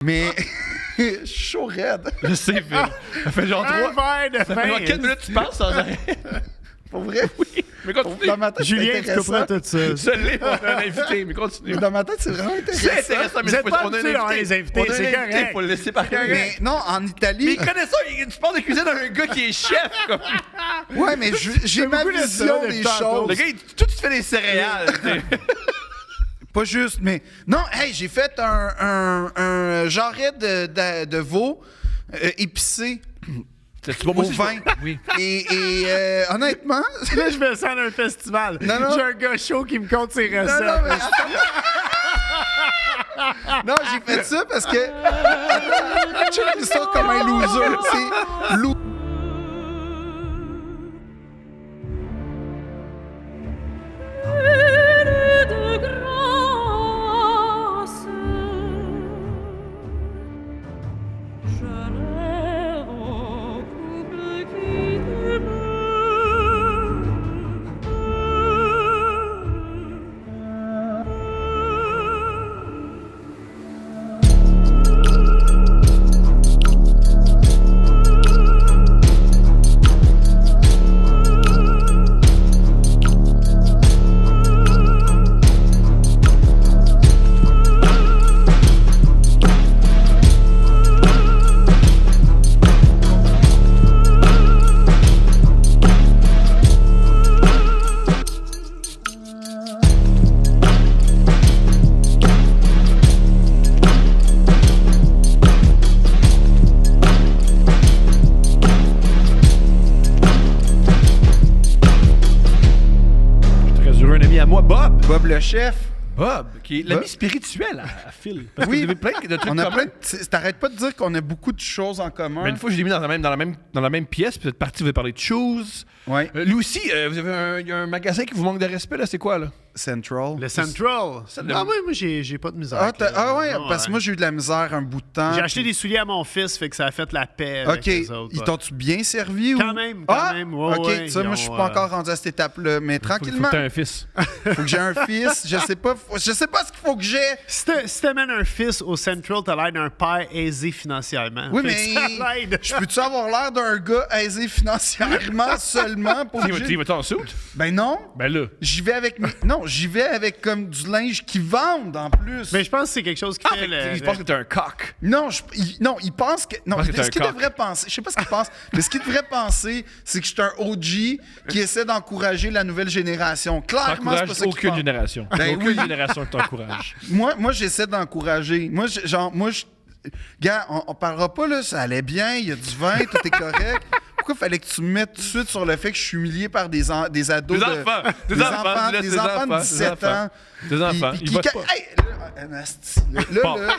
Mais je suis chaud raide. Je sais, Phil. Ça fait genre 3... verre de Ça fait genre 4 minutes que tu passes sans arrêt. Pour vrai? Oui, mais continue. Dans ma tête, c'est Julien, tu comprends intéressant. tout ça. Je l'ai, on a un invité, mais continue. Dans ma tête, c'est vraiment C'est intéressant. intéressant, mais Vous êtes pas on a un habitués d'avoir invité. les invités, On a un c'est invité, correct. faut le laisser parler. Mais non, en Mais Italie... il connaît ça, tu parles de cuisine à un gars qui est chef. Comme... Ouais, mais j'ai ma beaucoup de ça vision depuis des tantôt. Le choses. gars, toi, tu te fais des céréales. Pas juste, mais... Non, hey, j'ai fait un jarret de veau épicé C'est bon, au moi aussi, vin. Oui. Et honnêtement... Là, je me sens dans un festival. Non, non. J'ai un gars chaud qui me compte ses recettes. Non, non, mais attends. Non, j'ai fait ça parce que... Check l'histoire comme un loser. C'est... de grâce, je rêve au couple qui Très heureux, un ami à moi, Bob. Bob le chef. Bob, qui est l'ami spirituel à Phil. Parce que Oui. vous avez plein de trucs On a communs. plein de... T'arrêtes pas de dire qu'on a beaucoup de choses en commun. Mais une fois, je l'ai mis dans la même pièce, puis cette partie, vous avez parlé de shoes. Ouais. Lui aussi, vous avez il y a un magasin qui vous manque de respect, là, c'est quoi, là? Central. Le Central. le- Ah oui, moi, j'ai pas de misère. Ah, avec ouais, non, parce que moi, j'ai eu de la misère un bout de temps. J'ai acheté des souliers à mon fils, fait que ça a fait la paix OK. avec les autres. Ils ouais. t'ont-tu bien servi? Quand ou... même, Ah! quand même. Ouais, OK, ouais, ça, ils moi, je suis ont, pas encore rendu à cette étape-là. Mais Faut tranquillement, que t'aies un fils. faut que j'ai un fils. Je sais pas ce qu'il faut que j'ai. Si t'amènes un fils au Central, t'as l'air d'un père aisé financièrement. Oui, Fait que mais ça l'aide. je peux-tu avoir l'air d'un gars aisé financièrement seulement pour que Tu vas-en soute? Ben non. Ben là. J'y vais avec non, j'y vais avec comme du linge qui vendent en plus. Mais je pense que c'est quelque chose qui fait Je pense que t'es un coq. Non, il pense que. Non, pense que t'es ce un qu'il coq. devrait penser, je sais pas ce qu'il pense, mais ce qu'il devrait penser, c'est que je suis un OG qui essaie d'encourager la nouvelle génération. Clairement, c'est pas T'encourages ça qu'il aucune pense. génération. Ben Aucune oui. génération que t'encourages. Moi, j'essaie d'encourager. Gars, on parlera pas, là, ça allait bien, il y a du vin, tout est correct. Pourquoi fallait que tu me mettes tout de suite sur le fait que je suis humilié par des ados Des enfants, des des enfants, enfants, des enfants de 17 ans. Des enfants, Puis ils votent pas. hey, là, un asti, Bon. là.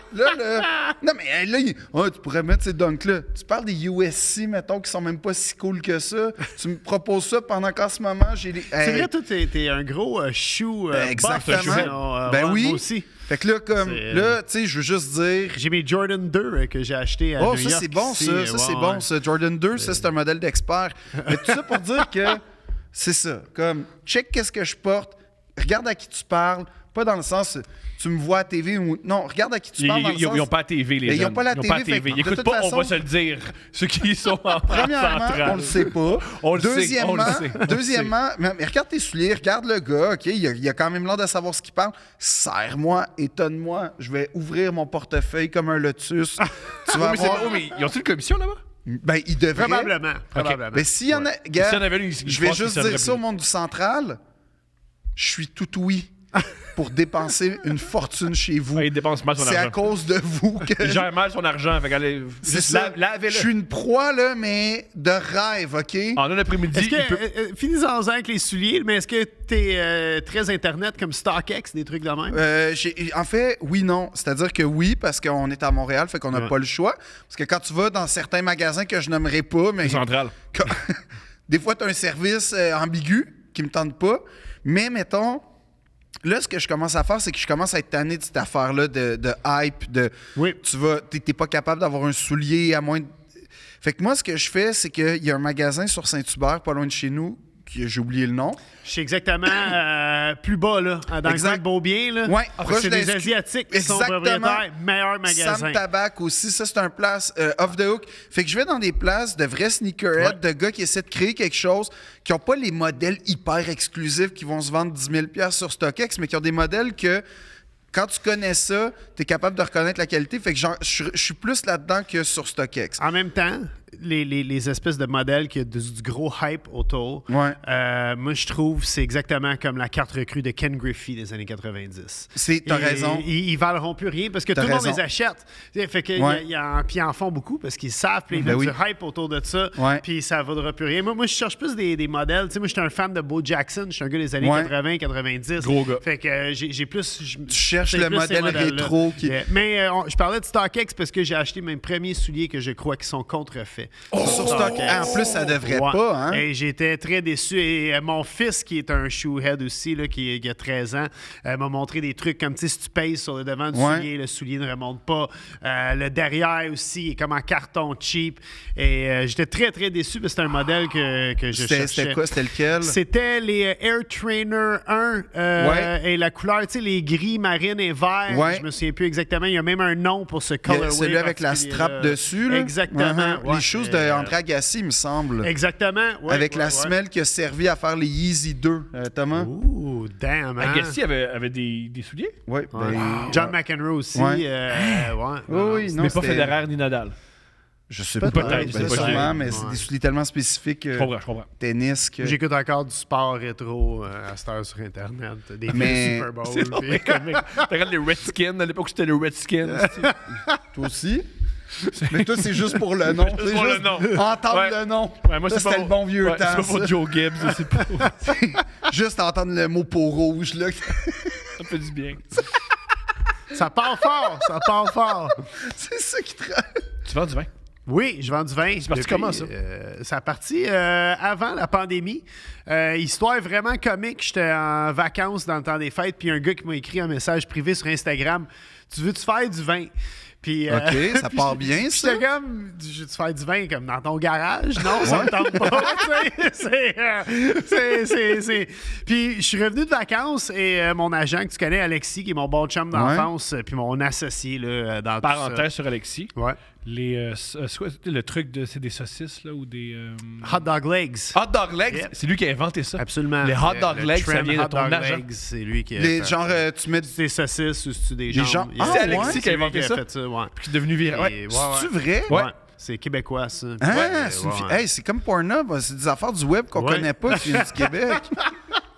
Non, mais hey, là, tu pourrais mettre ces dunks-là. Tu parles des USC, mettons, qui sont même pas si cool que ça. Tu me proposes ça pendant qu'en ce moment, j'ai les. C'est vrai, toi, t'es un gros shoe Exactement. buff, sinon, Ben ouais, oui. Moi aussi. Fait que là, comme, C'est- là, tu sais, je veux juste dire. J'ai mes Jordan 2 que j'ai acheté à Oh, New ça, York. c'est bon, ici. ça. Ça, c'est Ouais, bon, ouais. ça. Jordan 2, ça, c'est un modèle d'expert. Mais tout ça pour dire que c'est ça. Comme, check qu'est-ce que je porte, regarde à qui tu parles, pas dans le sens, tu me vois à TV ou. Non, regarde à qui tu parles. Dans le Ils sens, n'ont pas la TV, les Mais gens. ils ont pas la TV, fait que Ils de n'écoutent toute pas, on façon- va se le dire. Ceux qui sont en Premièrement, centrale. on le sait pas. On le sait, Deuxièmement, on le sait, on le deuxièmement, mais regarde tes souliers, regarde le gars, OK? Il a quand même l'air de savoir ce qu'il parle. Serre-moi, étonne-moi. Je vais ouvrir mon portefeuille comme un lotus. Tu vas Oui, mais c'est voir. bon, mais ils ont-tu une commission là-bas? Ben, il devrait. Probablement. Mais s'il y en a. Gars, S'il y en avait une, je vais juste dire ça au monde du Central. Je suis tout oui pour dépenser une fortune chez vous. Il dépense mal son C'est à argent. cause de vous que. Il gère mal son argent. Fait qu'allez, C'est juste ça. lavez-le. Je suis une proie, là, mais de rêve, OK? En un après-midi, Est-ce il peut... que, finissons-en avec les souliers, mais est-ce que t'es très Internet comme StockX, des trucs de même? En fait, oui, non. C'est-à-dire que oui, parce qu'on est à Montréal, fait qu'on n'a Ouais. pas le choix. Parce que quand tu vas dans certains magasins que je nommerai pas, mais central. quand- des fois, tu as un service ambigu qui me tente pas. Mais mettons, là, ce que je commence à faire, c'est que je commence à être tanné de cette affaire-là de hype, Oui. t'es pas capable d'avoir un soulier à moins de... Fait que moi, ce que je fais, c'est qu'il y a un magasin sur Saint-Hubert, pas loin de chez nous, j'ai oublié le nom. Je sais exactement plus bas, là, dans Exact. le coin de Beaubien. Là. Ouais, Parce que proche c'est de des la SQ. Asiatiques qui sont Exactement. propriétaires. Meilleur magasin. Sam Tabac aussi, ça c'est un place off the hook. Fait que je vais dans des places de vrais sneakerheads, de gars qui essaient de créer quelque chose, qui n'ont pas les modèles hyper exclusifs qui vont se vendre 10 000 sur StockX, mais qui ont des modèles que quand tu connais ça, tu es capable de reconnaître la qualité. Fait que je suis plus là-dedans que sur StockX. En même temps, les espèces de modèles qui ont du gros hype autour, Ouais. moi, je trouve c'est exactement comme la carte recrue de Ken Griffey des années 90. T'as raison. Ils valeront plus rien parce que T'as tout le monde raison. les achète. Fait que Ouais. puis ils en font beaucoup parce qu'ils savent, puis ils Ben mettent oui. du hype autour de ça, Ouais. puis ça vaudra plus rien. Moi, je cherche plus des modèles. Tu sais, moi, j'étais un fan de Bo Jackson. Je suis un gars des années Ouais. 80, 90. Gros gars. Fait que j'ai plus... Tu cherches c'est le plus ces modèle modèles-là. rétro qui... Yeah. Mais je parlais de StockX parce que j'ai acheté mes premiers souliers que je crois qui sont contrefaits. Sur StockX. En plus, ça devrait Ouais. pas, hein? Et j'étais très déçu. Et mon fils, qui est un shoehead aussi, là, qui a 13 ans, m'a montré des trucs comme, tu sais, si tu pèses sur le devant du Ouais. le soulier ne remonte pas. Le derrière aussi est comme en carton cheap. Et j'étais très, très déçu parce que c'est un modèle que je cherchais. C'était quoi? C'était lequel? C'était les Air Trainer 1 Ouais. et la couleur, tu sais, les gris, marine et vert. Ouais. Je me souviens plus exactement. Il y a même un nom pour ce Il y a colorway. celui avec la particulier-là. strap dessus, là. Exactement. Les ouais. choses de André Agassi, il me semble. Exactement. ouais, avec ouais, la ouais. semelle qui a servi à faire les Yeezy 2, Thomas. Ouh, damn, hein? Agassi avait des souliers? Oui, Ouais. John McEnroe aussi. Ouais. Ouais. Oui, non, Mais pas c'était- Federer ni Nadal. Je sais Peut-être, pas. je sais pas. Sûrement, mais c'est Ouais. des souliers tellement spécifiques. Je comprends. Tennis que... J'écoute encore du sport rétro à cette heure sur Internet. Des Mais- Super Bowl. C'est puis- comique. T'as regardé les Redskins à l'époque où c'était les Redskins. Toi aussi? Mais toi, c'est juste pour le nom. C'est pour le juste nom. entendre Ouais. le nom. Ouais, moi, Ça, c'est pas c'était le bon vieux ouais, temps. C'est pas pour ça. Joe Gibbs, c'est pas. Juste entendre le mot peau rouge, là. Ça fait du bien. Ça part fort, ça part fort. C'est ça qui te... Tu vends du vin? Oui, je vends du vin. C'est parti comment, ça? Ça a parti avant la pandémie. Histoire vraiment comique. J'étais en vacances dans le temps des fêtes, puis un gars qui m'a écrit un message privé sur Instagram. Tu veux-tu faire du vin? Puis, OK, ça part bien, puis ça. j'étais comme, je veux-tu faire du vin comme dans ton garage? Non, ça me tente pas. Tu sais, c'est. Puis je suis revenu de vacances et mon agent que tu connais, Alexis, qui est mon bon chum d'enfance, puis mon associé là, dans tout ça. Parenthèse sur Alexis. Ouais. C'est quoi le truc de. C'est des saucisses, là, ou des. Hot dog legs. Hot dog legs, Yep. c'est lui qui a inventé ça. Absolument. Les hot dog Le legs, ça trend vient de hot ton dog agent. legs, c'est lui qui a Les, fait genre, ça. tu mets... C'est des saucisses ou c'est des Des jambes? jambes. Ah, C'est Alexis ouais? qui a inventé ça. fait ça, ouais. Puis qui est devenu viral. Et- Ouais. ouais, C'est-tu ouais. vrai? Ouais. Ouais. C'est québécois, ça. Ah, Ouais, c'est une ouais, fille- ouais. Hey, c'est comme Pornhub, c'est des affaires du web qu'on Ouais. connaît pas qui viennent du Québec.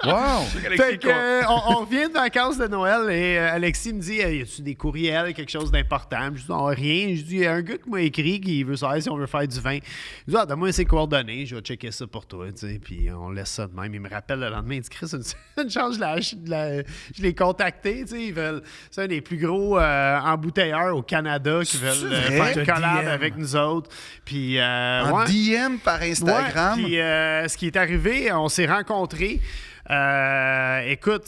Wow! Fait que, on revient de vacances de Noël et Alexis me dit y a-tu des courriels, quelque chose d'important? Je dis non, rien. Je dis il y a un gars qui m'a écrit qui veut savoir si on veut faire du vin. Je dis donne-moi ses coordonnées, je vais checker ça pour toi. Tu sais. Puis on laisse ça de même. Il me rappelle le lendemain, il dit Chris, une chance, je l'ai contacté. Tu sais, c'est un des plus gros embouteilleurs au Canada qui veulent C'est faire vrai? une collab DM. avec nous autres. Puis, En ouais. DM par Instagram. Ouais, puis ce qui est arrivé, on s'est rencontrés. Écoute,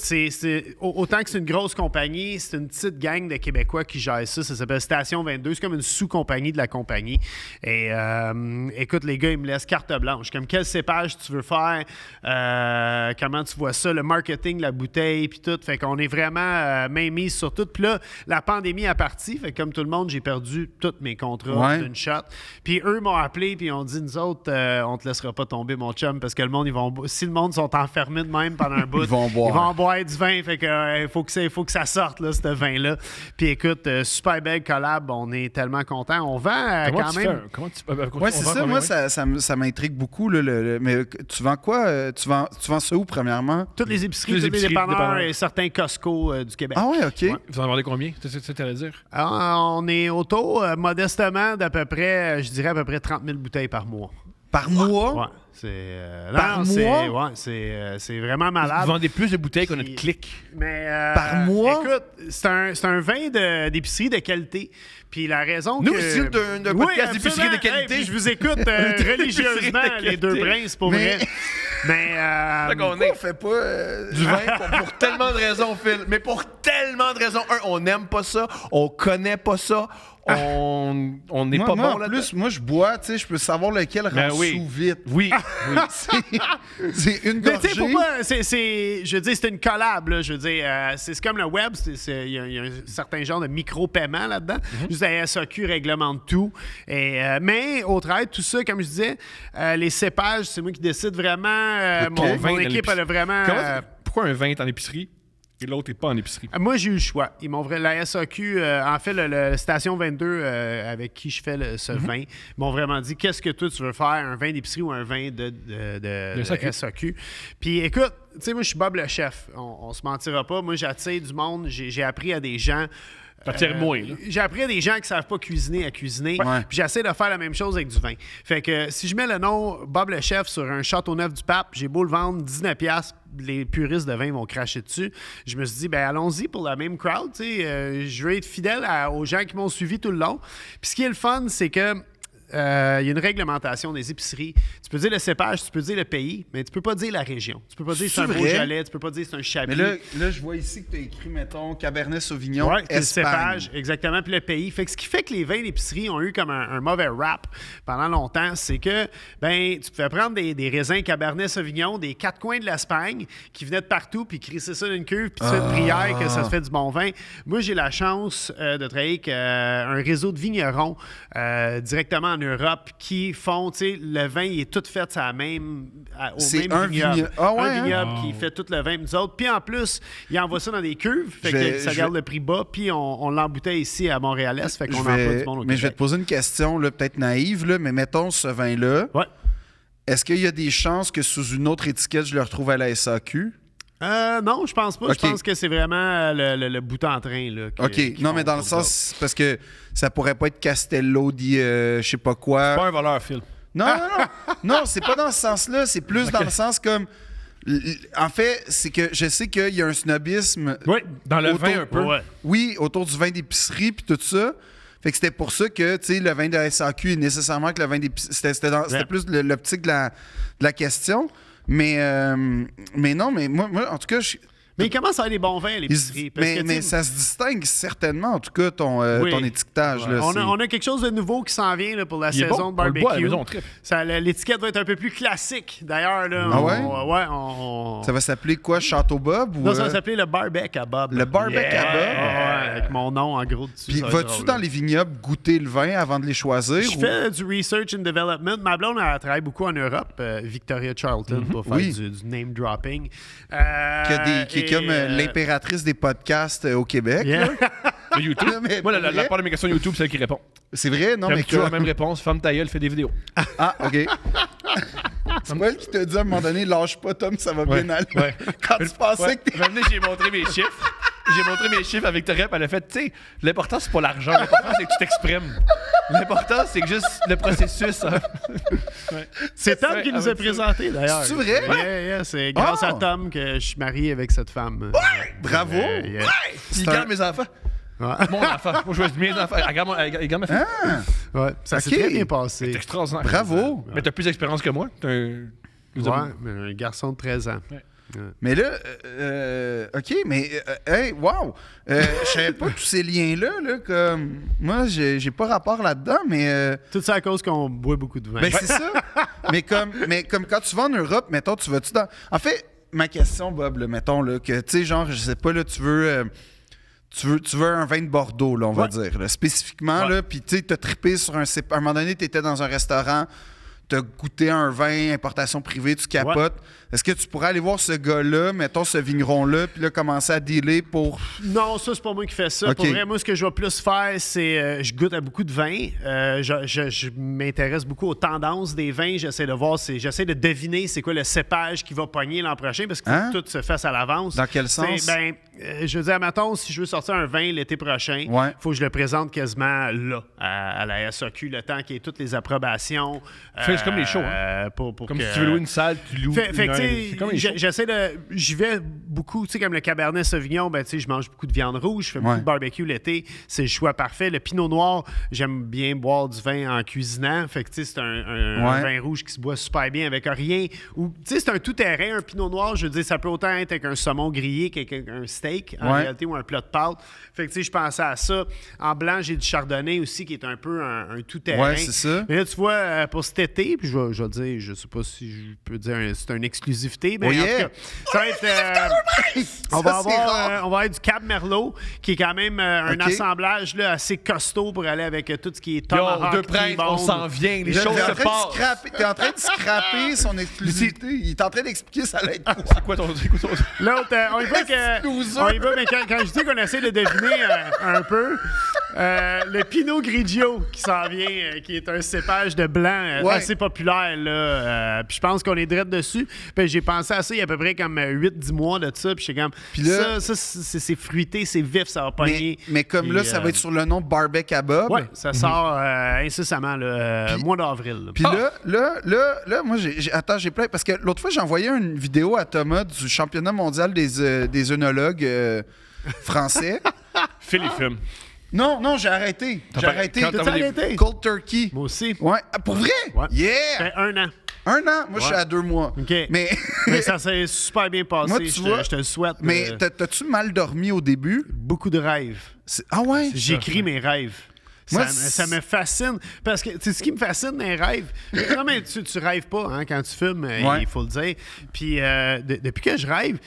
autant que c'est une grosse compagnie, c'est une petite gang de Québécois qui gère ça. Ça s'appelle Station 22. C'est comme une sous-compagnie de la compagnie. Et écoute, les gars, ils me laissent carte blanche. Comme quel cépage tu veux faire, comment tu vois ça, le marketing, la bouteille, puis tout. Fait qu'on est vraiment main mise sur tout. Puis là, la pandémie a parti. Fait que comme tout le monde, j'ai perdu tous mes contrats Ouais. d'une shot. Puis eux m'ont appelé, puis ils ont dit, nous autres, on te laissera pas tomber, mon chum, parce que le monde, si le monde sont enfermés de même pendant un bout, Ils vont boire. Ils vont boire du vin. Fait que faut que ça sorte, là, ce vin-là. Puis écoute, super belle collab. On est tellement contents. On vend Comment quand tu même. fais? Comment tu Ouais, c'est ça. Moi, ça m'intrigue beaucoup. Là, mais tu vends quoi? Tu vends ça où, premièrement? Toutes les épiceries, Toutes les tous les épiceries, dépanneurs dépanneurs. et certains Costco du Québec. Ah ouais, OK. Ouais. Vous en vendez combien? C'est ça que tu allais dire? Alors, on est autour, modestement, d'à peu près, je dirais à peu près 30 000 bouteilles par mois. Par mois? Ouais. C'est Par mois? C'est vraiment malade. Vous vendez plus de bouteilles qu'on a de Puis- clics. Mais, Par mois? Écoute, c'est un vin d'épicerie de qualité. Puis la raison Nous que... aussi, d'un podcast d'épicerie de qualité. Hey, puis je vous écoute religieusement, de les deux qualité. princes, pour Mais- vrai. Mais... C'est ça qu'on Pourquoi est. on fait pas... Du vin pour tellement de raisons, Phil. Mais pour tellement tellement de raisons. Un, on n'aime pas ça, on connaît pas ça, on n'est pas moi, bon en là. plus, moi, je bois, tu sais, je peux savoir lequel rend oui. sous vite. Oui, oui. C'est une Mais tu sais, gorgée. pourquoi? Je veux dire, c'est une collab, là. Je veux dire, c'est comme le web, il y a un certain genre de micro-paiement là-dedans. Juste la SAQ réglemente tout. Mais, au travail, tout ça, comme je disais, les cépages, c'est moi qui décide vraiment. Mon vin dans équipe, elle a vraiment... Pourquoi un vin est en épicerie et l'autre n'est pas en épicerie? Moi, j'ai eu le choix. La SAQ, en fait, le Station 22 avec qui je fais ce vin, m'ont vraiment dit, qu'est-ce que toi, tu veux faire, un vin d'épicerie ou un vin de SAQ? Puis écoute, tu sais, moi, je suis Bob le chef. On se mentira pas. Moi, j'attire du monde. J'ai appris à des gens... moins, là. J'ai appris à des gens qui ne savent pas cuisiner à cuisiner. Ouais. Puis j'essaie de faire la même chose avec du vin. Fait que si je mets le nom Bob le chef sur un Châteauneuf-du-Pape, j'ai beau le vendre 19$, les puristes de vin vont cracher dessus. Je me suis dit, ben allons-y pour la même crowd. Je veux être fidèle aux gens qui m'ont suivi tout le long. Puis ce qui est le fun, c'est que il y a une réglementation des épiceries. Tu peux dire le cépage, tu peux dire le pays, mais tu peux pas dire la région. Tu peux pas dire c'est un Beaujolais, tu peux pas dire c'est un Chablis. Mais là, je vois ici que tu as écrit, mettons, Cabernet Sauvignon, Ouais, c'est le Espagne. cépage, exactement, puis le pays. Fait que ce qui fait que les vins d'épicerie ont eu comme un mauvais rap pendant longtemps, c'est que ben tu pouvais prendre des raisins Cabernet Sauvignon des quatre coins de l'Espagne qui venaient de partout, puis crisser ça dans une cuve, puis tu fais de prière que ça se fait du bon vin. Moi, j'ai la chance de travailler avec un réseau de vignerons directement en Europe qui font, tu sais, le vin, il est tout fait au même vignoble. Un vignoble qui fait tout le vin, nous autres. Puis en plus, il envoie ça dans des cuves, fait que ça garde le prix bas, puis on l'embouteille ici à Montréal-Est, fait qu'on envoie du monde au Québec. Mais je vais te poser une question, là, peut-être naïve, là, mais mettons ce vin-là. Ouais. Est-ce qu'il y a des chances que sous une autre étiquette, je le retrouve à la SAQ? Non, je pense pas. Okay. Je pense que c'est vraiment le bout en train. Là, OK. Non, mais dans le sens, parce que ça pourrait pas être Castello dit je sais pas quoi. Pas un voleur, Phil. Non, non, c'est pas dans ce sens-là. C'est plus dans le sens comme... En fait, c'est que je sais qu'il y a un snobisme... Oui, dans le vin un peu. Ouais. Oui, autour du vin d'épicerie puis tout ça. Fait que c'était pour ça que, tu sais, le vin de la SAQ est nécessairement que le vin d'épicerie... C'était plus l'optique de la question. Mais non, mais moi, en tout cas... Mais il commence à avoir des bons vins à l'épicerie. Mais ça se distingue certainement, en tout cas, ton étiquetage. Là, on a quelque chose de nouveau qui s'en vient là, pour la Il est saison bon, de on le boit à la barbecue. maison, on tripe. L'étiquette va être un peu plus classique. D'ailleurs, là, Ah ouais? Ça va s'appeler quoi, Château Bob? Ou, Non, ça va s'appeler le barbecue à Bob. Le barbecue à Bob? Ouais, avec mon nom en gros dessus. Puis vas-tu dans les vignobles goûter le vin avant de les choisir? Je fais du research and development. Ma blonde, elle travaille beaucoup en Europe, Victoria Charlton, pour faire du name dropping. Qui est comme l'impératrice des podcasts au Québec. Yeah. Le YouTube. Mais Moi, pour la vrai? part de mes questions YouTube, c'est elle qui répond. C'est vrai? Non, J'aime mais toujours la même réponse. Femme ta gueule, fais des vidéos. Ah, OK. C'est pas elle qui t'a dit à un moment donné, lâche pas, Tom, ça va bien aller. Ouais. Quand tu pensais que t'es... Venez, j'ai montré mes chiffres. J'ai montré mes chiffres à Victoria, puis elle a fait, tu sais, l'important, c'est pas l'argent. L'important, c'est que tu t'exprimes. L'important, c'est que juste le processus. Hein. Ouais. C'est Tom qui nous a présenté, d'ailleurs. C'est vrai? Yeah, c'est grâce à Tom que je suis marié avec cette femme. Bravo! Yeah. Il garde mes enfants. Ouais. Mon enfant. Moi, je veux mes enfants. Elle garde ma fille. Ouais, ça s'est Ok. très bien passé. C'est extraordinaire. Bravo! Mais t'as plus d'expérience que moi. T'as un... Ouais, mais un garçon de 13 ans. Ouais. Mais là, OK, mais, hey, wow! Je savais pas tous ces liens-là, là, comme... Moi, j'ai pas rapport là-dedans, mais... Tout ça à cause qu'on boit beaucoup de vin. Ben, c'est ça. mais comme quand tu vas en Europe, mettons, tu vas-tu dans... En fait, ma question, Bob, là, mettons, là, que, tu sais, genre, je sais pas, là, tu veux un vin de Bordeaux, là, on va dire, là, spécifiquement, là, puis tu sais, t'as trippé sur un... À un moment donné, t'étais dans un restaurant, t'as goûté un vin, importation privée, tu capotes. Est-ce que tu pourrais aller voir ce gars-là, mettons ce vigneron-là, puis là, commencer à dealer pour... Non, ça, c'est pas moi qui fais ça. Ok. Pour vrai, moi, ce que je vais plus faire, c'est... je goûte à beaucoup de vins. Je m'intéresse beaucoup aux tendances des vins. J'essaie de deviner c'est quoi le cépage qui va pogner l'an prochain, parce que faut que tout se fasse à l'avance. Dans quel sens? Je veux dire, mettons, si je veux sortir un vin l'été prochain, il faut que je le présente quasiment là, à la SAQ, le temps qu'il y ait toutes les approbations. Phil, Oui, c'est comme les shows, hein. Pour Comme que- si tu veux louer une salle, tu loues Fait une que, heure tu et sais, demie. C'est comme les shows. j'essaie de. J'y vais beaucoup, tu sais, comme le Cabernet Sauvignon, ben, tu sais, je mange beaucoup de viande rouge, je fais beaucoup Ouais. de barbecue l'été, c'est le choix parfait. Le Pinot Noir, j'aime bien boire du vin en cuisinant, fait que, tu sais, c'est un vin rouge qui se boit super bien avec rien. Ou, tu sais, c'est un tout-terrain, un Pinot Noir, je veux dire, ça peut autant être avec un saumon grillé qu'avec un steak, en Ouais. réalité, ou un plat de pâtes. Fait que, tu sais, je pensais à ça. En blanc, j'ai du Chardonnay aussi, qui est un peu un tout-terrain. Ouais, c'est ça. Mais là, tu vois, pour cet été, puis je vais dire, je sais pas si je peux dire, c'est une exclusivité, mais Oh en yeah! tout cas, ça va être. On va avoir du Cab Merlot, qui est quand même un Ok. assemblage là, assez costaud pour aller avec tout ce qui est Yo, tomahawk, Deux Princes, on T-bone. s'en vient. Les T'es choses se en train de passent. scraper- T'es en train de scraper son exclusivité. Il est en train d'expliquer ça allait être quoi. C'est quoi ton... L'autre, on y va que. Loser. On y va, mais quand je dis qu'on essaie de deviner un peu, le Pinot Grigio qui s'en vient, qui est un cépage de blanc Ouais. assez populaire, là. Puis je pense qu'on est direct dessus. Puis j'ai pensé à ça il y a à peu près comme 8-10 mois de ça. Puis j'étais comme. Puis là- ça c'est fruité, c'est vif, ça va pogner. Mais comme là, Puis, ça va être sur le nom Barbecue Kabob. Ouais, ça sort incessamment, là, Puis- mois d'avril. là. Puis là, moi, attends, j'ai plein. Parce que l'autre fois, j'ai envoyé une vidéo à Thomas du championnat mondial des œnologues français. Fais les films. Non, j'ai arrêté. J'ai pas- arrêté. quand T'as t'as arrêté? Cold Turkey. Moi aussi. Ouais. Ah, pour vrai? Ouais. Yeah! Ça fait 1 an. 1 an? Moi, je suis à 2 mois. OK. Mais, Mais ça s'est super bien passé. Moi, tu vois- je te le souhaite. mais t'as-tu mal dormi au début? Beaucoup de rêves. Ah ouais? J'écris mes rêves. Moi, Ça me fascine. Parce que, tu sais, ce qui me fascine dans les rêves, non, mais tu rêves pas hein, quand tu filmes, Ouais. il faut le dire. Puis, depuis que je rêve,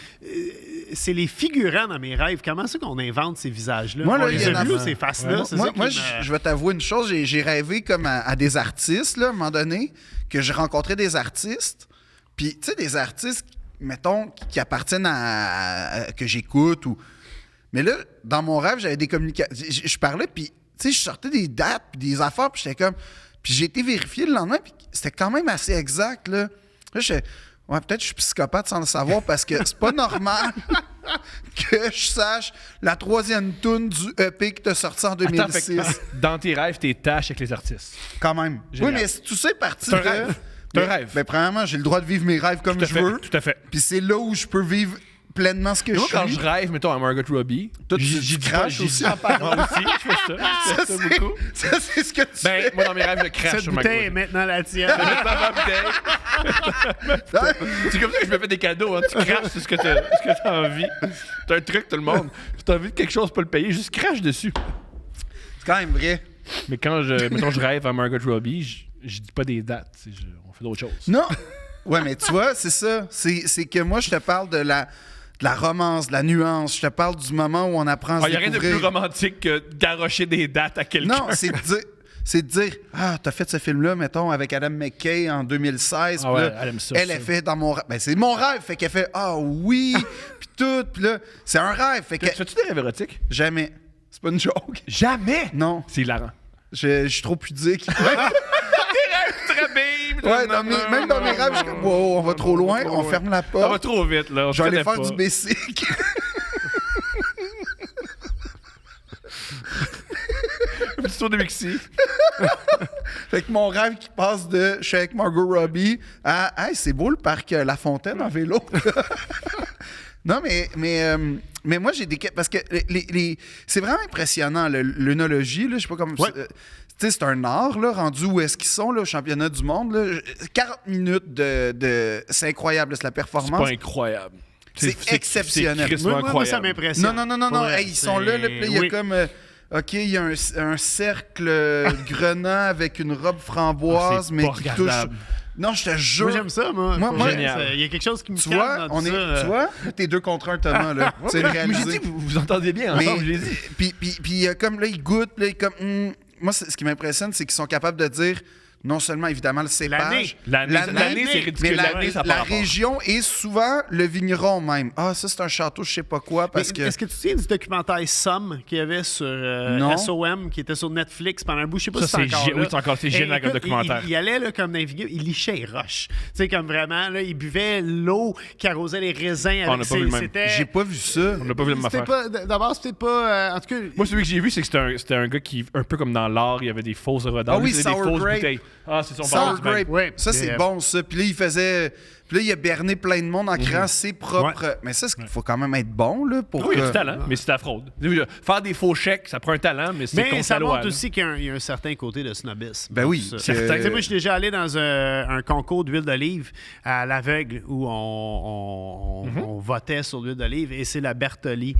c'est les figurants dans mes rêves. Comment c'est qu'on invente ces visages-là? Moi, là, On il y les en a a- vus, ces faces-là. Moi, c'est ça qui moi, me- je vais t'avouer une chose. J'ai rêvé comme à des artistes, là, à un moment donné, que j'ai rencontré des artistes. Puis, tu sais, des artistes, mettons, qui appartiennent que j'écoute ou... Mais là, dans mon rêve, j'avais des communications. Je parlais, puis, tu sais, je sortais des dates, puis des affaires, puis j'étais comme... Puis j'ai été vérifié le lendemain, puis c'était quand même assez exact, là. Là, j'étais... Ouais, peut-être que je suis psychopathe sans le savoir, parce que c'est pas normal que je sache la 3e toune du EP que t'as sorti en Attends, 2006. fait que dans tes rêves, t'es tâches avec les artistes. Quand même. Génial. Oui, mais tout ça est parti C'est un de... rêve. C'est un Mais- rêve. Ben, premièrement, j'ai le droit de vivre mes rêves comme Tout à je fait. veux. Tout à fait. Puis c'est là où je peux vivre pleinement ce que Moi, je quand suis. je rêve, mettons, à Margot Robbie, Toi, tu j'y dis pas, craches j'y aussi dis en parlant. Moi aussi, je fais ça. Je fais ça beaucoup. Ça, c'est ce que tu Ben, moi, dans mes rêves, je crache Cette sur Margot bouteille est Robbie. maintenant la tienne. C'est comme ça que je me fais des cadeaux. Hein. Tu craches sur ce que t'as envie. C'est un truc, tout le monde. Si t'as envie de quelque chose, pas le payer, juste crache dessus. C'est quand même vrai. Mais quand mettons, je rêve à Margot Robbie, je dis pas des dates. On fait d'autres choses. Non. Ouais, mais tu vois, c'est ça. C'est que moi, je te parle de la romance, de la nuance. Je te parle du moment où on apprend à se Il n'y a rien de découvrir. plus romantique que d'arrocher des dates à quelqu'un. Non, c'est de dire ah, t'as fait ce film-là, mettons, avec Adam McKay en 2016. Ah puis ouais, là, elle aime ça, Elle ça. a fait dans mon rêve. Ben, c'est mon rêve. Fait qu'elle fait ah oui, puis tout. Puis là, c'est un rêve. Fait que Fais-tu des rêves érotiques? jamais. C'est pas une joke. Jamais! Non. C'est hilarant. Je suis trop pudique. Très bien! Ouais, même dans mes rêves, je suis comme wow, on va trop loin, on ferme la Ça va porte. trop vite, là. On Je vais se aller connaît faire pas. du basic. Un petit tour de Mixi. Fait que mon rêve qui passe de je suis avec Margot Robbie à hey, c'est beau le parc La Fontaine en vélo. Non, mais moi, j'ai des... Parce que c'est vraiment impressionnant, l'œnologie. Je sais pas comment... Ouais. Tu sais, c'est un art, là, rendu où est-ce qu'ils sont, là, au championnat du monde. Là. 40 minutes de... C'est incroyable, c'est la C'est performance. pas incroyable. C'est exceptionnel. C'est crissement Moi, ça incroyable. m'impressionne. Non. Pour vrai, Hey, ils sont là, puis là, il y a oui. comme... OK, il y a un cercle grenat avec une robe framboise, Ah, c'est mais pas qui touche... regardable. Non, je te jure... Moi, j'aime ça, moi. Moi, Pour vrai, génial. il y a quelque chose qui me Tu calme vois, dans ça. tu vois, t'es 2 contre 1, Thomas, là. C'est Mais j'ai réalisé. dit, vous entendez bien Mais, ensemble, je l'ai dit. puis comme là, ils goûtent, puis là, ils comme... moi, ce qui m'impressionne, c'est qu'ils sont capables de dire, non seulement, évidemment, le cépage... L'année, c'est ridicule. mais L'année, ça la part région et souvent le vigneron même. Ah, ça, c'est un château, je sais pas quoi, parce que... Est-ce que tu te souviens du documentaire Somme qu'il y avait sur Non. SOM, qui était sur Netflix pendant un bout? Je sais pas Ça, si c'est encore c'est là. oui, c'est encore c'est génial comme Écoute, documentaire. Il allait là, comme dans les vignobles, il lichait les roches. Tu sais, comme vraiment, là, il buvait l'eau qui arrosait les raisins. On avec n'a pas vu le même. c'était- J'ai pas vu ça. On n'a pas vu le même c'était affaire. pas. D'abord, c'était pas. En tout cas. Moi, celui que j'ai vu, c'est que c'était un gars qui, un peu comme dans l'art, il y avait des fausses redans. Ah oui, C'était des Sour fausses Grape. bouteilles. Ah, c'est son Sour bord du bain. grape. Ouais. Ça, c'est bon, ça. Puis là, il faisait... Puis là, il a berné plein de monde en créant ses propres... Mais ça, il faut quand même être bon, là, pour Oui, il y a que... du talent, mais c'est de la fraude. Faire des faux chèques, ça prend un talent, mais c'est Mais contre ça la loi. montre là. aussi qu'il y a un certain côté de snobisme. Ben oui, Ça. certain. Tu sais, moi, je suis déjà allé dans un concours d'huile d'olive à l'aveugle où on votait sur l'huile d'olive et c'est la Bertolli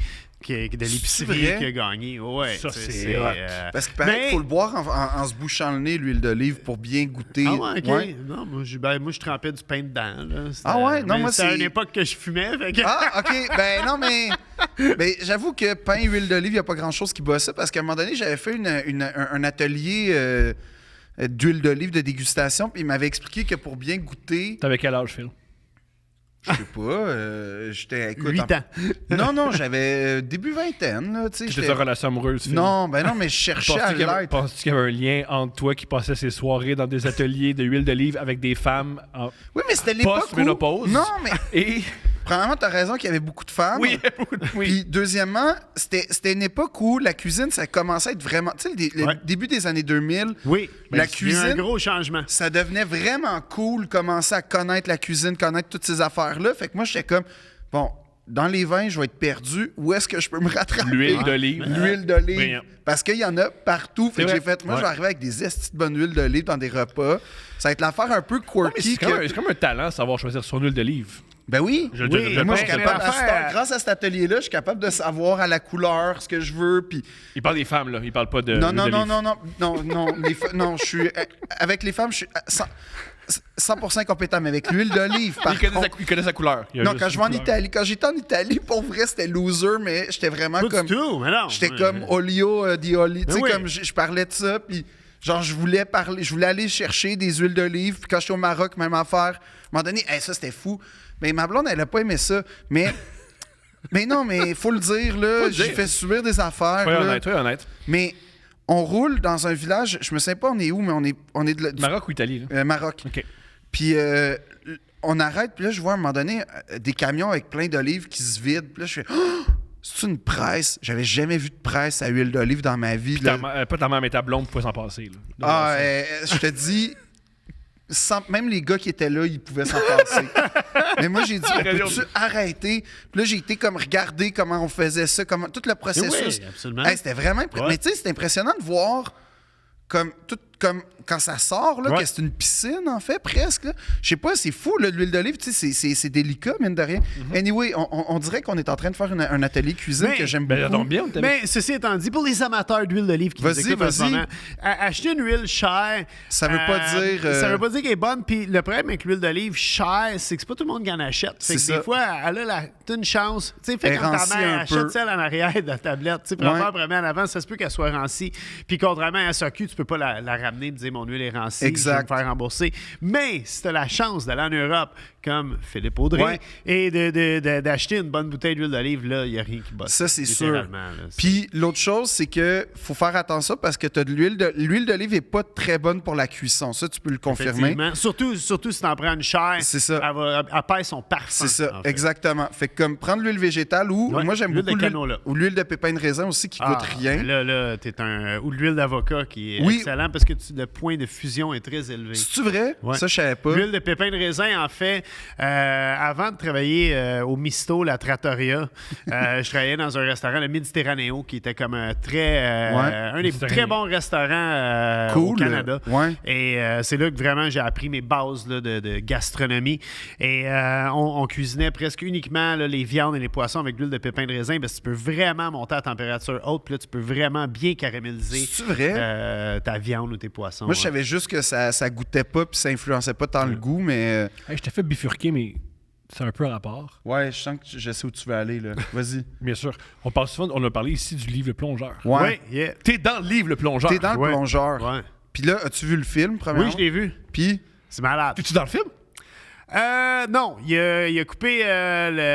de l'épicerie vrai? qui a gagné. Ouais, Ça, tu sais, c'est hot. Parce qu'il paraît qu'il faut le boire en se bouchant le nez, l'huile d'olive, pour bien goûter. Ah ouais, OK. Ouais. Non, moi, je trempais du pain dedans. Là. Ah ouais? Non, mais moi, c'était à c'est- une époque que je fumais. Fait que... Ah, OK. Ben non, mais j'avoue que pain, huile d'olive, il n'y a pas grand-chose qui bat ça, parce qu'à un moment donné, j'avais fait un atelier d'huile d'olive de dégustation, puis il m'avait expliqué que pour bien goûter... T'avais quel âge, Phil? Je sais pas, j'étais... écoute, 8 ans. Non, j'avais début vingtaine, là, tu sais. J'étais en relation amoureuse, Phil. Non, ben non, mais je cherchais à l'être. Penses-tu qu'il y avait un lien entre toi qui passais ses soirées dans des ateliers de huile d'olive avec des femmes en... Oui, mais c'était l'époque où... Post-ménopause. Non, mais Et... premièrement, t'as raison qu'il y avait beaucoup de femmes. Oui. Puis deuxièmement, c'était une époque où la cuisine, ça commençait à être vraiment... Tu sais, le Ouais. début des années 2000, Oui. La Ben, il y a eu un cuisine- gros changement. ça devenait vraiment cool, commencer à connaître la cuisine, connaître toutes ces affaires-là. Fait que moi, j'étais comme, bon, dans les vins, je vais être perdu. Où est-ce que je peux me rattraper? L'huile d'olive. L'huile d'olive. Brillant. Parce qu'il y en a partout. Fait que C'est j'ai vrai. fait, moi, je Ouais. vais arriver avec des estis de bonne huile d'olive dans des repas. Ça va être l'affaire un peu Non, mais quirky. c'est comme un talent, savoir choisir son huile d'olive. Ben oui. Je Oui, dirais- Mais moi, je ben, suis mais capable, l'affaire- grâce à cet atelier-là, je suis capable de savoir à la couleur ce que je veux. Puis Il parle des femmes, là. Il parle pas de. non, l'huile non, non, d'olive. non, non, je suis avec les femmes, je suis 100% compétent, mais avec l'huile d'olive, par contre. Il connaît sa couleur. Il y a Non, juste quand je une vais en couleur. Italie, quand j'étais en Italie, pour vrai, c'était loser, mais j'étais vraiment Pas comme. du tout, mais non. J'étais comme Olio di Oli. Tu sais, oui. comme je parlais de ça, puis genre, je voulais aller chercher des huiles d'olive, puis quand j'étais au Maroc, même affaire. À un moment donné, hey, ça, c'était fou. Mais ma blonde, elle a pas aimé ça. Mais non, mais faut le dire, là, le dire. j'ai fait subir des affaires. Soyons là. honnêtes, soyons honnêtes. Mais on roule dans un village, je me sais pas on est où, mais on est du Maroc ou Italie, là? Maroc. OK. Puis on arrête, puis là, je vois à un moment donné des camions avec plein d'olives qui se vident. Puis là, je fais oh, c'est une presse? J'avais jamais vu de presse à huile d'olive dans ma vie. là. Pas ta mère, mais ta blonde pouvait s'en passer, là. Ah, je te dis, même les gars qui étaient là, ils pouvaient s'en passer. Mais moi, j'ai dit, on peut-tu arrêter? Puis là, j'ai été comme regarder comment on faisait ça, comment tout le processus. Oui, absolument. Hey, c'était vraiment Ouais. Mais tu sais, c'est impressionnant de voir comme quand ça sort, là, Ouais. que c'est une piscine, en fait, presque. là. Je sais pas, c'est fou, là, l'huile d'olive, tu sais, c'est délicat, mine de rien. Anyway, on dirait qu'on est en train de faire un atelier cuisine Mais- que j'aime Ben, ça beaucoup. tombe bien, on t'a Mais ceci étant dit, pour les amateurs d'huile d'olive qui nous Vas-y, écoutent en ce vas-y. moment, acheter une huile chère... Ça veut pas dire, Ça veut pas dire qu'elle est bonne. Puis le problème avec l'huile d'olive chère, c'est que c'est pas tout le monde qui en achète. Fait que C'est des ça. fois, elle a une chance. Tu sais, fait Elle quand ta rancit mère un achète peu. celle en arrière de la tablette, tu sais, Ouais. vraiment en avant, ça se peut qu'elle soit rancie. Puis contrairement à SAQ, tu peux pas la ramener et dire mon huile est rancie, Exact. je vais me faire rembourser. Mais si tu as la chance d'aller en Europe, comme Philippe Audrey, Ouais. et d'acheter une bonne bouteille d'huile d'olive, là, il n'y a rien qui bosse. Ça, c'est sûr. littéralement, là. Puis l'autre chose, c'est que faut faire attention parce que t'as de l'huile d'olive est pas très bonne pour la cuisson. Ça, tu peux le confirmer. Effectivement. Surtout si t'en prends une chair, C'est ça. elle perd son parfum. C'est ça, en fait. exactement. Fait que comme prendre l'huile végétale ou Ouais, moi j'aime l'huile de beaucoup canola. ou l'huile de pépins de raisin aussi qui goûte rien. Là, t'es ou de l'huile d'avocat qui est Oui. excellent parce que le point de fusion est très élevé. C'est-tu vrai? Ouais. Ça, je savais pas. L'huile de pépins de raisin, en fait, avant de travailler au Misto, la Trattoria, je travaillais dans un restaurant, le Méditerranéo, qui était comme un des Méditerranéen. très bons restaurants Cool. au Canada. Ouais. Et c'est là que vraiment j'ai appris mes bases là, de gastronomie. Et on cuisinait presque uniquement là, les viandes et les poissons avec l'huile de pépins de raisin parce que tu peux vraiment monter à température haute, puis là, tu peux vraiment bien caraméliser C'est-tu vrai? ta viande ou tes poissons. Moi, je ouais. savais juste que ça goûtait pas puis ça influençait pas tant le goût, mais Hey, je t'ai fait bifurquer, mais c'est un peu un rapport. ouais, je sens que je sais où tu veux aller là. Vas-y. Bien sûr. On a parlé ici du livre Le Plongeur. Ouais. Oui, yeah. T'es dans le livre Le Plongeur. T'es dans le Ouais. plongeur. Ouais. Puis là, as-tu vu le film premièrement? Oui, je l'ai vu. Puis C'est malade. T'es-tu dans le film? Non, il a coupé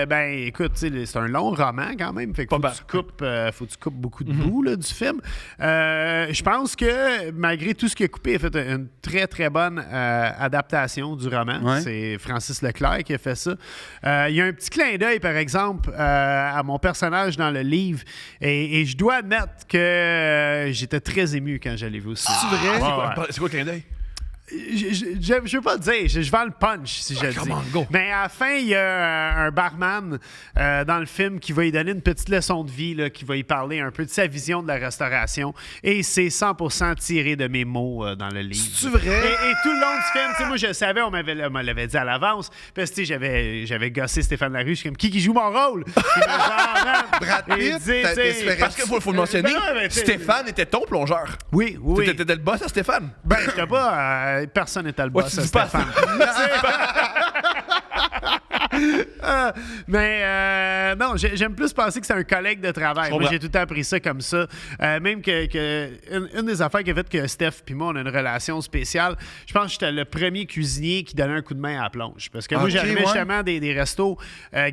ben écoute, tu sais, c'est un long roman quand même, fait que faut que tu coupes beaucoup de bouts là, du film. Je pense que malgré tout ce qu'il a coupé, il a fait une très très bonne adaptation du roman. Ouais. C'est Francis Leclerc qui a fait ça. Il y a un petit clin d'œil par exemple à mon personnage dans le livre et je dois admettre que j'étais très ému quand je l'ai vu aussi. C'est vrai? Ouais, ouais. C'est quoi le clin d'œil? Je veux pas le dire, je vends le punch si je le come dis. on, go. Mais à la fin, il y a un barman dans le film qui va lui donner une petite leçon de vie, là, qui va lui parler un peu de sa vision de la restauration. Et c'est 100% tiré de mes mots dans le livre. C'est vrai? Et tout le long du film, tu sais, moi je savais, on me l'avait dit à l'avance. Parce que tu sais, j'avais gossé Stéphane Larue, je suis comme qui joue mon rôle? Puis, il me dit, ah, man. Brad Et il Pitt, dit, t'as tu sais, espéré- Parce qu'il faut le mentionner, Ben ouais, ben, tu sais, Stéphane était ton plongeur. Oui, oui. T'étais le boss à Stéphane. Ben, j'étais pas. Personne n'était le Ouais, boss tu à dis pas Stéphane. Non, j'aime plus penser que c'est un collègue de travail. Moi, comprends. j'ai tout le temps appris ça comme ça. Même une des affaires qui a fait que Steph puis moi, on a une relation spéciale, je pense que j'étais le premier cuisinier qui donnait un coup de main à la plonge. Parce que moi, Ok, j'arrivais ouais. justement des restos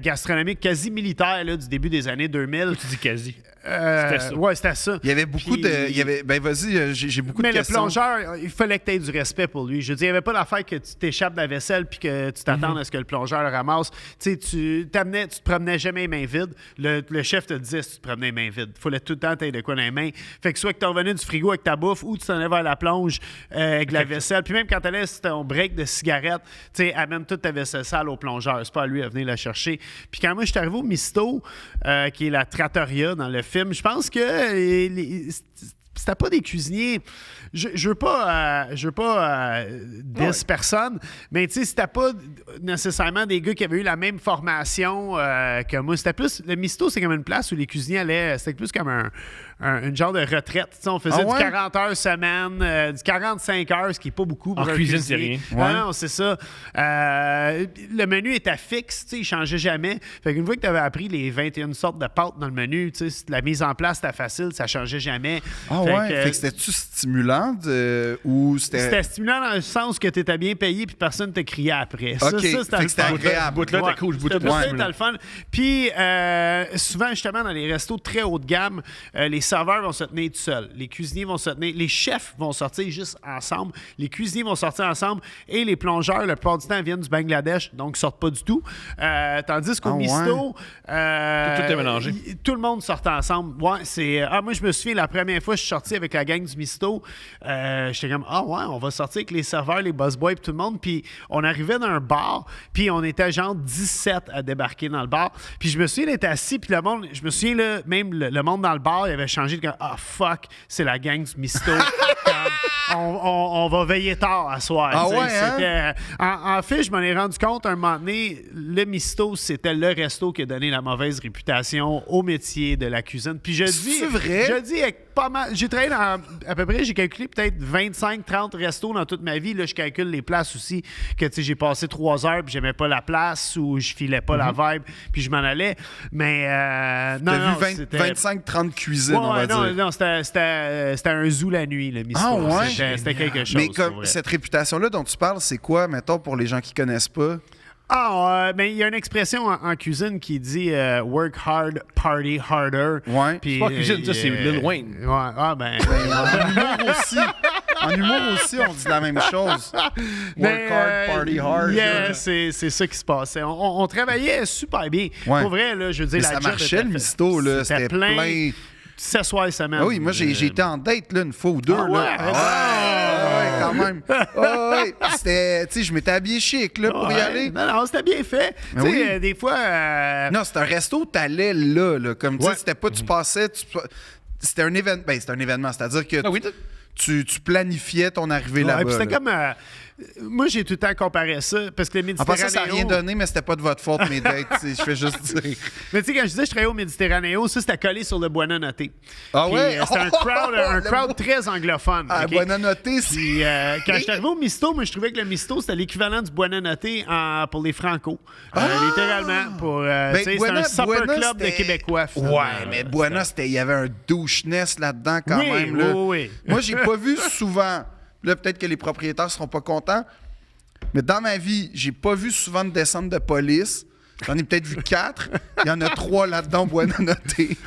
gastronomiques quasi militaires là, du début des années 2000. Tu dis quasi. C'était ça. Ouais, c'était ça. Il y avait beaucoup Puis- de. Il y avait, ben vas-y, j'ai beaucoup Mais de le questions. plongeur, il fallait que tu aies du respect pour lui. Je veux dire, il n'y avait pas l'affaire que tu t'échappes de la vaisselle puis que tu t'attendes à ce que le plongeur le ramasse. Tu sais, tu te promenais jamais les mains vides. Le chef te disait si tu te promenais les mains vides. Il fallait tout le temps t'aies de quoi dans les mains. Fait que soit que tu revenais du frigo avec ta bouffe ou tu t'en allais vers la plonge avec la vaisselle. Puis même quand tu allais sur ton break de cigarette, tu sais, amène toute ta vaisselle sale au plongeur. C'est pas à lui à venir la chercher. Puis quand moi, je suis arrivé au Misto, qui est la trattoria dans le film, je pense que c'était pas des cuisiniers. Je veux pas diss personne, mais tu sais, c'était pas nécessairement des gars qui avaient eu la même formation que moi. C'était plus. Le Misto, c'est comme une place où les cuisiniers allaient. C'était plus comme une genre de retraite. Tu sais, on faisait Ah ouais? du 40 heures semaine, du 45 heures, ce qui est pas beaucoup pour En un cuisine, cuisinier. c'est rien. Non, non, c'est ça. Le menu était fixe, tu sais, il changeait jamais. Fait qu'une fois que tu avais appris les 21 sortes de pâtes dans le menu, tu sais, la mise en place, c'était facile, ça changeait jamais. Ah Fait ouais? que, Fait que c'était-tu stimulant ou c'était stimulant dans le sens que tu étais bien payé puis personne ne te criait après. Ok, Ça, c'était fait que le c'était fun. agréable. Ce bout-là, t'es cool. Ce bout-là, C'était t'es ça, stimulant. c'était le fun. Puis, souvent, justement, dans les restos très haut de gamme, les serveurs vont se tenir tout seuls. Les cuisiniers vont se tenir. Les chefs vont sortir juste ensemble. Les cuisiniers vont sortir ensemble. Et les plongeurs, la plupart du temps, viennent du Bangladesh, donc ils sortent pas du tout. Tandis qu'au Ah ouais? Misto, Tout est mélangé. tout le monde sortait ensemble. Ouais, c'est. Moi, je me souviens, la première fois que je suis sorti avec la gang du Misto, j'étais comme, on va sortir avec les serveurs, les busboys, puis tout le monde. Puis on arrivait dans un bar, puis on était genre 17 à débarquer dans le bar. Puis je me souviens d'être assis, puis le monde, je me souviens, là, même le monde dans le bar, il avait changé de fuck, c'est la gang du Misto. On va veiller tard à soir. Ah tu sais. ouais, hein? C'était- en fait, je m'en ai rendu compte un moment donné, le Misto, c'était le resto qui a donné la mauvaise réputation au métier de la cuisine. Puis je dis, C'est vrai? je dis avec pas mal. J'ai travaillé dans à peu près, j'ai calculé peut-être 25-30 restos dans toute ma vie. Là, je calcule les places aussi, que tu sais, j'ai passé 3 heures puis j'aimais pas la place ou je filais pas la vibe puis je m'en allais. Mais non, T'as non, vu c'était- 25-30 cuisines, on va non, dire. non, c'était un zoo la nuit, le Misto. Ah ouais? C'était quelque chose. Mais pour comme vrai. cette réputation-là dont tu parles, c'est quoi, mettons, pour les gens qui connaissent pas? Ben, il y a une expression en cuisine qui dit work hard, party harder. Ouais. Puis, C'est pas cuisine, ça, c'est Lil Wayne. Ouais, ben. En humour aussi. En humour aussi, on dit la même chose. Work hard, party hard. Yeah, c'est ça qui se passait. On travaillait super bien. Ouais. Pour vrai, là, je veux dire, Mais la ça job marchait, était le faite. Misto, là. C'était plein. 16 soirs semaine. Ah oui, moi, j'ai été en date là, une fois ou deux. Ah ouais? là. Ouais, quand même. Ouais. Puis c'était, tu sais, je m'étais habillé chic là, pour y Ouais. aller. Non, c'était bien fait. Mais Tu sais, oui. des fois. Non, c'était un resto, t'allais là. Comme tu sais, Ouais. c'était pas, tu passais, c'était un événement. Ben, c'était un événement, c'est-à-dire que Ah oui, tu planifiais ton arrivée Ouais, là-bas. puis c'était là. comme. Moi, j'ai tout le temps comparé ça parce que le En passant, ça n'a rien Méditerranéo. donné, mais c'était pas de votre faute, mes dates. Tu sais, je fais juste dire. Mais tu sais, quand je disais que je travaillais au Méditerranéo, ça, c'était collé sur le Buona Notte. Ah Puis, ouais? C'était un Le crowd très anglophone. Ah, ok? Buona Notte, c'est. Puis, quand je suis arrivé au Misto, moi, je trouvais que le Misto, c'était l'équivalent du Buona Notte pour les Franco. Littéralement. Pour, tu sais, Buona- c'est un supper Buona, club de c'était- Québécois, finalement. Ouais, mais Buona, il y avait un doucheness là-dedans quand Oui, même. Là. oui. Moi, j'ai pas vu souvent. Là, peut-être que les propriétaires seront pas contents. Mais dans ma vie, j'ai pas vu souvent de descente de police. J'en ai peut-être vu 4. Il y en a 3 là-dedans, Buona Notte.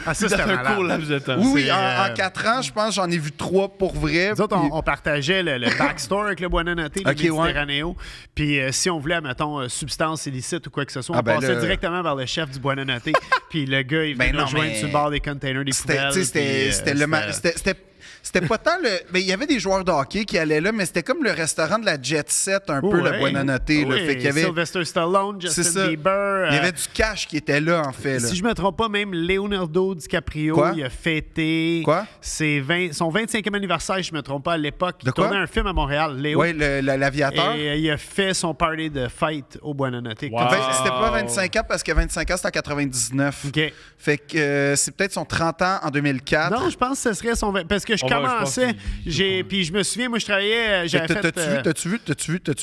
Ah, ça, Dans c'était un malade. court laps de temps. Oui, c'est, en 4 ans, je pense, j'en ai vu 3 pour vrai. Nous autres, Puis- on partageait le backstore avec le Buona Notte, le Ok, ouais. Méditerranéo. Puis si on voulait, mettons, substance illicite ou quoi que ce soit, Ah, on ben passait là- directement vers le chef du Buona Notte. Puis le gars, il venait Ben nous non, rejoindre mais sur le bord des containers des C'était, poubelles. tu sais, puis, c'était le ma- c'était- c'était pas tant le... Ben, il y avait des joueurs de hockey qui allaient là, mais c'était comme le restaurant de la Jet Set, un peu, le Buonanotte. Là. Oui, Fait qu'il y avait... Sylvester Stallone, C'est Justin ça. Bieber. Il y avait du cash qui était là, en fait. Là. Si je me trompe pas, même Leonardo DiCaprio, Quoi? il a fêté Quoi? son 25e anniversaire, si je me trompe pas, à l'époque. De Il quoi? tournait un film à Montréal, Léo. Oui, l'aviateur. Et il a fait son party de fête au Buonanotte. Wow. C'était pas 25 ans, parce que 25 ans, c'était en 99. OK. Fait que c'est peut-être son 30 ans en 2004. Non, je pense que ce serait son... Parce que je Ouais, je pense commençais, puis je me souviens, moi, je travaillais... J'avais fait... T'as-tu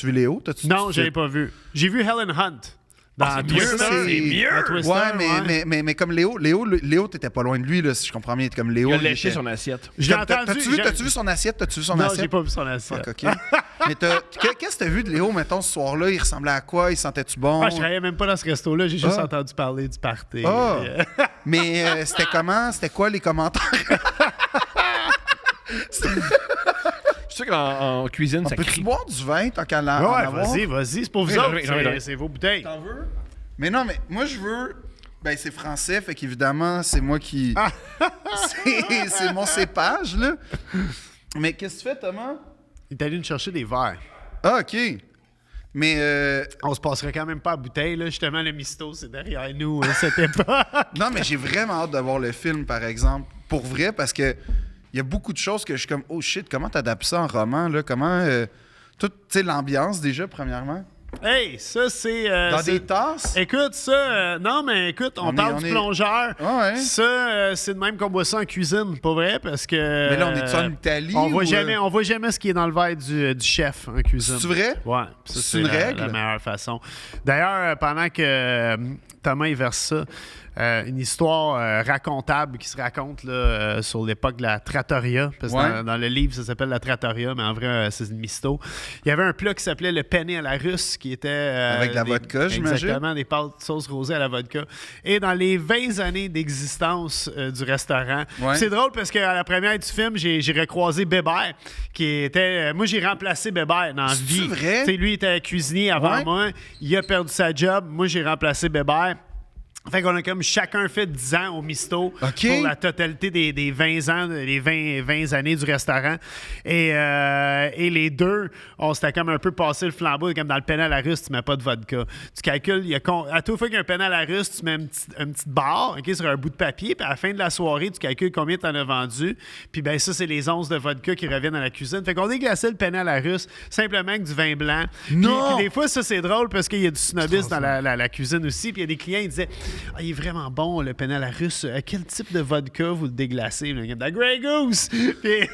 vu Léo? Non, je l'avais pas vu. J'ai vu Helen Hunt. Dans c'est mieux, ça, c'est mieux. Dans Twister, Ouais, mais comme Léo, t'étais pas loin de lui, là, si je comprends bien. Comme Léo. Il a il léché était- son assiette. Je l'ai entendu. T'as-tu vu son assiette? T'as-tu vu son Non, assiette? j'ai pas vu son assiette. Fuck, OK. Mais qu'est-ce que t'as vu de Léo, mettons, ce soir-là? Il ressemblait à quoi? Il sentait-tu bon? Ah, je travaillais même pas dans ce resto-là. J'ai juste Ah. entendu parler du party. Ah! Mais c'était comment? C'était quoi les commentaires? Je suis sûr qu'en cuisine, ça Peux-tu crie. boire du vin tant qu'à en Ouais, avoir? vas-y. C'est pour vous Oui, autres. j'en ai. C'est vos bouteilles. T'en veux? Mais non, mais moi, je veux... Ben, c'est français, fait qu'évidemment, c'est moi qui... c'est mon cépage, là. Mais qu'est-ce que tu fais, Thomas? Il est allé nous chercher des verres. Ah, OK. Mais... On se passerait quand même pas à bouteille, là. Justement, le misto, c'est derrière nous, cette époque. Non, mais j'ai vraiment hâte de voir le film, par exemple. Pour vrai, parce que il y a beaucoup de choses que je suis comme, oh shit, comment t'adaptes ça en roman, là? Comment... tu sais, l'ambiance, déjà, premièrement. Hey, ça, c'est... Dans c'est- des tasses. Écoute, ça... non, mais écoute, on parle du plongeur. Ah ouais. Ça, c'est de même qu'on boit ça en cuisine, pas vrai? Parce que... Mais là, on est-tu en Italie? On voit ou, jamais ce qui est dans le verre du chef en cuisine. C'est vrai? Ouais. Ça, C'est une règle? La meilleure façon. D'ailleurs, pendant que Thomas il verse ça, une histoire racontable qui se raconte là, sur l'époque de la trattoria. Parce que Ouais. dans le livre, ça s'appelle la trattoria, mais en vrai, c'est une misto. Il y avait un plat qui s'appelait le penne à la russe, qui était... Avec de la vodka, j'imagine? Exactement, des pâtes sauce rosée à la vodka. Et dans les 20 années d'existence du restaurant, Ouais. c'est drôle parce qu'à la première du film, j'ai recroisé Bébert, qui était... moi, j'ai remplacé Bébert dans la C'est-tu vie. vrai? Tu sais, lui, il était cuisinier avant Ouais. moi. Il a perdu sa job. Moi, j'ai remplacé Bébert. Fait qu'on a comme chacun fait 10 ans au Misto OK. pour la totalité des 20 ans, les 20 années du restaurant. Et les deux, on s'était comme un peu passé le flambeau, comme dans le penne à la russe, tu mets pas de vodka. Tu calcules, à toute fois qu'il y a un penne à la russe, tu mets une petite barre, OK, sur un bout de papier, puis à la fin de la soirée, tu calcules combien tu en as vendu. Puis ben ça, c'est les onces de vodka qui reviennent à la cuisine. Fait qu'on déglaçait le penne à la russe simplement avec du vin blanc. Non! Puis des fois, ça, c'est drôle parce qu'il y a du snobisme dans la cuisine aussi. Puis il y a des clients, ils disaient « Ah, il est vraiment bon, le penne à la russe. À quel type de vodka vous le déglacez? » Le gars, de la Grey Goose! Puis,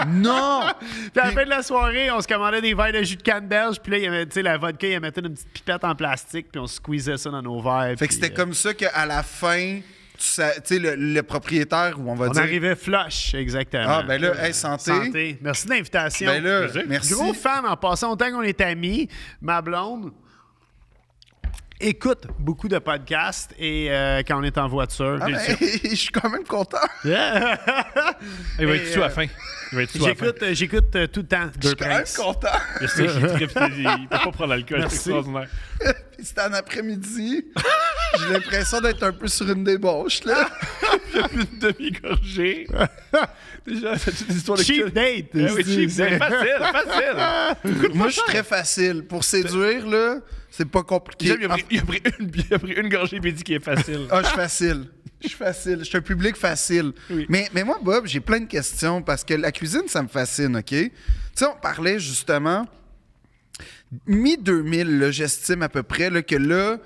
Non! puis à la fin de la soirée, on se commandait des verres de jus de canneberge. Puis là, il y avait, tu sais, la vodka, il mettait une petite pipette en plastique. Puis on squeezait ça dans nos verres. Fait que puis, c'était comme ça qu'à la fin, tu sais, le propriétaire, ou on va On dire... arrivait flush, exactement. Ah, ben là, hey, santé. Santé. Merci de l'invitation. Ben là, Plaisir. merci. Gros fan en passant. Autant qu'on est amis, ma blonde écoute beaucoup de podcasts et quand on est en voiture. Ah, ben, je suis quand même content. Yeah. Il va Et, être sous à la fin. Il va être sous à la fin. J'écoute tout le temps. Je suis quand même content. Je sais qu'il tripe, il peut pas prendre l'alcool, c'est Merci. extraordinaire. Puis c'était en après-midi. J'ai l'impression d'être un peu sur une débauche, là. Une demi-gorgée. Déjà, c'est une histoire de Cheap date. Eh oui, cheap date. Facile. Moi, je suis très facile. Pour séduire, là, c'est pas compliqué. Il a pris une gorgée et il dit qu'il est facile. Ah, je suis facile. Je suis facile. Je suis un public facile. Oui. Mais moi, Bob, j'ai plein de questions parce que la cuisine, ça me fascine, OK? Tu sais, on parlait justement... Mi-2000, là, j'estime à peu près là, que là,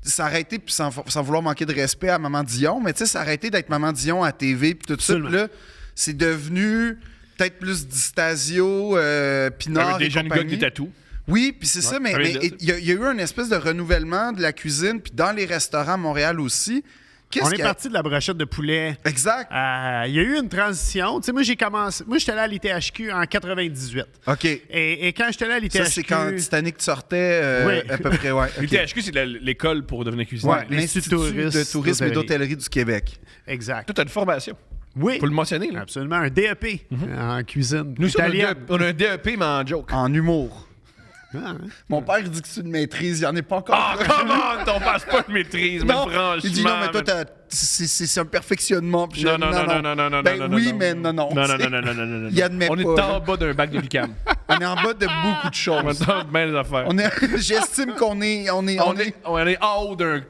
ça a arrêté, puis sans vouloir manquer de respect à Maman Dion, mais tu sais, ça a arrêté d'être Maman Dion à TV, puis tout ça. Absolument. Puis là, c'est devenu peut-être plus Distasio, Pinard Avec des et jeunes gars avec compagnie. des tatous. Oui, puis c'est ça, mais ça veut dire ça. il y a eu une espèce de renouvellement de la cuisine, puis dans les restaurants à Montréal aussi. On est parti de la brochette de poulet. Exact. Il y a eu une transition. Tu sais, moi, j'ai commencé. Moi, j'étais allé à l'ITHQ en 98. OK. Et quand j'étais allé à l'ITHQ. Ça, c'est quand Titanic sortait, Oui. à peu près, ouais. OK. L'ITHQ, c'est l'école pour devenir cuisinier. Ouais, l'Institut de tourisme et d'hôtellerie du Québec. Exact. Toi, t'as une formation. Oui. Faut le mentionner, là. Absolument. Un DEP en cuisine. Nous, aussi, italienne. on a un DEP, mais en joke. En humour. Mon père, il dit que c'est une maîtrise. Il n'y en est pas encore. Ah, comment on passe pas de maîtrise, mais Non, franchement. il dit non, mais toi, c'est un perfectionnement. Puis Non, je dis, non. Ben oui, mais non. Non. Il admet On pas, est là. en bas d'un bac de l'UQAM. On est en bas de beaucoup de On choses. est en bas des affaires. J'estime qu'on est. On est en haut d'un.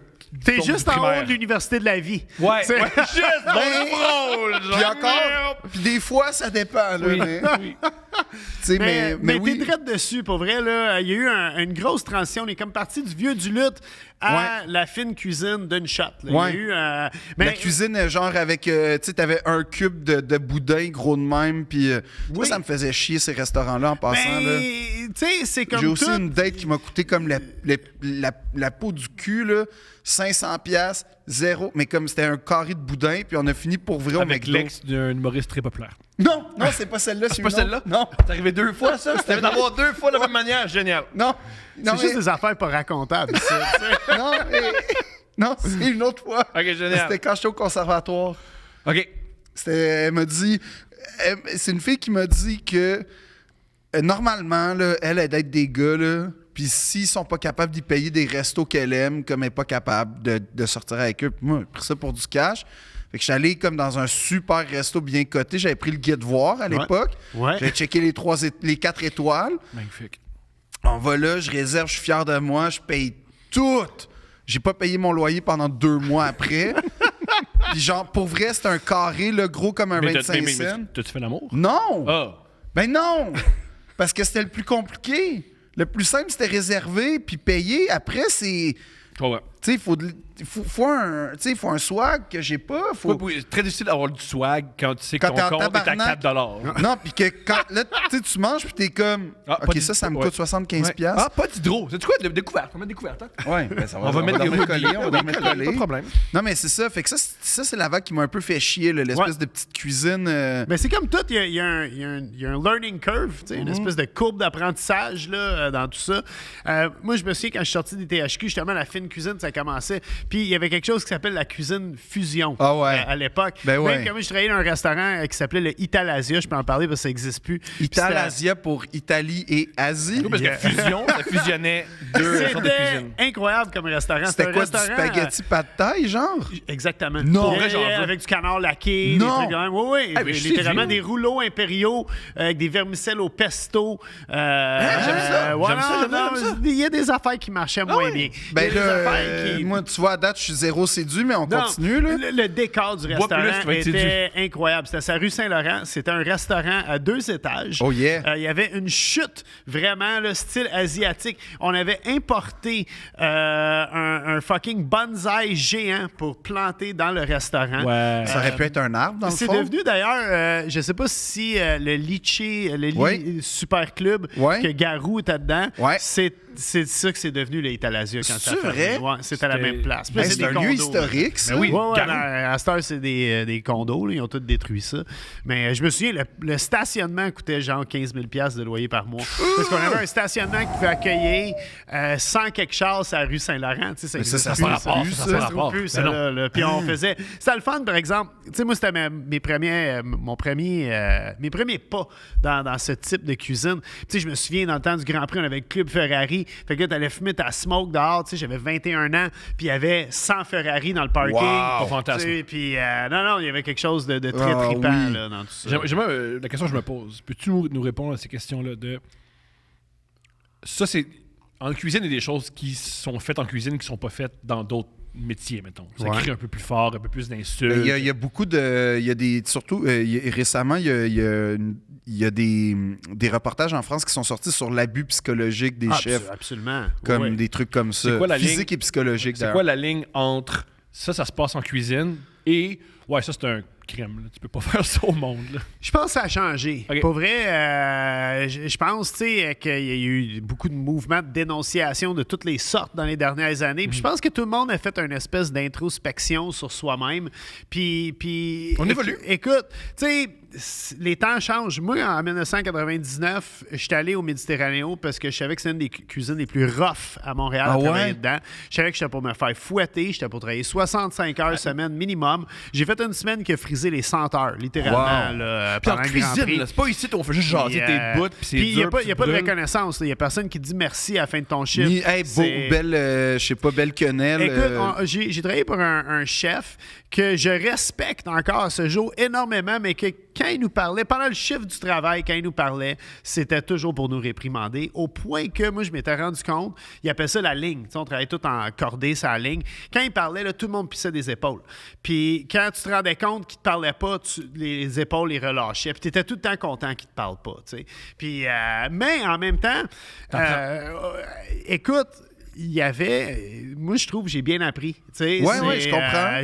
T'es tombe juste en primaire. haut de l'université de la vie. Ouais, C'est- juste dans le frôle, genre. Puis encore, puis des fois, ça dépend. Là, Oui, mais, oui. tu sais, mais Mais oui. t'es direct dessus, pour vrai. Là. Il y a eu une grosse transition. On est comme parti du vieux du lutte à la fine cuisine d'une shot. Là. Il y Ouais. a eu, La mais- cuisine, genre avec, tu sais, t'avais un cube de boudin gros de même, puis Oui. ça me faisait chier ces restaurants-là en passant. là. mais, tu sais, c'est comme J'ai aussi tout. une date qui m'a coûté comme la peau du cul, là, 500$, zéro, mais comme c'était un carré de boudin, puis on a fini pour vrai au Avec McDo. l'ex d'un humoriste très populaire. Non, c'est pas celle-là. C'est pas une autre. celle-là? Non, C'est arrivé 2 fois, ça? C'était d'avoir 2 fois de la même manière. Génial. non. C'est juste des affaires pas racontables. ça, tu sais. Non, non, c'est une autre fois. OK, génial. C'était quand j'étais au conservatoire. OK. Elle m'a dit... c'est une fille qui m'a dit que normalement, là, elle aide d'être des gars, là, puis s'ils sont pas capables d'y payer des restos qu'elle aime, comme elle n'est pas capable de sortir avec eux, puis moi, j'ai pris ça pour du cash. Fait que je suis allé comme dans un super resto bien coté. J'avais pris le guide voir à l'époque. Ouais. J'avais checké les 4 étoiles. Magnifique. On va là, je réserve, je suis fier de moi, je paye tout. J'ai pas payé mon loyer pendant 2 mois après. Puis genre, pour vrai, c'était un carré, là, gros comme un 25 cents. T'as-tu fait l'amour? Non! Ah. Ben non! Parce que c'était le plus compliqué. Le plus simple, c'était réserver, puis payer. Après, c'est... Ouais. Tu sais, faut un swag que j'ai pas. Faut... Oui, c'est très difficile d'avoir du swag quand tu sais que Quand ton t'es en compte est à tabarnak. 4$. Non, puis que quand là, tu manges, puis t'es comme... Ah, pas OK, d'hyd- ça me ouais. coûte 75$. Ouais. Ah, pas d'hydro. C'est quoi? De découverte. On va mettre découverte. Hein? Ouais, ben ça On va mettre des dormir hoodies. collés, on va dormir collés. Pas de problème. Non, mais c'est ça. Fait que ça, c'est la vague qui m'a un peu fait chier, là, l'espèce Ouais. de petite cuisine. Mais c'est comme tout, il y a un learning curve, tu sais, une espèce de courbe d'apprentissage là, dans tout ça. Moi, je me souviens quand je suis sorti des THQ, justement, la fine cuisine, ça commençait. Puis il y avait quelque chose qui s'appelle la cuisine fusion Ah ouais. à l'époque. Ben ouais. Même quand moi, je travaillais dans un restaurant qui s'appelait le Italasia, je peux en parler parce que ça n'existe plus. Puis Italasia pour Italie et Asie. Oui, parce que fusion, ça fusionnait deux sortes de c'était cuisine. incroyable comme restaurant. C'était un quoi, du restaurant, spaghetti pad thai, genre? Exactement. Non. Pour Vrai, j'en veux. avec du canard laqué, Non. des trucs quand même. Oui, oui. Ah, mais je sais, littéralement j'ai- des rouleaux impériaux avec des vermicelles au pesto. j'aime ça. ouais, J'aime ça, non, j'aime ça. Il y a des affaires qui marchaient moins ouais. bien. Ben Il y a des là, affaires qui- moi, tu vois, à date, je suis zéro séduit, mais on Non, continue, là. Le décor du Bois restaurant plus, tu vas être était incroyable. C'était sa rue Saint-Laurent. C'était un restaurant à 2 étages. Oh yeah. Il y avait une chute vraiment le style asiatique. On avait importé un fucking bonsaï géant pour planter dans le restaurant. Ouais. Ça aurait pu être un arbre, dans le C'est fond. devenu d'ailleurs, je sais pas si le Litchi, Oui. Super Club, Oui. que Garou était dedans, Ouais. c'est ça que c'est devenu le Italasia quand ça a C'est fermé. vrai? Ouais, c'était à la C'était- même place. Puis là, Hey, c'est des un lieu condos, là. historique, ça. Ben oui. Ouais, ouais, Garou. à cette heure, c'est des condos. Là. Ils ont tous détruit ça. Mais je me souviens, le stationnement coûtait genre 15 000 $ de loyer par mois. Parce qu'on avait un stationnement qui pouvait accueillir 100 quelque chose à la rue Saint-Laurent. Tu sais, Mais ça existe n'a plus, pas rapport, ça. ça, Ça ça se a trouve rapport. plus, Ben ça, non. là. Puis on faisait... C'était le fun, par exemple. Tu sais, moi, c'était mes premiers pas dans ce type de cuisine. Tu sais, je me souviens, dans le temps du Grand Prix, on avait le Club Ferrari. Fait que là, t'allais fumer ta smoke dehors. Tu sais, j'avais 21 ans. Puis il y avait 100 Ferrari dans le parking. Wow. Pas fantasme. Tu sais, puis non, il y avait quelque chose de très Ah, trippant oui. là, dans tout ça. J'aimerais, la question que je me pose, peux-tu nous répondre à ces questions-là de... Ça, c'est... En cuisine, il y a des choses qui sont faites en cuisine qui sont pas faites dans d'autres métiers, mettons. Ça Ouais. crie un peu plus fort, un peu plus d'insultes. Il y a beaucoup de. Il y a des. Surtout, récemment, il y a des reportages en France qui sont sortis sur l'abus psychologique des chefs. Absolument. Comme Ouais. des trucs comme ça. C'est quoi la Physique ligne? et psychologique, C'est d'ailleurs. quoi la ligne entre ça se passe en cuisine et ouais, ça c'est un crime. Là. Tu peux pas faire ça au monde. Là. Je pense que ça a changé. Ok. Pour vrai, je pense qu'il y a eu beaucoup de mouvements de dénonciation de toutes les sortes dans les dernières années. Puis je pense que tout le monde a fait une espèce d'introspection sur soi-même. Puis On évolue. Écoute, tu sais, les temps changent. Moi, en 1999, j'étais allé au Méditerranéo parce que je savais que c'était une des cuisines les plus rough à Montréal Ah à travailler ouais? dedans. Je savais que j'étais pour me faire fouetter, j'étais pour travailler 65 heures semaine minimum. minimum. J'ai fait une semaine qui a frisé les 100 heures, littéralement, Wow. là, Puis en pendant le Grand cuisine, Prix. là, c'est pas ici on fait juste jaser Puis, tes bouts, puis c'est puis il dur, n'y a pas de brûles. reconnaissance. Il n'y a personne qui dit merci à la fin de ton chiffre. Ni, hey, beau, C'est- belle, je sais pas, belle quenelle. Écoute, j'ai travaillé pour un chef que je respecte encore à ce jour énormément, mais que quand il nous parlait, pendant le chiffre du travail, quand il nous parlait, c'était toujours pour nous réprimander, au point que moi, je m'étais rendu compte, il appelait ça la ligne. Tu sais, on travaillait tout en cordée, sur la ligne. Quand il parlait, là, tout le monde pissait des épaules. Puis quand tu te rendais compte qu'il te parlait pas, les épaules les relâchaient. Puis tu étais tout le temps content qu'il te parle pas. Tu sais. Puis, mais en même temps, écoute, il y avait. Moi, je trouve que j'ai bien appris. Ouais, je comprends.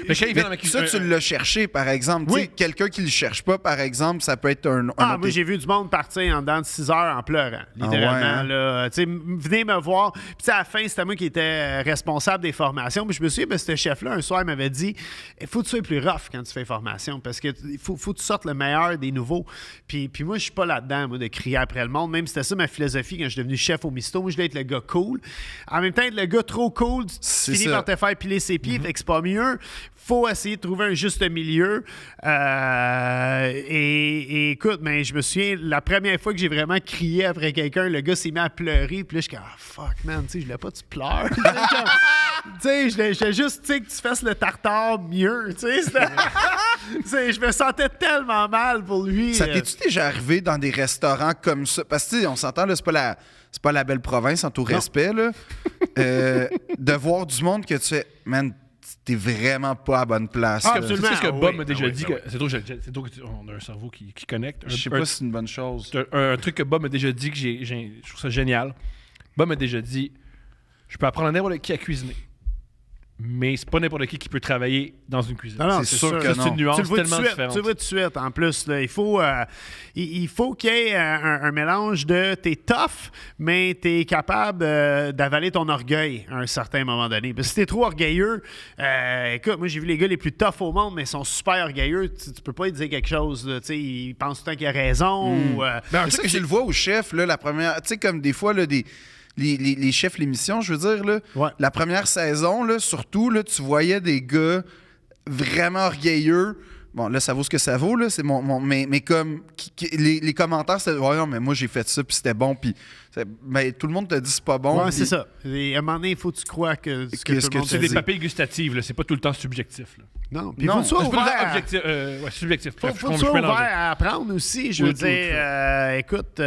Mais quand il vient dans ma Mais cuisine, ça, tu l'as cherché, par exemple. Oui. Tu sais, quelqu'un qui le cherche pas, par exemple, ça peut être un Ah, autre- moi, j'ai vu du monde partir en dedans de 6 heures en pleurant, littéralement. Ah ouais, hein? Là. Tu sais, venez me voir. Puis, tu sais, à la fin, c'était moi qui étais responsable des formations. Puis, je me souviens, ben, ce chef-là, un soir, il m'avait dit il faut que tu sois plus rough quand tu fais formation parce qu'il faut que tu sortes le meilleur des nouveaux. Puis moi, je suis pas là-dedans, moi, de crier après le monde. Même si c'était ça ma philosophie quand je suis devenu chef au Misto. Moi, je voulais être le gars cool. En même temps, être le gars trop cool, tu C'est finis ça. par te faire piler ses pieds, fait que c'est pas mieux. Faut essayer de trouver un juste milieu. Et écoute, mais je me souviens, la première fois que j'ai vraiment crié après quelqu'un, le gars s'est mis à pleurer. Puis là, je suis comme, ah, fuck, man, tu sais, je voulais pas que tu pleures. Tu sais, je voulais juste, tu sais, que tu fasses le tartare mieux. Tu sais, tu sais, je me sentais tellement mal pour lui. Ça t'es-tu déjà arrivé dans des restaurants comme ça? Parce que, tu sais, on s'entend, là, c'est pas la belle province, en tout respect, là. De voir du monde que tu fais, man, t'es vraiment pas à bonne place. Ah, là. absolument. Tu sais ce que Ah Bob oui, m'a déjà ah oui, dit, ah que oui. c'est drôle on a un cerveau qui connecte. Je sais pas si c'est une bonne chose. Un truc que Bob m'a déjà dit, que je trouve ça génial. Bob m'a déjà dit, je peux apprendre à n'importe qui à cuisiner. Mais c'est pas n'importe qui peut travailler dans une cuisine. Non, non, C'est sûr que Ça, c'est une nuance Tu le vois tout de tellement suite. différente. Tu le vois tout de suite. En plus, là, il faut qu'il y ait un mélange de t'es tough, mais t'es capable d'avaler ton orgueil à un certain moment donné. Parce que si t'es trop orgueilleux, écoute, moi j'ai vu les gars les plus tough au monde, mais ils sont super orgueilleux. Tu peux pas lui dire quelque chose. Là, ils pensent tout le temps qu'il a raison. Ou, Ben, un truc que tu le vois au chef, là, la première. Tu sais, comme des fois, là, les chefs l'émission, je veux dire, là, Ouais. la première saison, là, surtout, là, tu voyais des gars vraiment orgueilleux. Bon, là, ça vaut ce que ça vaut, là. C'est mais comme les commentaires, c'était ouais, non, mais moi, j'ai fait ça, puis c'était bon, puis ben, tout le monde te dit c'est pas bon. ouais, puis- c'est ça. Et à un moment donné, il faut que tu crois que ce que Qu'est-ce tout le monde que C'est te des dit. papilles gustatives, là. C'est pas tout le temps subjectif. Là. Non, puis Non, faut que tu sois C'est pas tout le ouvert temps à- objectif. Ouais, subjectif. Faut Bref, que tu je sois ouvert mélangeais. à apprendre aussi. Je veux Oui, dire, écoute, tu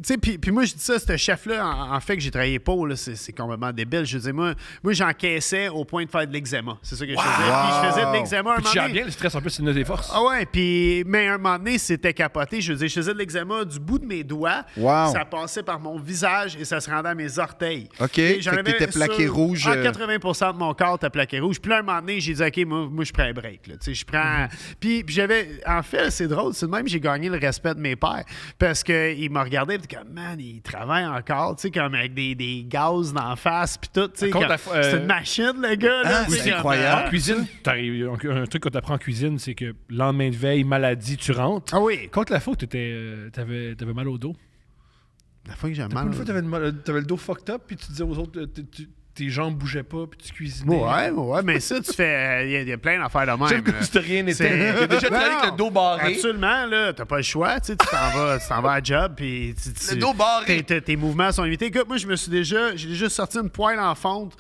sais, puis moi, je dis ça, ce chef-là, en fait, que j'ai travaillé pour, là, c'est complètement débile. Je veux dire, moi j'encaissais au point de faire de l'eczéma. C'est ça que je faisais. Puis je faisais de l'eczéma un Puis tu moment gères donné. bien le stress, en plus, c'est une de tes forces. Ah ouais, puis, mais un moment donné, c'était capoté. Je veux dire, je faisais de l'eczéma du bout de mes doigts. Wow. Ça passait par mon visage et ça se rendait à mes orteils. OK, Et fait que t'étais plaqué rouge, 80% de mon corps était plaqué rouge. Puis là, un moment donné, j'ai dit, OK, moi je prends un break. Là. Tu sais, je prends... Puis j'avais... En fait, c'est drôle. C'est de même que j'ai gagné le respect de mes pères. Parce qu'il m'a regardé et dit, comme, man, il travaille encore, tu sais, comme avec des gaz dans la face, puis tout. Tu sais, Contre comme- la- c'est une machine, le gars. Là, Ah, tu sais, c'est comme, incroyable. En cuisine, un truc que tu apprends en cuisine, c'est que lendemain de veille, maladie, tu rentres. Ah oui. Contre la fois que t'avais mal au dos. La fois que j'ai Une mal. fois, t'avais le dos fucked up, puis tu disais aux autres, tes jambes bougeaient pas, puis tu cuisinais. Ouais, mais ça, tu fais. Il y a plein d'affaires de même. J'aime comme si rien n'était. C'est- J'ai déjà travaillé Non, avec le dos barré. Absolument, là, t'as pas le choix. Tu sais, tu t'en vas à job, puis Le dos barré. Tes mouvements sont limités. Écoute, moi, j'ai déjà sorti une poêle en fonte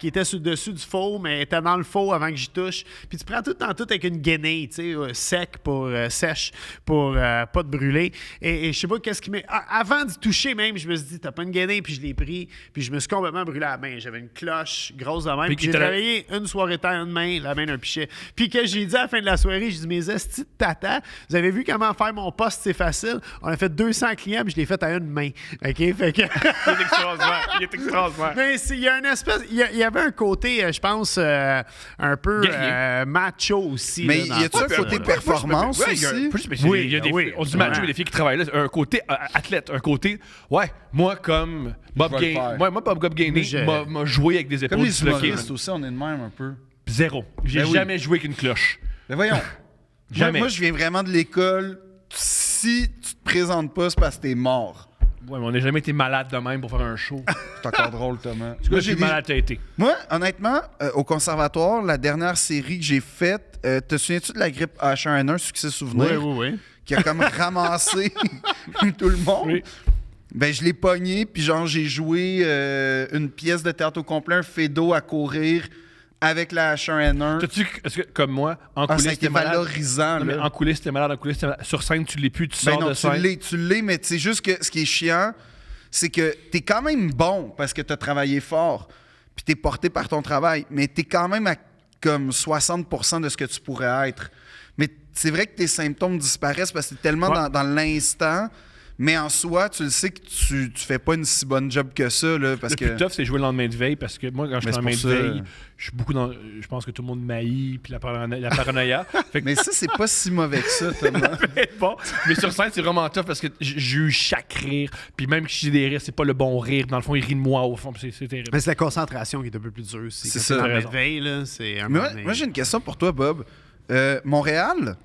qui était sur le dessus du four, mais était dans le four avant que j'y touche. Puis tu prends tout dans tout avec une guenille, tu sais, sec pour sèche, pour pas te brûler. Et je sais pas qu'est-ce qui m'est. Avant d'y toucher même, je me suis dit, t'as pas une guenille, puis je l'ai pris, puis je me suis complètement brûlé la main. J'avais une cloche grosse de même. Puis Puis qui j'ai t'a- travaillé une soirée temps, une main, la main d'un pichet. Puis que j'ai dit à la fin de la soirée, j'ai dit, mes estis de tata, vous avez vu comment faire mon poste, c'est facile. On a fait 200 clients, puis je l'ai fait à une main. OK? Fait que. Il est extraordinaire. Il est extraordinaire. Mais il y a une espèce. Il y avait un côté, je pense, un peu Guerrier. macho aussi. Mais là, y a-tu dans un tout côté ça, là. performance Ouais, il y a aussi? plus, mais Oui, il y a des oui, on dit absolument. macho et des filles qui travaillent là. Un côté athlète, un côté, ouais, moi comme Bob Je vais le faire. Gainey, moi Bob Gainey Je- m'a joué avec des épaules Comme les disloquées. humoristes aussi, on est de même un peu. Zéro. J'ai Ben oui. jamais joué avec une cloche. Mais voyons. Jamais. Moi, je viens vraiment de l'école. Si tu te présentes pas, c'est parce que t'es mort. Ouais, mais on n'a jamais été malade de même pour faire un show. C'est encore drôle, Thomas. Moi, j'ai malade, t'as été. Moi, honnêtement, au conservatoire, la dernière série que j'ai faite, te souviens-tu de la grippe H1N1, succès souvenir? Oui. Qui a comme ramassé tout le monde? Oui. Ben, je l'ai pogné, puis genre, j'ai joué une pièce de théâtre au complet, un fédo à courir avec la H1N1. Est-ce que, comme moi, en Ça a coulisses, été t'es malade? valorisant, Non, mais là. en coulisses, t'es malade. En coulisses, t'es malade. Sur scène, tu l'es plus, tu Ben sors non, de scène. tu l'es, mais c'est juste que ce qui est chiant, c'est que t'es quand même bon parce que t'as travaillé fort, puis t'es porté par ton travail, mais t'es quand même à comme 60% de ce que tu pourrais être. Mais c'est vrai que tes symptômes disparaissent parce que t'es tellement Ouais. dans l'instant, mais en soi, tu le sais que tu fais pas une si bonne job que ça, là, parce Le que... plus tough, c'est jouer le lendemain de veille parce que moi, quand je Mais suis le lendemain c'est de pour ça. veille, je suis beaucoup dans. Je pense que tout le monde m'haït, puis la paranoïa. Fait que Mais ça, c'est pas si mauvais que ça, Thomas. bon. Mais sur scène, c'est vraiment tough parce que j'ai eu chaque rire. Puis même si j'ai des rires, c'est pas le bon rire. Dans le fond, il rit de moi au fond. Puis c'est terrible. Mais c'est la concentration qui est un peu plus dure. C'est Quand ça. t'es dans T'as la raison. veille, là, c'est un Mais moment moi, donné. moi, j'ai une question pour toi, Bob. Montréal,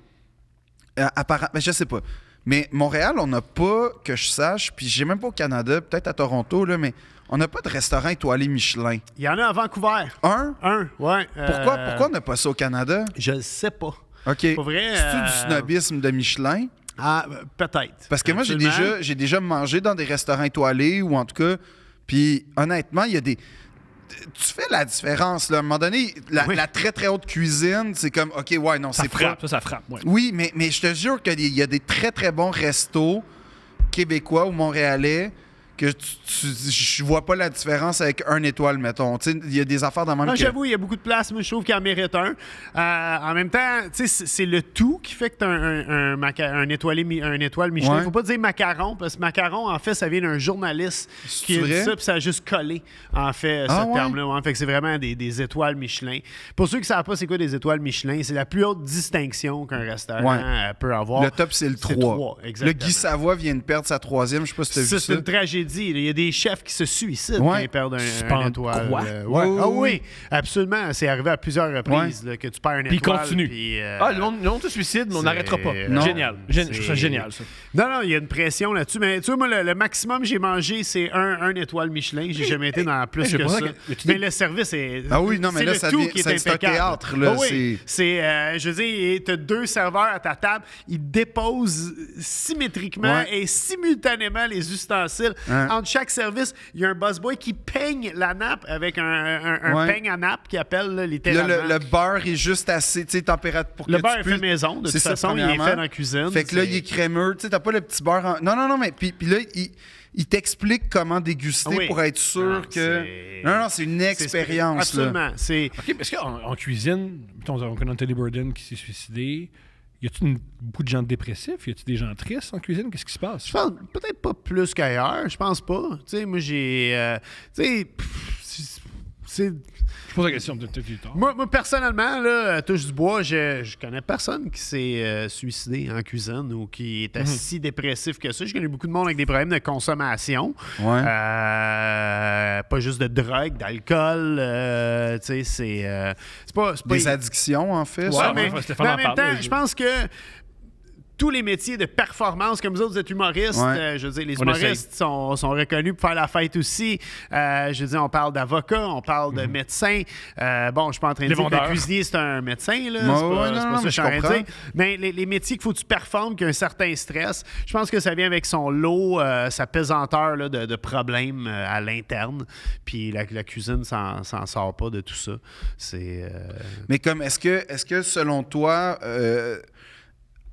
apparemment, je sais pas. Mais Montréal, on n'a pas, que je sache, puis j'ai même pas au Canada, peut-être à Toronto, là, mais on n'a pas de restaurant étoilé Michelin. Il y en a à Vancouver. Un? Ouais. Pourquoi on n'a pas ça au Canada? Je le sais pas. OK. Pour vrai, C'est-tu du snobisme de Michelin? Ah, peut-être. Parce que moi, Absolument. j'ai déjà mangé dans des restaurants étoilés, ou en tout cas, puis honnêtement, il y a des... Tu fais la différence, là. À un moment donné, Oui. la très, très haute cuisine, c'est comme, OK, ouais, non, Ça c'est frappe, propre. ça frappe. Ouais. Oui, mais je te jure qu'il y a des très, très bons restos québécois ou montréalais que je vois pas la différence avec un étoile, mettons. Tu sais, il y a des affaires dans le même Non, que... j'avoue, il y a beaucoup de place, mais je trouve qu'il en mérite un. En même temps, tu sais, c'est le tout qui fait que tu as un étoile Michelin. Ouais. Faut pas dire macaron, parce que macaron, en fait, ça vient d'un journaliste qui a dit vrai? ça, puis ça a juste collé, en fait, Ah, ce ouais? terme-là. Ouais. Fait que c'est vraiment des étoiles Michelin. Pour ceux qui ne savent pas c'est quoi des étoiles Michelin, c'est la plus haute distinction qu'un restaurant Ouais. peut avoir. Le top, c'est le 3. Le exactement. Guy Savoie vient de perdre sa 3e. Je sais pas si t'as vu Ça, ça. c'est une tragédie. Il y a des chefs qui se suicident Ouais. quand ils perdent un penses étoile. quoi? Ouais. Oui, Ah oui, oui, absolument. C'est arrivé à plusieurs reprises là, que tu perds un Puis il étoile. continue. Puis, Le monde se suicide, mais on c'est- n'arrêtera pas. Non. Génial. Je trouve ça génial, ça. Non, il y a une pression là-dessus. Mais tu vois, moi, le maximum que j'ai mangé, c'est un étoile Michelin. J'ai jamais été dans plus J'ai que pas ça. ça. Y a-tu Mais des- le service est. Ah oui, non, mais c'est là, le ça tout devient- qui est c'est un impeccable. théâtre, là, Ah oui. Je veux dire, tu as deux serveurs à ta table. Ils déposent symétriquement Ouais. et simultanément les ustensiles. Hein. Entre chaque service, il y a un busboy qui peigne la nappe avec un Ouais. peigne à nappe qui appelle là, Puis là, littéralement. le beurre est juste assez, tu sais, température pour que Le tu beurre est puisses- fait maison, de C'est toute ça, façon, il est premièrement. fait dans la cuisine. Fait que là, c'est- il est crémeux. Tu sais, t'as pas le petit beurre en... Non, mais puis là, il t'explique comment déguster Oui. pour être sûr Ah, que... c'est- Non, c'est une c'est expérience, là. Absolument. C'est... OK, parce qu'en cuisine, mettons, on connaît Teddy Burden qui s'est suicidé. Y a-tu beaucoup de gens dépressifs? Y a-tu des gens tristes en cuisine? Qu'est-ce qui se passe? Je pense peut-être pas plus qu'ailleurs, je pense pas. Tu sais, moi j'ai. Tu sais, c'est. Je pose la question, peut-être plus tard. Moi, personnellement, là, à touche du bois, je connais personne qui s'est suicidé en cuisine ou qui est si dépressif que ça. Je connais beaucoup de monde avec des problèmes de consommation. Ouais. Pas juste de drogue, d'alcool. Tu sais, c'est pas. Des addictions, en fait. Ouais, ça. mais, Stéphane mais en en même parle, temps, je pense que tous les métiers de performance, comme vous autres, vous êtes humoristes. Ouais. Je veux dire, les On humoristes sont reconnus pour faire la fête aussi. Je veux dire, on parle d'avocats, on parle de médecins. Bon, je suis pas en train de Les dire que le vendeurs. cuisinier, c'est un médecin. Là. Ouais, C'est ouais, pas, non, c'est pas non, ça que mais je suis je en train de comprends. dire. Mais les métiers qu'il faut que tu performes, qu'il y a un certain stress, je pense que ça vient avec son lot, sa pesanteur là, de problèmes à l'interne. Puis la cuisine s'en sort pas de tout ça. C'est... Mais comme, est-ce que selon toi...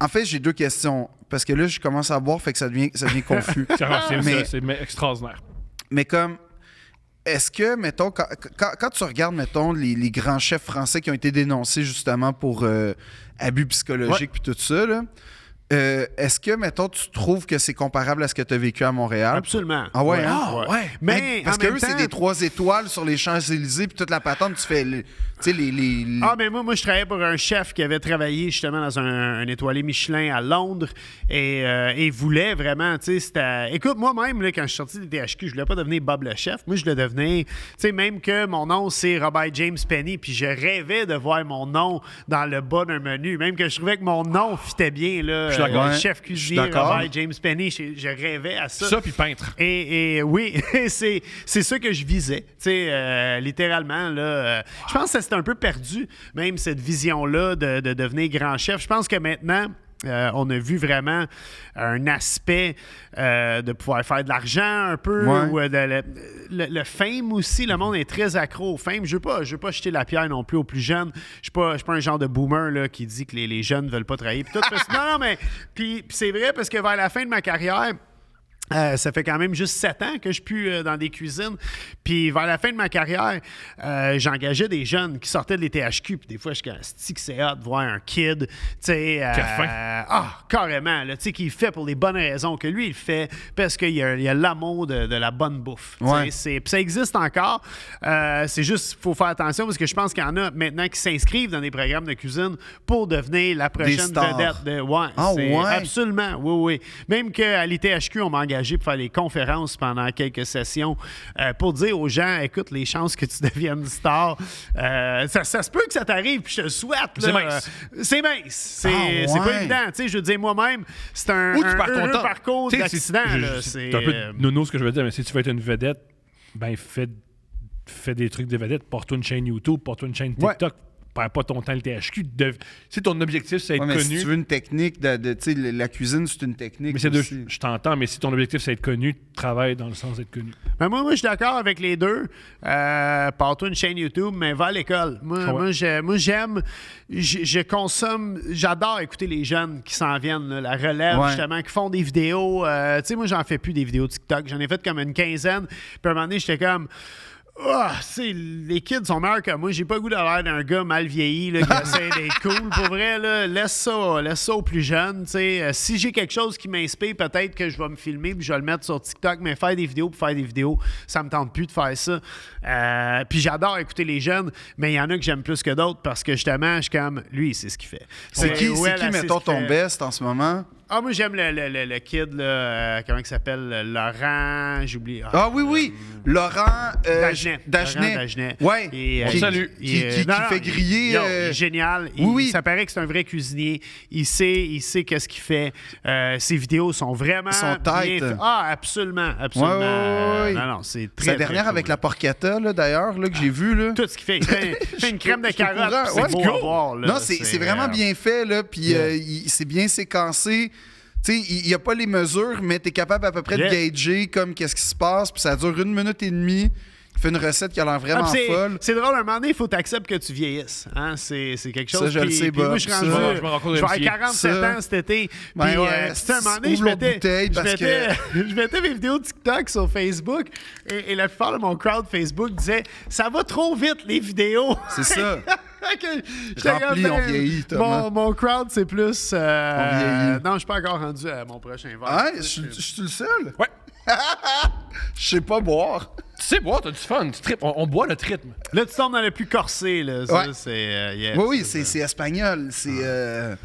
En fait, j'ai deux questions. Parce que là, je commence à boire, fait que ça devient confus. C'est extraordinaire. Mais comme, est-ce que, mettons, quand tu regardes, mettons, les grands chefs français qui ont été dénoncés justement pour abus psychologiques puis tout ça, là, est-ce que, mettons, tu trouves que c'est comparable à ce que tu as vécu à Montréal? Absolument. Ah ouais, Ouais. hein? Ah, ouais. Mais parce en que même eux, c'est temps- des 3 étoiles sur les Champs-Élysées puis toute la patente, tu fais, tu sais, les... Ah, mais moi, je travaillais pour un chef qui avait travaillé justement dans un étoilé Michelin à Londres et voulait vraiment, tu sais, c'était... Écoute, moi-même, là, quand je suis sorti des THQ, je voulais pas devenir Bob le chef. Moi, je le devenais, tu sais, même que mon nom, c'est Robert James Penny, puis je rêvais de voir mon nom dans le bas d'un menu, même que je trouvais que mon nom fitait bien, là. suis d'accord. Ouais, chef je cuisinier, suis d'accord. Robert James Penny, je rêvais à ça. Ça, puis peintre. Et oui, c'est ça que je visais. Tu sais, littéralement, là, je pense que c'était un peu perdu, même cette vision-là de devenir grand chef. Je pense que maintenant, on a vu vraiment un aspect de pouvoir faire de l'argent un peu, ou le fame aussi. Le monde est très accro au fame. Je veux pas jeter la pierre non plus aux plus jeunes. Je suis pas un genre de boomer là, qui dit que les jeunes ne veulent pas travailler. Puis tout, non, mais puis c'est vrai parce que vers la fin de ma carrière, ça fait quand même juste 7 ans que je suis dans des cuisines. Puis vers la fin de ma carrière, j'engageais des jeunes qui sortaient de l'ETHQ. Puis des fois, je suis que c'est hot de voir un kid, tu sais, carrément, là, tu sais, qui fait pour les bonnes raisons, que lui, il fait parce qu'il y a l'amour de la bonne bouffe. Ouais. Puis ça existe encore. C'est juste, il faut faire attention parce que je pense qu'il y en a maintenant qui s'inscrivent dans des programmes de cuisine pour devenir la prochaine stars. vedette. Absolument, oui. Même qu'à l'ITHQ, on m'a engagé pour faire les conférences pendant quelques sessions pour dire aux gens, écoute, les chances que tu deviennes star, ça se peut que ça t'arrive, puis je te le souhaite. C'est là. mince. C'est mince. C'est pas évident. Tu sais, je veux dire, moi-même, c'est un heureux parcours Tu sais, d'accident. là. C'est un peu nono ce que je veux dire, mais si tu veux être une vedette, ben fais des trucs de vedette. Porte-toi une chaîne YouTube, porte-toi une chaîne TikTok. Perds pas ton temps le THQ. Si ton objectif, c'est être Ouais, mais connu... si tu veux une technique, tu sais, la cuisine, c'est une technique Mais c'est aussi. je t'entends, mais si ton objectif, c'est être connu, travaille dans le sens d'être connu. Ben moi, je suis d'accord avec les deux. Pars-toi une chaîne YouTube, mais va à l'école. Moi, j'aime, je consomme, j'adore écouter les jeunes qui s'en viennent, là, la relève, justement, qui font des vidéos. Tu sais, moi, j'en fais plus des vidéos TikTok. J'en ai fait comme une quinzaine. Puis à un moment donné, j'étais comme... les kids sont meilleurs que moi. J'ai pas le goût d'avoir l'air d'un gars mal vieilli là, qui essaie d'être cool. Pour vrai, là, laisse ça aux plus jeunes. Si j'ai quelque chose qui m'inspire, peut-être que je vais me filmer puis je vais le mettre sur TikTok, mais faire des vidéos pour faire des vidéos, ça me tente plus de faire ça. Puis j'adore écouter les jeunes, mais il y en a que j'aime plus que d'autres parce que justement, je suis comme, lui, c'est ce qu'il fait. C'est qui, mettons, ton best en ce moment? Moi, j'aime le kid, là, comment il s'appelle? Laurent, j'oublie. Oui. Laurent Dagenet. Ouais. Et, salue. Qui fait griller. Il est génial. Ça paraît que c'est un vrai cuisinier. Il sait qu'est-ce qu'il fait. Ses vidéos sont vraiment sont tight. bien faites. Absolument. Ouais. Non, c'est très, Sa dernière très avec cool. la porchetta, là, d'ailleurs, là, que j'ai vu. Là. Tout ce qu'il fait. Il fait une crème de carotte. Ouais, C'est beau à voir. Là. Non, c'est vraiment bien fait, là, puis c'est bien séquencé. Tu sais, il n'y a pas les mesures, mais tu es capable à peu près de gager comme qu'est-ce qui se passe, puis ça dure 1 minute et demie. Il fait une recette qui a l'air vraiment folle. C'est drôle, à un moment donné, il faut t'accepter que tu vieillisses. Hein? C'est quelque chose. Ça, je le sais, puis moi, Bob, je suis ça. rendu. Je me rends compte Je vais d'MCA. avoir 47 ans cet été. Puis, Ben tu sais, à un moment donné, je mettais mes vidéos TikTok sur Facebook et la plupart de mon crowd Facebook disait « Ça va trop vite, les vidéos! » C'est ça. Rempli, on vieillit, Thomas. Mon crowd, c'est plus... vieillit. Non, je suis pas encore rendu à mon prochain verre. Ah, je suis le seul? Ouais. Je sais pas boire. Tu sais boire, t'as du fun, tu tripes. On boit notre rythme. Là, tu tombes dans le plus corsé. Là. Ça, Ouais. c'est... yes, Oui, ça. c'est espagnol.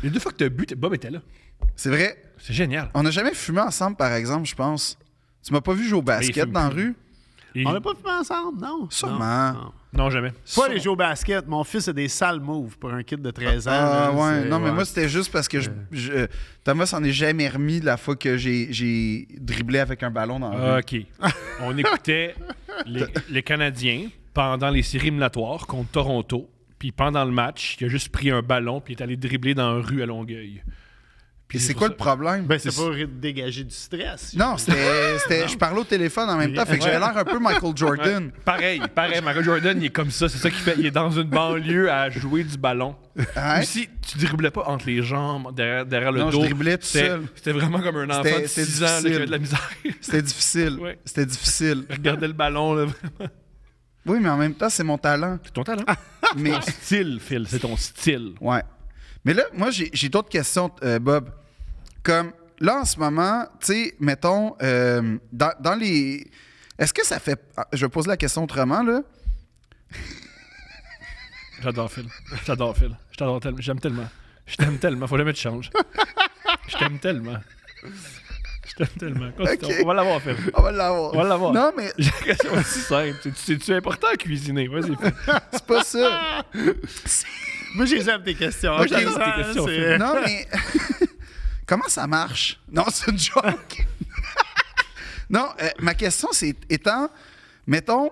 Les 2 fois que t'as bu, Bob était là. C'est vrai. C'est génial. On n'a jamais fumé ensemble, par exemple, je pense. Tu m'as pas vu jouer au basket fume dans la plus. rue? Et- On n'a pas fumé ensemble, non? Sûrement. Non. Non, jamais. Pas les jouer au basket. Mon fils a des sales moves pour un kid de 13 ans. Ah, là, ouais. c'est- Non, mais moi, c'était juste parce que Thomas s'en est jamais remis de la fois que j'ai dribblé avec un ballon dans la rue. OK. On écoutait les Canadiens pendant les séries éliminatoires contre Toronto. Puis pendant le match, il a juste pris un ballon puis il est allé dribbler dans la rue à Longueuil. Puis c'est quoi le problème? Ben, c'est pas dégager du stress. Non, c'était je parlais au téléphone en même temps, fait que j'avais l'air un peu Michael Jordan. Ouais. Pareil. Michael Jordan, il est comme ça. C'est ça qu'il fait. Il est dans une banlieue à jouer du ballon. Hein? Aussi, tu dribblais pas entre les jambes, derrière le Non, je dos. driblais tout seul. C'était vraiment comme un enfant de C'était 6 ans là, qui difficile. avait de la misère. C'était difficile. Ouais. C'était difficile. Regardez le ballon, là. Oui, mais en même temps, c'est mon talent. C'est ton talent. Mais Ton style, Phil. C'est ton style. ouais. Mais là, moi, j'ai d'autres questions, Bob. Comme là, en ce moment, tu sais, mettons, dans les... Est-ce que ça fait... Je vais poser la question autrement, là. J'adore Phil. Je t'adore tellement. J'aime tellement. Je t'aime tellement. Faut jamais que tu changes. Je t'aime tellement. Continue. Ok. On va l'avoir, Phil. On va l'avoir. On va l'avoir. Non, mais J'ai une question aussi simple. C'est-tu important à cuisiner? Vas-y, Phil. c'est pas ça. Moi, j'aime tes questions. Ok, J'aime tes questions, c'est- Non, mais... comment ça marche? Non, c'est une joke. Non, ma question, c'est mettons,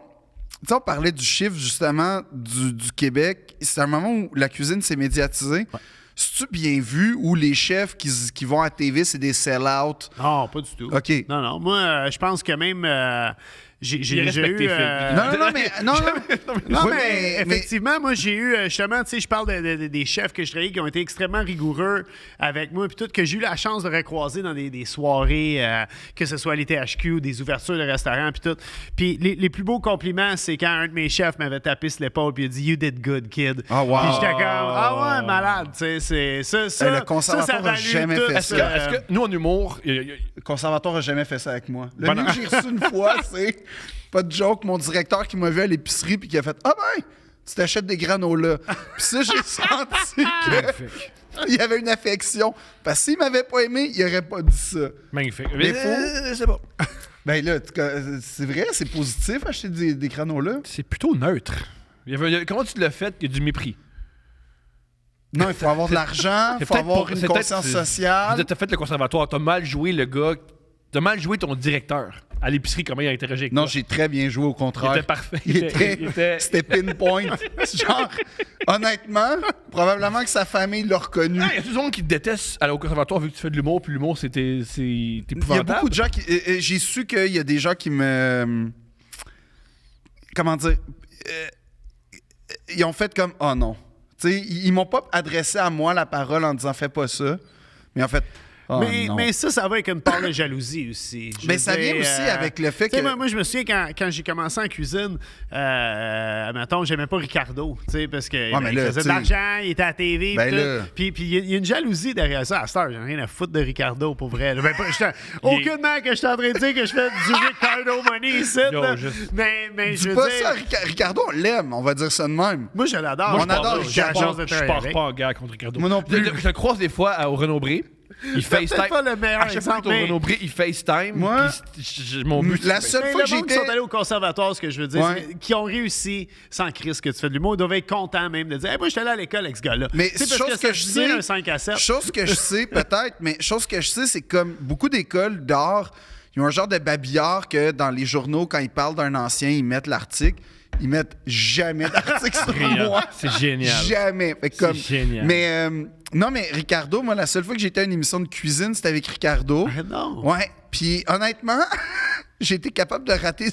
tu sais, on parlait du chiffre, justement, du Québec. C'est un moment où la cuisine s'est médiatisée. Ouais. C'est-tu bien vu où les chefs qui vont à TV, c'est des sell-out? Non, pas du tout. OK. Non. Moi, je pense que même... j'ai Il est déjà eu... respecté, Phil. Non, Oui, mais effectivement, moi, j'ai eu, justement, tu sais, je parle des chefs que je travaillais qui ont été extrêmement rigoureux avec moi, puis tout, que j'ai eu la chance de recroiser dans des soirées, que ce soit à l'ITHQ ou des ouvertures de restaurants, puis tout. Puis les plus beaux compliments, c'est quand un de mes chefs m'avait tapé sur l'épaule, puis il a dit « You did good, kid ». Ah, wow. Puis j'étais comme « Ah ouais, malade », tu sais, c'est ça. Le conservatoire a value jamais tout, fait ça. Est-ce que nous, en humour, Le conservatoire n'a jamais fait ça avec moi. Le Pendant- mieux que j'ai reçu une fois, c'est, pas de joke, mon directeur qui m'a vu à l'épicerie puis qui a fait « Ah ben, tu t'achètes des granolas. » Puis ça, j'ai senti qu'il y avait une affection. Parce que s'il m'avait pas aimé, il aurait pas dit ça. Magnifique. Mais faut- c'est bon. Ben là, c'est vrai, c'est positif acheter des granolas. C'est plutôt neutre. Comment tu l'as fait? Il y a du mépris. Non, il faut avoir de l'argent, il C'est faut peut-être avoir pas- une c'est conscience peut-être- sociale. T'as fait le conservatoire, t'as mal joué le gars, t'as mal joué ton directeur à l'épicerie, comment il a interagi avec Non, toi. j'ai très bien joué, au contraire. Il était parfait. Il était- C'était pinpoint. Genre, honnêtement, probablement que sa famille l'a reconnu. Ah, y a tout le monde qui te déteste au conservatoire vu que tu fais de l'humour, puis l'humour, c'est Il y a épouvantable. beaucoup de gens qui. J'ai su qu'il y a des gens qui me. Comment dire? Ils ont fait comme oh non. Tu sais, ils m'ont pas adressé à moi la parole en disant fais pas ça. Mais en fait. Oh non. mais ça va avec une part de jalousie aussi. Je Mais veux ça vient dire, aussi avec le fait tu sais, que. moi, je me souviens quand j'ai commencé en cuisine, mettons, j'aimais pas Ricardo, tu sais, parce que mais il là, faisait de tu sais, l'argent, il était à la TV, ben puis là. tout. Puis il y a une jalousie derrière ça. À cette heure, j'ai rien à foutre de Ricardo, pour vrai. là. Ben, aucunement que je suis en train de dire que je fais du Ricardo money ici. Yo, là. juste- Mais je Dis veux pas dire, ça, Ricardo, on l'aime, on va dire ça de même. moi, je l'adore. Moi, on adore J'ai la Ricardo. chance de Je travailler pars avec. pas en guerre contre Ricardo. Moi non plus. Je le croise des fois au Renaud-Bré. Il FaceTime. peut-être pas le meilleur À chaque fois exemple, que mais- au Renaud-Bré, il FaceTime. Moi, mon but, la c'est- seule Mais fois que le monde qui j'étais. sont allés au conservatoire, ce que je veux dire, Ouais. c'est qui ont réussi sans crise que tu fais de l'humour, ils doivent être contents même de dire hey, moi, j'étais allé à l'école avec ce gars-là. Mais Tu sais, parce chose que, ça que je devient sais, un 5 à 7. chose que je sais peut-être, mais chose que je sais, c'est que comme beaucoup d'écoles d'art, ils ont un genre de babillard que dans les journaux, quand ils parlent d'un ancien, ils mettent l'article. Ils mettent jamais d'article sur Brillant. moi. C'est génial. Jamais. Fait que comme, génial. Mais non, mais Ricardo, moi, la seule fois que j'ai été à une émission de cuisine, c'était avec Ricardo. Non. Ouais. Puis honnêtement, j'ai été capable de rater.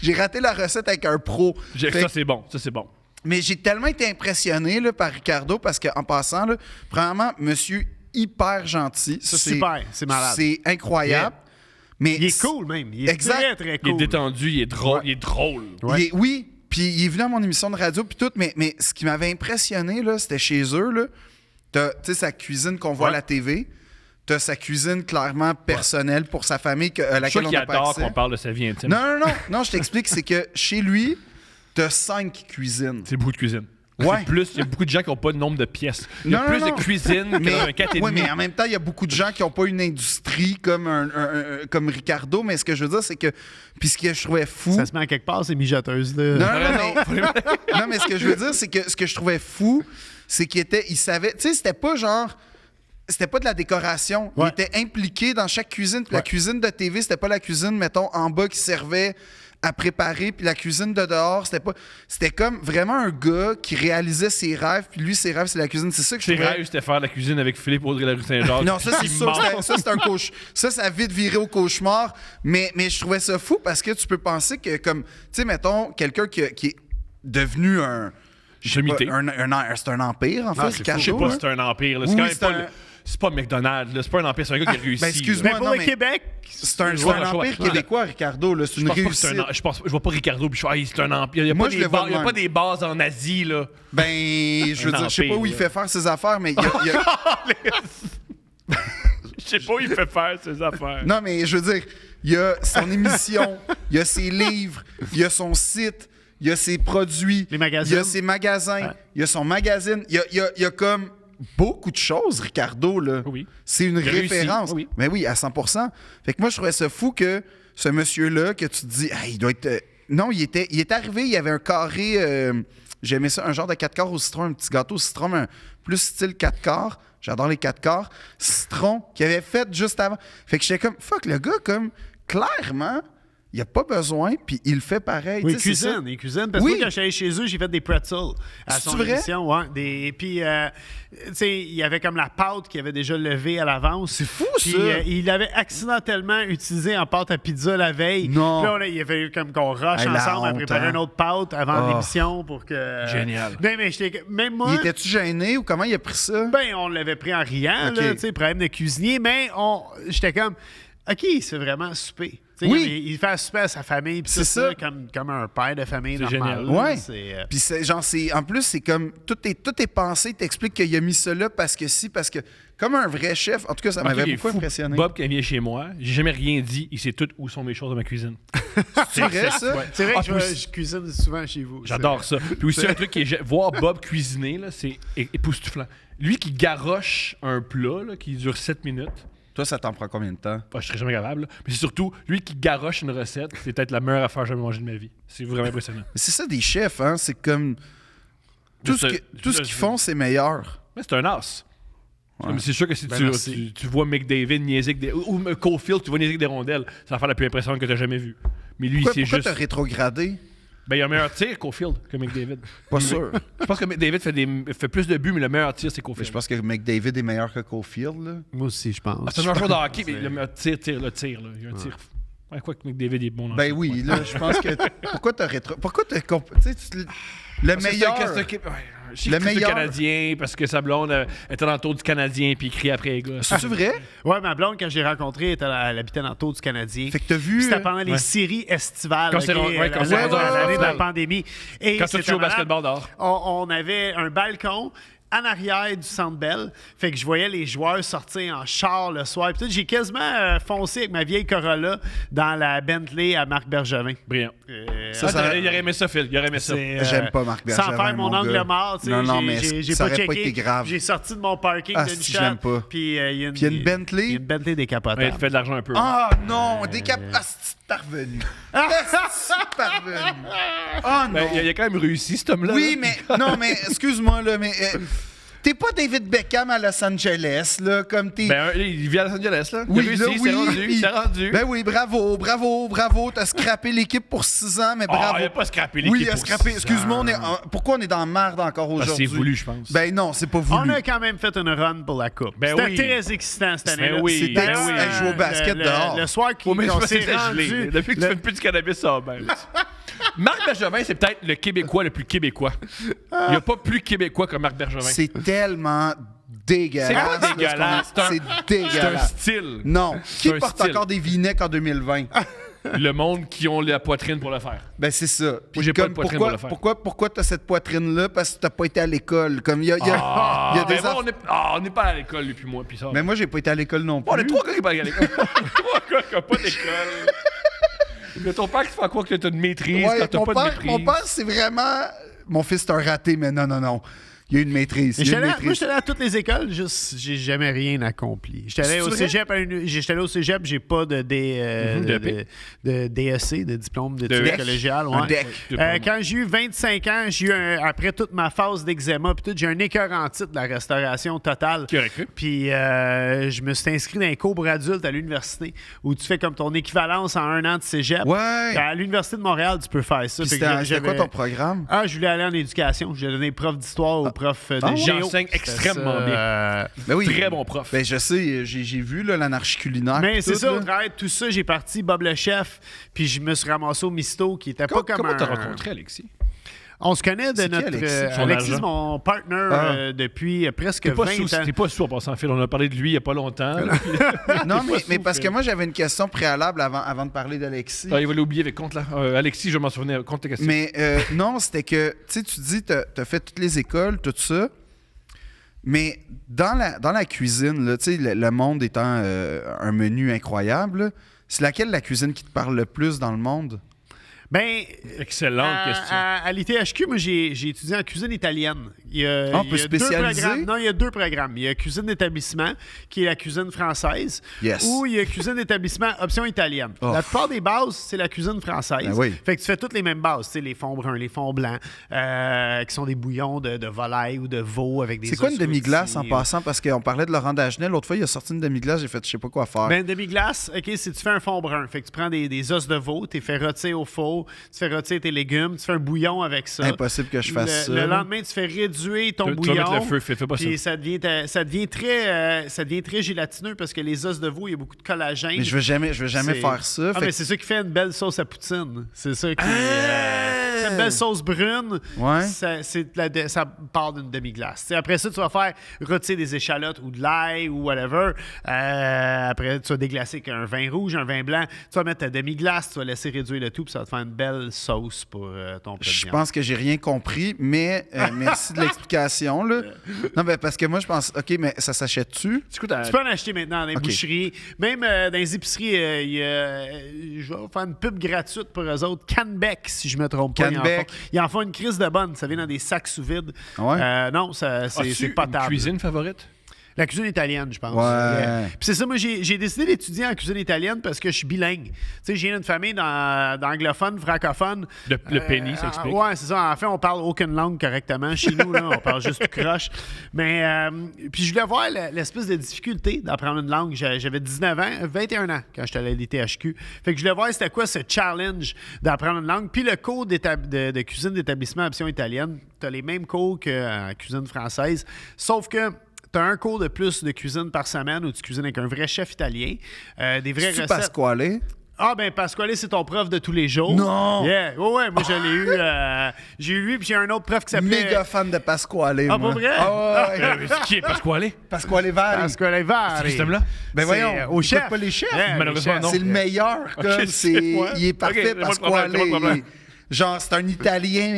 J'ai raté la recette avec un pro. Fait Ça, que- c'est bon. Ça, c'est bon. mais j'ai tellement été impressionné là, par Ricardo parce qu'en passant, là, premièrement, monsieur hyper gentil. Ça, Super, c'est malade. C'est incroyable. Mais Il est cool même. Il est Exact. très, très Il est cool. détendu, il est drôle. Il est drôle. Ouais. Oui, puis il est venu à mon émission de radio, puis tout, mais ce qui m'avait impressionné, là, c'était chez eux, là. T'as, tu sais, sa cuisine qu'on voit à Ouais. la TV. T'as sa cuisine clairement personnelle pour sa famille à Je suis laquelle sûr on qu'il n'a pas adore accès. qu'on parle de sa vie intime. Non, je t'explique, c'est que chez lui, t'as 5 cuisines. C'est beaucoup de cuisine. Ouais. Il y a beaucoup de gens qui n'ont pas de nombre de pièces. Il y a Non, plus non, non. de cuisine qu'un 4,5. Oui, mais en même temps, il y a beaucoup de gens qui n'ont pas une industrie comme, comme Ricardo, mais ce que je veux dire, c'est que. Puis ce que je trouvais fou. Ça se met à quelque part, ces mijoteuses-là. Non, mais ce que je veux dire, c'est que ce que je trouvais fou, c'est il savait. Tu sais, c'était pas genre. C'était pas de la décoration. Ouais. Il était impliqué dans chaque cuisine. Puis la cuisine de TV, c'était pas la cuisine, mettons, en bas qui servait à préparer. Puis la cuisine de dehors, c'était pas. C'était comme vraiment un gars qui réalisait ses rêves. Puis lui, ses rêves, c'est la cuisine. C'est ça que je Ses trouvais. rêves, c'était faire la cuisine avec Philippe Audrey la rue Saint-Jacques. Non, ça, c'est Il sûr. ment. Ça, c'est un cauchemar. Ça a vite viré au cauchemar. Mais je trouvais ça fou parce que tu peux penser que, comme, tu sais, mettons, quelqu'un qui est devenu un. je sais Sommité. pas, c'est un empire, en fait, Ah, c'est fou. Je sais Ricardo. pas là. si c'est un empire. là. C'est Oui, quand même c'est pas un- le- c'est pas McDonald's. là. C'est pas un empire. C'est un gars qui a réussi. Ben, excuse-moi. Mais pour non, le mais- Québec, C'est un Je vois le choix. empire québécois, Ricardo. là. C'est Je une pense pas que réussite. c'est un. Je vois pas Ricardo puis je suis c'est un empire. Il y a Moi, pas je des le vois bases- il y a de pas même. des bases en Asie là. Ben, je veux Un dire, je sais pas empire, où il là. fait faire ses affaires, mais il y a- Je sais pas où il fait faire ses affaires. Non, mais je veux dire, il y a son émission, il y a ses livres, il y a son site, il y a ses produits, Les magasins. il y a ses magasins, Ouais. il y a son magazine, il y a comme beaucoup de choses, Ricardo, là. Oui. C'est une Il a réussi. référence. Oui. Mais oui, à 100%. Fait que moi, je trouvais ça fou que ce monsieur-là, que tu te dis, ah, il doit être... Non, il est arrivé, il y avait un carré... j'aimais ça, un genre de 4 quarts au citron, un petit gâteau au citron, mais plus style 4 quarts. J'adore les 4 quarts. Citron, qu'il avait fait juste avant. Fait que j'étais comme, fuck, le gars, comme, clairement, il n'y a pas besoin, puis il le fait pareil. Oui, Tu sais, c'est ça. il cuisine. Parce Oui. que moi, quand j'allais chez eux, j'ai fait des pretzels à C'est son vrai? émission. Ouais, puis, tu sais, il y avait comme la pâte qui avait déjà levé à l'avance. C'est fou, Puis, ça! il l'avait accidentellement utilisé en pâte à pizza la veille. Non. Puis là, il a fallu comme qu'on rush Hey, la ensemble à honte, préparer hein? une autre pâte avant Oh. l'émission pour que... Génial. Mais j'étais... Même moi... Il était-tu gêné ou comment il a pris ça? Ben, on l'avait pris en riant, Ok. là, tu sais, problème de cuisinier, mais j'étais comme, OK, il se fait vraiment souper. Tu sais, Oui. comme il fait à souper à sa famille, puis C'est tout ça. comme un père de famille C'est normal. génial. là. Ouais. C'est, Puis c'est genre, en plus, c'est comme tout est pensé, t'expliques qu'il a mis ça là parce que comme un vrai chef, en tout cas, ça Marqué, m'avait il est beaucoup fou. impressionné. Bob, qui vient chez moi, j'ai jamais rien dit. Il sait tout où sont mes choses dans ma cuisine. C'est vrai, ça? Ouais. c'est vrai Ah, que puis je cuisine souvent chez vous. J'adore ça. Puis aussi, un truc qui est. Voir Bob cuisiner, là, c'est époustouflant. Lui qui garoche un plat là, qui dure 7 minutes. Toi, ça t'en prend combien de temps? Je serais jamais capable. Là. Mais c'est surtout, lui qui garoche une recette, c'est peut-être la meilleure affaire que j'ai jamais mangée de ma vie. C'est vraiment impressionnant. Mais c'est ça, des chefs, hein? C'est comme. Tout ce qu'ils font, c'est meilleur. Mais c'est un as. Ouais. Mais c'est sûr que si Ben, merci. tu vois McDavid niaiser avec ou Caulfield, tu vois niaiser avec des rondelles, ça va faire la plus impressionnante que tu as jamais vue. Mais lui, Pourquoi c'est juste. t'as rétrogradé? Ben, il a un meilleur tir, Caulfield, que McDavid. Pas sûr. Je pense que McDavid fait plus de buts, mais le meilleur tir, c'est Mais Caulfield. je pense que McDavid est meilleur que Caulfield, là. Moi aussi, je pense. Ah, c'est un joueur de hockey, mais le meilleur tir. Là. Il y a un tir. Ouais, quoi que McDavid est bon dans Ben le oui, ouais. là, je pense que. Pourquoi t'as Pourquoi t'as. Tu sais, le Parce que meilleur. c'est un- ouais, je sais Le que c'est meilleur. Canadien, parce que sa blonde était dans le tour du Canadien, puis il crie après les gars. C'est vrai? Ouais, ma blonde, quand je l'ai rencontrée, elle habitait dans le tour du Canadien. Fait que t'as vu. C'était pendant les séries estivales, Quand c'est ok, rendu- ouais, quand la- c'est la- rendu à la l'année de la finale. pandémie. Et Quand tu c'était joues au malade. basketball dehors. On avait un balcon en arrière du Centre Bell. Fait que je voyais les joueurs sortir en char le soir. Puis tout, j'ai quasiment foncé avec ma vieille Corolla dans la Bentley à Marc Bergevin. Brillant. Ça- il aurait aimé ça, Phil. Il aurait aimé ça. C'est, J'aime pas Marc Sans Bergevin, faire mon mon angle gars. mort, tu sais, Non, mais j'ai ça pas aurait pas checké. été grave. J'ai sorti de mon parking Ah, d'une si, shot. j'aime pas. Puis il y a une, Puis il y a une Bentley. il y a une Bentley Ouais, décapotable. il fait de l'argent un peu. Ah non, Ah, c'est parvenu. C'est parvenu. Ah non. Ben, il a quand même réussi, cet homme-là. Oui, là. mais non, mais excuse-moi là, mais t'es pas David Beckham à Los Angeles là, comme t'es. Ben, il vit à Los Angeles, là. Oui, il a là, réussi, oui, c'est rendu. puis- C'est rendu. Ben oui, bravo. T'as scrappé l'équipe pour 6 ans, mais bravo. il a pas scrappé l'équipe. Oui, il a pour scrappé. 6 Excuse-moi, ans. pourquoi on est dans la merde encore Parce que aujourd'hui? c'est voulu, je pense. Ben non, c'est pas On voulu. a quand même fait une run pour la coupe. Ben C'était oui. très excitant cette année-là. Ben oui, C'était ben oui. à jouer au basket dehors. Le soir Oh, mais qu'on je s'est sais rendu... gelé. Depuis que tu fais plus du cannabis, ça va bien. Marc Bergevin, c'est peut-être le Québécois le plus québécois. Il n'y a pas plus québécois que Marc Bergevin. C'est tellement dégueulasse. C'est pas là, ce dégueulasse, qu'on a- c'est C'est un dégueulasse. style. Non. Qui un porte style. encore des V-necks en 2020? Le monde qui ont la poitrine pour le faire. Ben c'est ça. Puis j'ai pas comme, de poitrine pourquoi, pour le faire. pourquoi t'as cette poitrine-là? Parce que t'as pas été à l'école. Comme il y a, il y a des Ben moi, aff- on n'est pas à l'école, lui puis moi, puis ça. Mais moi, j'ai pas été à l'école non plus. On est 3 gars qui pas à l'école. 3 gars qui n'ont pas d'école. Mais ton père qui fait croire que t'as une maîtrise Ouais, quand t'as mon pas de père, maîtrise. mon père, c'est vraiment... Mon fils, c'est un raté, mais non. Il y a une maîtrise. Il y a une Moi, maîtrise. j'étais allé à toutes les écoles, juste j'ai jamais rien accompli. J'étais allé C'est au vrai? cégep, j'étais allé au cégep, j'ai pas de DEC, de diplôme d'études DEC. collégiales. Un ouais. deck. Quand j'ai eu 25 ans, j'ai eu après toute ma phase d'eczéma, puis tout, j'ai un écœur en titre de la restauration totale. Qui aurait cru? Puis je me suis inscrit dans un cours adulte à l'université où tu fais comme ton équivalence en 1 an de cégep. Ouais. À l'université de Montréal, tu peux faire ça. Puis Fait que c'était quoi ton programme? Ah, je voulais aller en éducation. Je voulais donner prof d'histoire aux profs de ouais? géo. J'enseigne extrêmement bien. Ben oui. Très bon prof. Ben je sais, j'ai vu là, l'anarchie culinaire. Mais puis c'est tout, ça, là. au travers de tout ça, j'ai parti Bob le chef, puis je me suis ramassé au Misto, qui était pas comme Comment un... t'as rencontré Alexis? On se connaît de C'est qui, notre... Alexis? Son Alexis, agent. mon partner depuis presque T'es 20 pas, ans. t'es pas sous en passant, Phil. On a parlé de lui il y a pas longtemps. Non, mais souffle. parce que moi, j'avais une question préalable avant de parler d'Alexis. Il va l'oublier avec compte là. Alexis, je m'en souvenais. Compte tes questions. Mais non, c'était que, tu dis, t'as fait toutes les écoles, tout ça, mais dans la cuisine, là, tu sais, le monde étant un menu incroyable, là, c'est laquelle la cuisine qui te parle le plus dans le monde? Ben, Excellente question. à l'ITHQ, moi, j'ai étudié en cuisine italienne. Il y a, On peut il y a deux spécialiser? programmes. Non, il y a 2 programmes. Il y a cuisine d'établissement, qui est la cuisine française, Yes. ou il y a cuisine d'établissement option italienne. Oh. La plupart des bases, c'est la cuisine française. Ben oui. Fait que tu fais toutes les mêmes bases. Tu sais, les fonds bruns, les fonds blancs, qui sont des bouillons de volaille ou de veau avec des C'est quoi os une demi-glace en rôtis. passant? Parce qu'on parlait de Laurent Dagenet. L'autre fois, il a sorti une demi-glace. J'ai fait, je sais pas quoi faire. Ben, une demi-glace, OK, c'est tu fais un fond brun. Fait que tu prends des os de veau, tu les fais rôtir au four, tu fais rôtir tes légumes, tu fais un bouillon avec ça. Impossible que je fasse ça. Le lendemain, tu fais réduire ton Tu vas bouillon. mettre le feu, fais pas ça. Puis ça devient très gélatineux parce que les os de veau, il y a beaucoup de collagène. Mais je veux jamais C'est- faire ça. Ah, Fait mais c'est ça qui fait une belle sauce à poutine. C'est ça qui. Ah! Une belle sauce brune, Ouais. ça part d'une demi-glace. T'sais, après ça, tu vas faire rôtir des échalotes ou de l'ail ou whatever. Après, tu vas déglacer avec un vin rouge, un vin blanc. Tu vas mettre ta demi-glace, tu vas laisser réduire le tout, puis ça va te faire une belle sauce pour ton plat de Je viande. pense que j'ai rien compris, mais merci de l'explication. Là. Non, ben, parce que moi, je pense, OK, mais ça s'achète-tu? C'est quoi Tu peux en acheter maintenant dans les Ok. boucheries. Même dans les épiceries, je vais faire une pub gratuite pour eux autres. Canbec, si je me trompe pas. Canbec. Ils en font une crise de bonne. Ça vient dans des sacs sous vide. Ah ouais? Non, c'est As-tu une potable. cuisine favorite? La cuisine italienne, je pense. Ouais. Puis c'est ça, moi, j'ai décidé d'étudier en cuisine italienne parce que je suis bilingue. Tu sais, j'ai une famille d'anglophones, francophones. Le penny, ça explique. Ouais, c'est ça. En fait, on parle aucune langue correctement. Chez nous, là, on parle juste tout croche. Mais, puis je voulais voir l'espèce de difficulté d'apprendre une langue. J'avais 19 ans, 21 ans quand j'étais allé à l'ITHQ. Fait que je voulais voir c'était quoi ce challenge d'apprendre une langue. Puis le cours de cuisine d'établissement option italienne, tu as les mêmes cours qu'en cuisine française, sauf que tu as un cours de plus de cuisine par semaine où tu cuisines avec un vrai chef italien, des vraies C'est-tu recettes. Pasquale? Ah, ben Pasquale, c'est ton prof de tous les jours. Non! Yeah. Ouais, moi, je l'ai eu. J'ai eu lui, puis j'ai un autre prof qui s'appelait. Méga fan de Pasquale. Ah, moi. pour vrai? Ah, ouais. Qui est Pasquale? Pasquale Vari. Pasquale Vari. Ce système-là? Ben voyons, au écoute chef. pas les chefs. Yeah, Malheureusement, les chefs. non. C'est le meilleur. Comme, excuse-moi. il est parfait, Ok, c'est pas le Pasquale. problème, c'est pas le problème. Genre, c'est un Italien.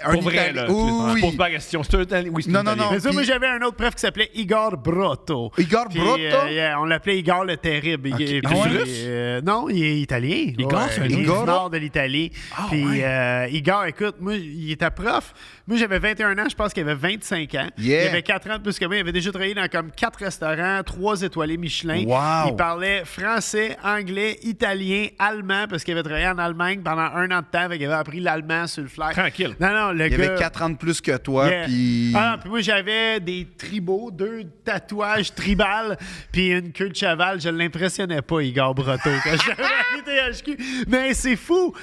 Un Pour vrai, Italien. là. Oui, Je pose pas la question. C'est un Italien. Oui, c'est Non, un non, Italien. non. Mais ça, moi, Puis- j'avais un autre prof qui s'appelait Igor Brotto. Igor Puis, Brotto? yeah, on l'appelait Igor le Terrible. Ok. Puis, Ah ouais? non, il est italien. Igor, c'est un il est du Igor? nord de l'Italie. Ah, Puis ouais. Igor, écoute, moi, il était prof. Moi, j'avais 21 ans, je pense qu'il avait 25 ans. Yeah. Il avait 4 ans de plus que moi. Il avait déjà travaillé dans comme 4 restaurants, 3 étoilés Michelin. Wow. Il parlait français, anglais, italien, allemand, parce qu'il avait travaillé en Allemagne pendant 1 an de temps. Fait qu'il avait appris l'allemand sur le fly. Tranquille. Non, le Il gars... avait 4 ans de plus que toi, Yeah. puis... Ah, puis moi, j'avais des tribaux, 2 tatouages tribales, puis une queue de cheval. Je l'impressionnais pas, Igor Brotto, quand j'avais à l'ITHQ. Mais c'est fou.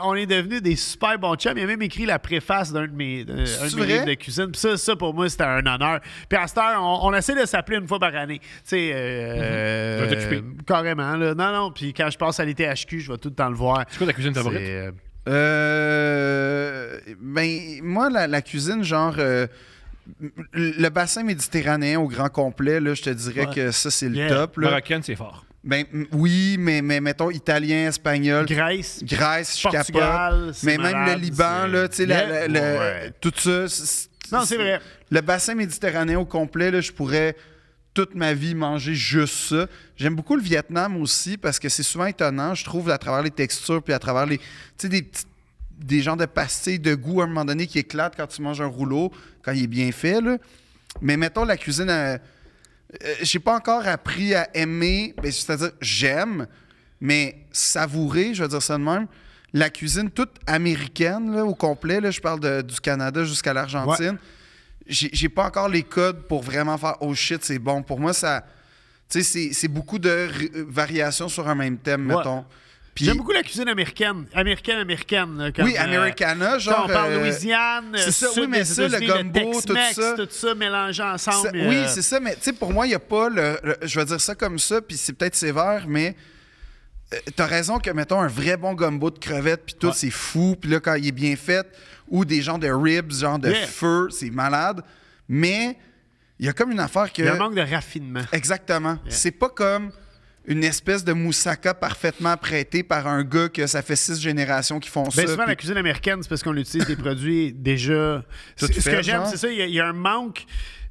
On est devenus des super bons chums. Il a même écrit la préface d'un de mes, un de mes vrai? livres de cuisine. Puis ça, pour moi, c'était un honneur. Puis à cette heure, on essaie de s'appeler une fois par année. Tu sais, Tu vas t'occuper. carrément. Là. Non. Puis quand je passe à l'ITHQ, je vais tout le temps le voir. C'est quoi ta cuisine favorite? C'est, Ben, moi, la cuisine, genre... le bassin méditerranéen au grand complet, là, je te dirais Ouais. que ça, c'est le Yeah. top. Là. Marocaine, c'est fort. Ben, oui, mais mettons italien, espagnol, Grèce. Grèce, je capote. Portugal, c'est Mais même malade, le Liban, c'est- là, tu sais, Yeah. Ouais. tout ça. Non, c'est vrai. Le bassin méditerranéen au complet, là, je pourrais toute ma vie manger juste ça. J'aime beaucoup le Vietnam aussi parce que c'est souvent étonnant, je trouve, à travers les textures puis à travers les. Tu sais, des genres de pastilles de goût à un moment donné qui éclatent quand tu manges un rouleau, quand il est bien fait, là. Mais mettons la cuisine. J'ai pas encore appris à aimer, ben, c'est-à-dire j'aime, mais savourer, je vais dire ça de même. La cuisine toute américaine, là, au complet, là, je parle du Canada jusqu'à l'Argentine. J'ai pas encore les codes pour vraiment faire « Oh shit, c'est bon ». Pour moi, ça... Tu sais, c'est beaucoup de variations sur un même thème, Ouais. mettons. Puis, J'aime beaucoup la cuisine américaine. Américaine. Là, comme, oui, Americana, genre... Quand on parle Louisiane, c'est ça, sud oui, mais des ça, le États-Unis, gumbo, tout ça. mélangé ensemble. Oui, c'est ça, mais tu sais, pour moi, il n'y a pas je vais dire ça comme ça, puis c'est peut-être sévère, mais t'as raison que, mettons, un vrai bon gumbo de crevettes, puis tout, c'est fou, puis là, quand il est bien fait, ou des genres de ribs, genre de feu, c'est malade, mais il y a comme une affaire que... Il y a un manque de raffinement. Exactement. C'est pas comme une espèce de moussaka parfaitement prêtée par un gars que ça fait 6 générations qui font ça. Bien souvent, puis- la cuisine américaine, c'est parce qu'on utilise des produits déjà... Tout Ce fait, que j'aime, genre. c'est ça, il y a un manque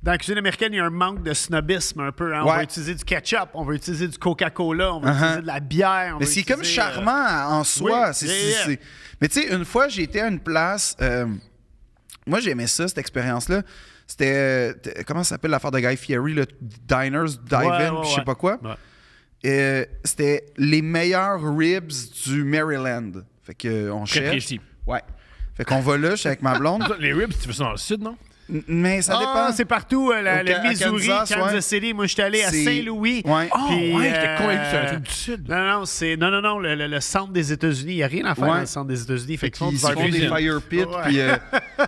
dans la cuisine américaine, il y a un manque de snobisme un peu. Hein? On Ouais. va utiliser du ketchup, on va utiliser du Coca-Cola, on va utiliser de la bière. Mais c'est comme charmant en soi. oui, yeah. Mais tu sais, une fois, j'ai été à une place. Moi, j'aimais ça, cette expérience-là. C'était. Comment ça s'appelle l'affaire de Guy Fieri, le Diners, Dive-In, je sais pas quoi. Ouais. C'était les meilleurs ribs du Maryland. Fait que on Très cherche. précis. Ouais. Fait qu'on va là, je suis avec ma blonde. Les ribs, tu fais ça dans le sud, non? Mais ça dépend. C'est partout, à le Missouri, Kansas, Kansas ouais. City. Moi, je suis allé à C'est- Saint-Louis. Ouais. Oh, Puis, ouais, j'étais convaincu que c'était un truc du sud. Non, le centre des États-Unis. Il n'y a rien à faire Ouais. dans le centre des États-Unis. Fait qu'ils font Puis du ils font barbecue. des fire pits. Ouais. Puis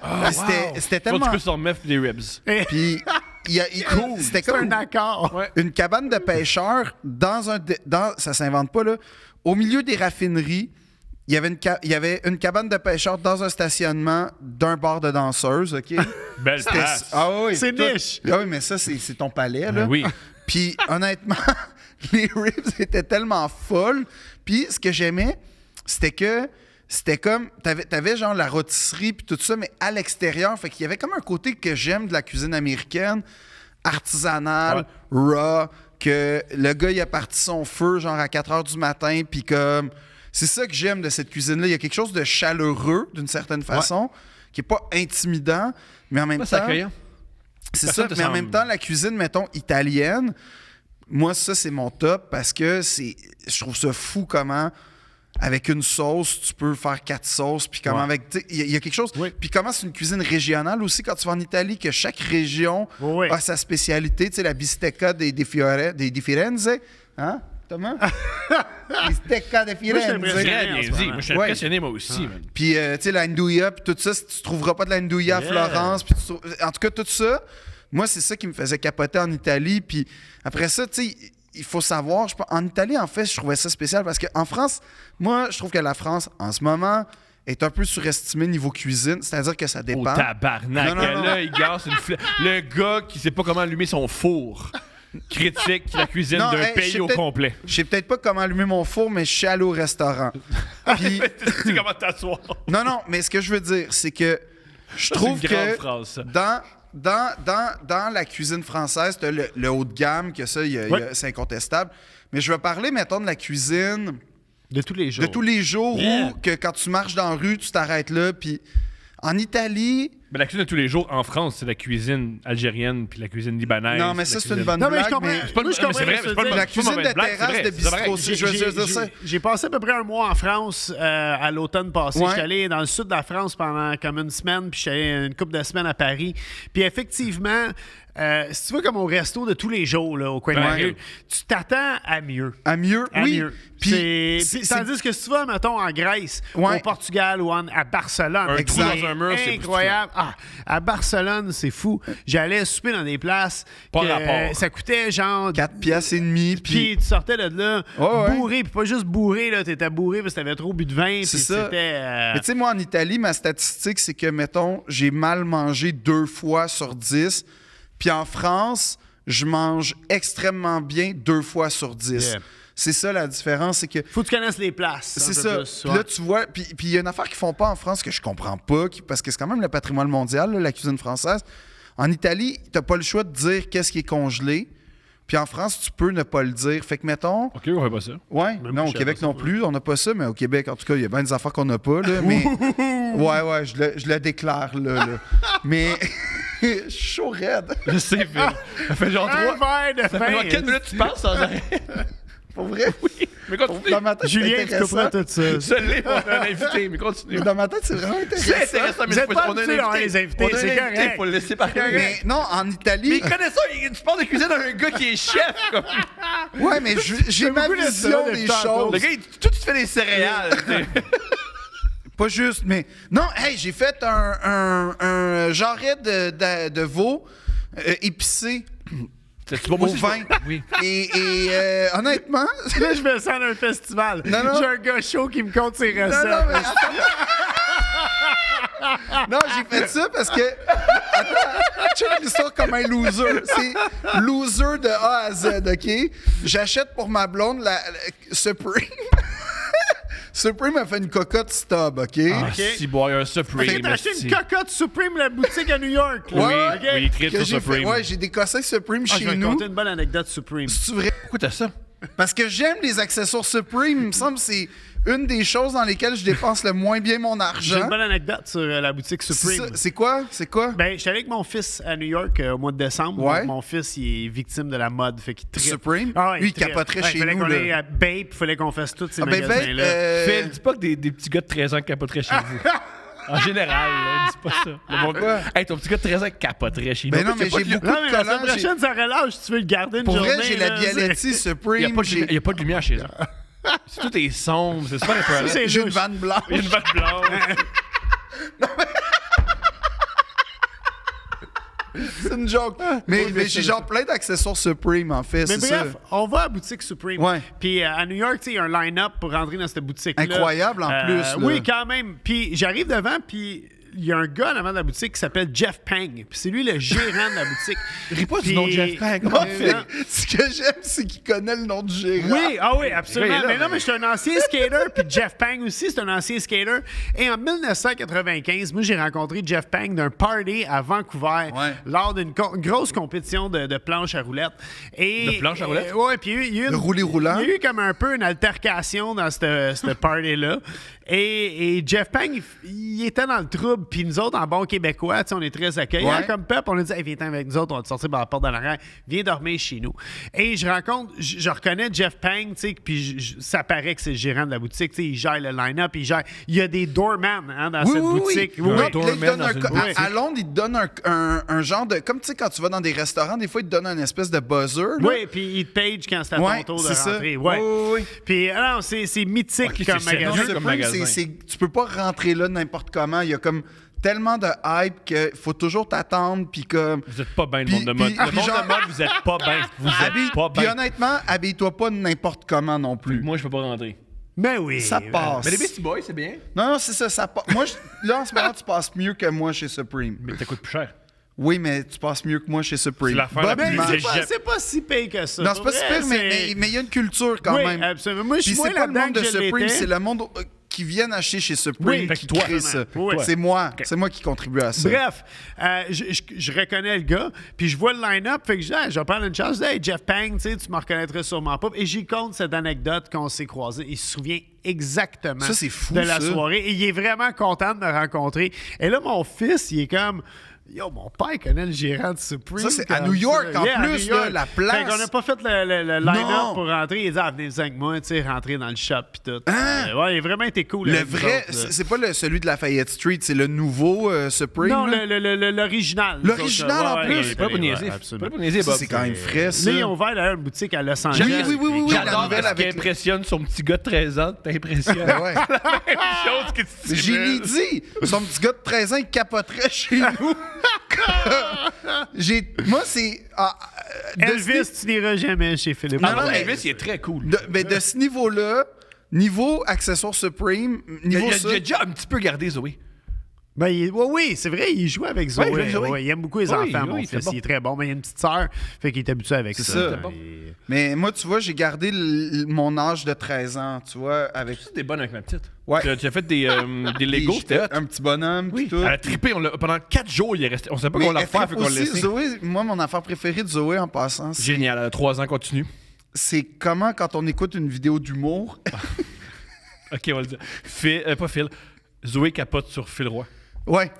Ah, c'était Toi, tellement. tu peux sur mettre des ribs. Puis c'était C'est comme un accord. Ouais. une cabane de pêcheurs ça s'invente pas là. Au milieu des raffineries, il y avait une cabane de pêcheurs dans un stationnement d'un bar de danseuses, OK? Belle place. Ah oui, C'est tout- niche. Ah oui, mais ça, c'est ton palais, là. Ben oui. Puis honnêtement, les ribs étaient tellement folles. Puis ce que j'aimais, c'était que c'était comme... T'avais genre la rôtisserie puis tout ça, mais à l'extérieur. Fait qu'il y avait comme un côté que j'aime de la cuisine américaine, artisanale, raw, que le gars, il a parti son feu genre à 4 heures du matin, puis comme... C'est ça que j'aime de cette cuisine-là. Il y a quelque chose de chaleureux, d'une certaine façon, qui est pas intimidant, mais en même C'est temps... accueillant. C'est Personne ça, te mais en semble- même temps, la cuisine, mettons, italienne, moi, ça, c'est mon top parce que je trouve ça fou comment, avec une sauce, tu peux faire 4 sauces, puis comment Ouais. avec... tu sais, il y a quelque chose... Oui. Puis comment c'est une cuisine régionale aussi, quand tu vas en Italie, que chaque région Oui. a sa spécialité. Tu sais, la bistecca di Firenze, hein, Thomas? Bistecca de Moi, je Firenze. t'impressionne. Très bien en ce dit. moment. Moi, je suis Ouais. impressionné, moi aussi. man. Puis, tu sais, l'andouilla, puis tout ça, tu trouveras pas de l'andouilla à Yeah. Florence. Puis en tout cas, tout ça, moi, c'est ça qui me faisait capoter en Italie. Puis après ça, tu sais, il faut savoir, en Italie, en fait, je trouvais ça spécial parce qu'en France, moi, je trouve que la France, en ce moment, est un peu surestimée niveau cuisine. C'est-à-dire que ça Oh, dépend. tabarnak. Non. Là, il gasse le gars qui sait pas comment allumer son four critique la cuisine Non, d'un hey, je pays sais au peut-être- complet. Je sais peut-être pas comment allumer mon four, mais je suis allé au restaurant. Puis, Tu sais comment t'asseoir. non, mais ce que je veux dire, c'est que je trouve C'est une grande que phrase, ça. dans la cuisine française, tu as le haut de gamme, que ça, c'est incontestable. Mais je veux parler, mettons, de la cuisine De tous les jours. de tous les jours Yeah. où, que quand tu marches dans la rue, tu t'arrêtes là. Puis en Italie, Mais la cuisine de tous les jours en France, c'est la cuisine algérienne puis la cuisine libanaise. non, mais ça, la c'est une cuisine- bonne Non, mais je blague. comprends. mais C'est pas Moi, je mais c'est vrai, comprends c'est pas ce que tu une veux la dire. cuisine de mauvaise blague, terrasse c'est de vrai, c'est vrai. bistrot, aussi, je veux dire ça. J'ai passé à peu près un mois en France à l'automne passé. Ouais. J'étais allé dans le sud de la France pendant comme une semaine, puis j'étais allé une couple de semaines à Paris. Puis effectivement, si tu vas comme au resto de tous les jours là, au coin de la Ouais. rue, tu t'attends à mieux. À mieux, À oui. mieux. Puis Tandis que si tu vas, mettons, en Grèce, Ouais. au Portugal ou à Barcelone, Un c'est trou dans un mur, c'est incroyable. À Barcelone, c'est fou. J'allais souper dans des places Pas que rapport. ça coûtait genre 4 piastres et demi. Puis puis tu sortais de là Ouais. bourré, puis pas juste bourré, là, t'étais bourré parce que t'avais trop bu de vin, puis C'est ça. c'était... Mais tu sais, moi, en Italie, ma statistique, c'est que, mettons, j'ai mal mangé 2 fois sur 10. Puis en France, je mange extrêmement bien 2 fois sur 10. Yeah. C'est ça la différence, c'est que... Faut que tu connaisses les places. C'est un peu ça. plus, Puis ouais. là, tu vois, puis il y a une affaire qu'ils font pas en France que je comprends pas, parce que c'est quand même le patrimoine mondial, là, la cuisine française. En Italie, t'as pas le choix de dire qu'est-ce qui est congelé. Puis en France, tu peux ne pas le dire. Fait que, mettons... OK, on fait pas ça. Ouais, Même non, je au savais Québec pas ça, non ouais. plus, on n'a pas ça, mais au Québec, en tout cas, il y a bien des affaires qu'on n'a pas, là, mais... ouais, je le déclare, là. Mais... je suis chaud raide. Je sais, Phil. Ça fait genre Un 3... verre de Ça fait genre vin. 4 minutes que tu passes sans arrêt. Pour vrai? Oui. Mais continue. Dans ma tête, c'est Julien, tu intéressant. comprends tout ça. Je l'ai, on a un invité, mais continue. Dans ma tête, c'est vraiment C'est intéressant. intéressant, mais Vous êtes faut- pas on a un habitués à avoir invité. les invités, On a un c'est invité, correct. faut le laisser parler. Mais non, en Italie... Mais il connaît ça, tu parles de cuisine à un gars qui est chef. Comme... Ouais, mais j'ai ma beaucoup de vision ça des depuis tantôt. choses. Le gars, toi, tu te fais des céréales. Pas juste, mais... Non, hey, j'ai fait un jarret de veau épicé C'est pas au moi aussi, vin. Oui. Et honnêtement... Là, je me sens dans un festival. Non, non. J'ai un gars chaud qui me compte ses recettes. Non, mais non, j'ai fait ça parce que... Attends, check l'histoire comme un loser. C'est loser de A à Z, OK? J'achète pour ma blonde la Supreme. Supreme a fait une cocotte stub, OK? Ah, si, bon, il y a un Supreme. T'as acheté esti. une cocotte Supreme, la boutique à New York. Ouais, là. ouais. OK? Oui, il tripe Que sur j'ai fait, Supreme. ouais, j'ai des cossins Supreme Ah, je chez vais te nous. conter une bonne anecdote Supreme. C'est vrai? Pourquoi t'as ça? Parce que j'aime les accessoires Supreme. Il me semble que c'est une des choses dans lesquelles je dépense le moins bien mon J'ai argent. une bonne anecdote sur la boutique C'est Supreme. ça. C'est quoi? C'est quoi? Ben, j'étais allé avec mon fils à New York au mois de décembre. Ouais. Mon fils, il est victime de la mode. Fait qu'il trippe. Supreme? Ah ouais, Lui, il trippe. capoterait Ouais, chez fallait nous, qu'on là. aille à Bape, il fallait qu'on fasse tous ces Ah, ben, magasins-là. Phil, dis pas que des petits gars de 13 ans capoteraient chez vous. En général, là, dis pas ça. Le monde- Quoi? Hey, ton petit gars de 13 ans capoterait chez nous. Ben non, mais Il y a j'ai beaucoup Non, mais de la semaine collants. prochaine, ça relâche. Si tu veux le garder une Pour journée. vrai, j'ai la là, Bialetti Supreme. Il n'y a pas de lumière chez eux. C'est tout est sombre, c'est super épeurant. c'est- J'ai une louche. vanne blanche. Il y a une vague blanche. C'est une joke. Mais j'ai genre plein d'accessoires Supreme, en fait. Mais C'est bref, ça. on va à la boutique Supreme. Ouais. Puis à New York, tu sais, il y a un line-up pour rentrer dans cette boutique-là. Incroyable, en plus, là. Oui, quand même. Puis j'arrive devant, puis il y a un gars en avant de la boutique qui s'appelle Jeff Pang. Puis c'est lui le gérant de la boutique. Ris pas du Puis- nom de Jeff Pang. Non, mais ce que j'aime, c'est qu'il connaît le nom du gérant. Oui, ah oui, absolument. Le gars est là, Mais non, mais je suis un ancien skater, puis Jeff Pang aussi, c'est un ancien skater. Et en 1995, moi, j'ai rencontré Jeff Pang d'un party à Vancouver Ouais. lors d'une grosse compétition de planche à roulettes. Et, De planche à roulettes? Oui, puis il y a eu De rouler roulant? Il y a eu comme un peu une altercation dans cette party-là. Et Jeff Pang, il était dans le trouble, puis nous autres, en bon québécois, tu sais, on est très accueillants Ouais. comme peuple. On a dit, hey, viens avec nous autres, on va te sortir par la porte de l'arrière, viens dormir chez nous. Et je reconnais Jeff Pang, tu sais, puis ça paraît que c'est le gérant de la boutique, tu sais, il gère le line-up, il y a des doorman hein, dans Oui, cette oui, boutique. oui. Oui, Non, oui. puis là, il donne Doorman dans une boutique. à Londres, il te donne un genre de... Comme tu sais, quand tu vas dans des restaurants, des fois, il te donne un espèce de buzzer. Là. Oui, puis il te page quand c'est à Ouais, ton tour de c'est ça. rentrer. Ouais. Oui, oui. Puis, non, c'est mythique Ok, comme c'est sérieux. magasin. Non, comme Supreme, magasin. tu peux pas rentrer là n'importe comment. Il y a comme tellement de hype qu'il faut toujours t'attendre. Puis comme... Vous êtes pas bien le Puis- monde de mode. puis- Le puis monde genre- de mode, vous êtes pas bien. Vous êtes pas Puis bien. honnêtement, habille-toi pas n'importe comment non plus. Moi, je peux pas rentrer. Mais oui. Ça passe. Mais les Beastie Boys, c'est bien. Non, non, c'est ça. Moi, là, en ce moment, tu passes mieux que moi chez Supreme. Mais ça coûte plus cher. Oui, mais tu passes mieux que moi chez Supreme. C'est l'affaire Bob la plus Marley- Mais légère. c'est pas si pire que ça. Non, c'est pas Pour super, vrai, mais il y a une culture quand oui, même. absolument. Moi, je Puis suis c'est moins pas le là-dedans monde de que je Supreme, l'étais. c'est le monde qui vient acheter chez Supreme Oui, qui fait que toi, crée ça. oui. C'est moi. C'est moi qui contribue à ça. Bref, je reconnais le gars, puis je vois le line-up, fait que je dis, ah, je vais prendre une chance. Je dis, hey, Jeff Pang, tu sais, tu me reconnaîtrais sûrement pas. Et j'y compte cette anecdote qu'on s'est croisés. Il se souvient exactement Ça, c'est fou, de la ça. soirée. Et il est vraiment content de me rencontrer. Et là, mon fils, il est comme... Yo, mon père connaît le gérant de Supreme. Ça, c'est à comme New York, ça. en Yeah, à plus, New York. là, la place. Fait qu'on n'a pas fait le line-up Non. pour rentrer. Il dit, ah, venez avec moi, tu sais, rentrer dans le shop puis tout. Hein? Ouais, il a vraiment été cool. Le avec nous vrai, autres, là. c'est pas celui de Lafayette Street, c'est le nouveau Supreme. Non, là. l'original. L'original, en plus. C'est pas pour niaiser. C'est pas pour niaiser, Ça, Bob. c'est quand même frais, ça. Là, ils ont ouvert d'ailleurs une boutique à Los Angeles. Oui, la J'adore nouvelle ce qui avec le- impressionne son petit gars de 13 ans. T'impressionnes. Ben ouais. Chose que tu J'ai l'ai dit. Son petit gars de 13 ans, il capoterait chez nous. Moi, c'est... Elvis, tu n'iras jamais chez Philippe. Non, Ah, non, non, mais- Elvis, il est très cool. de ce niveau-là, niveau accessoires Supreme, niveau ça... Il a déjà un petit peu gardé Zoé. Ben, oui, c'est vrai, il joue avec Zoé. il joue avec Zoé. Ouais, il aime beaucoup les Oui, enfants, oui, mon il fils. fait bon. Il est très bon, mais il a une petite sœur, fait qu'il est habitué avec C'est ça. ça. Et- Mais moi, tu vois, j'ai gardé mon âge de 13 ans, tu vois, avec... C'était bonne avec ma petite. Ouais. Tu as fait des Legos, c'était hot. Un petit bonhomme, Oui, pis tout. elle a trippé. Pendant 4 jours, il est resté. On savait pas qu'on Mais l'a elle refait, frappe fait qu'on l'a aussi, laissé. Zoé, moi, mon affaire préférée de Zoé, en passant, Génial, elle a 3 ans, continue. c'est comment, quand on écoute une vidéo d'humour... Ok, on va le dire. Pas Phil. Zoé capote sur Phil Roy. Ouais,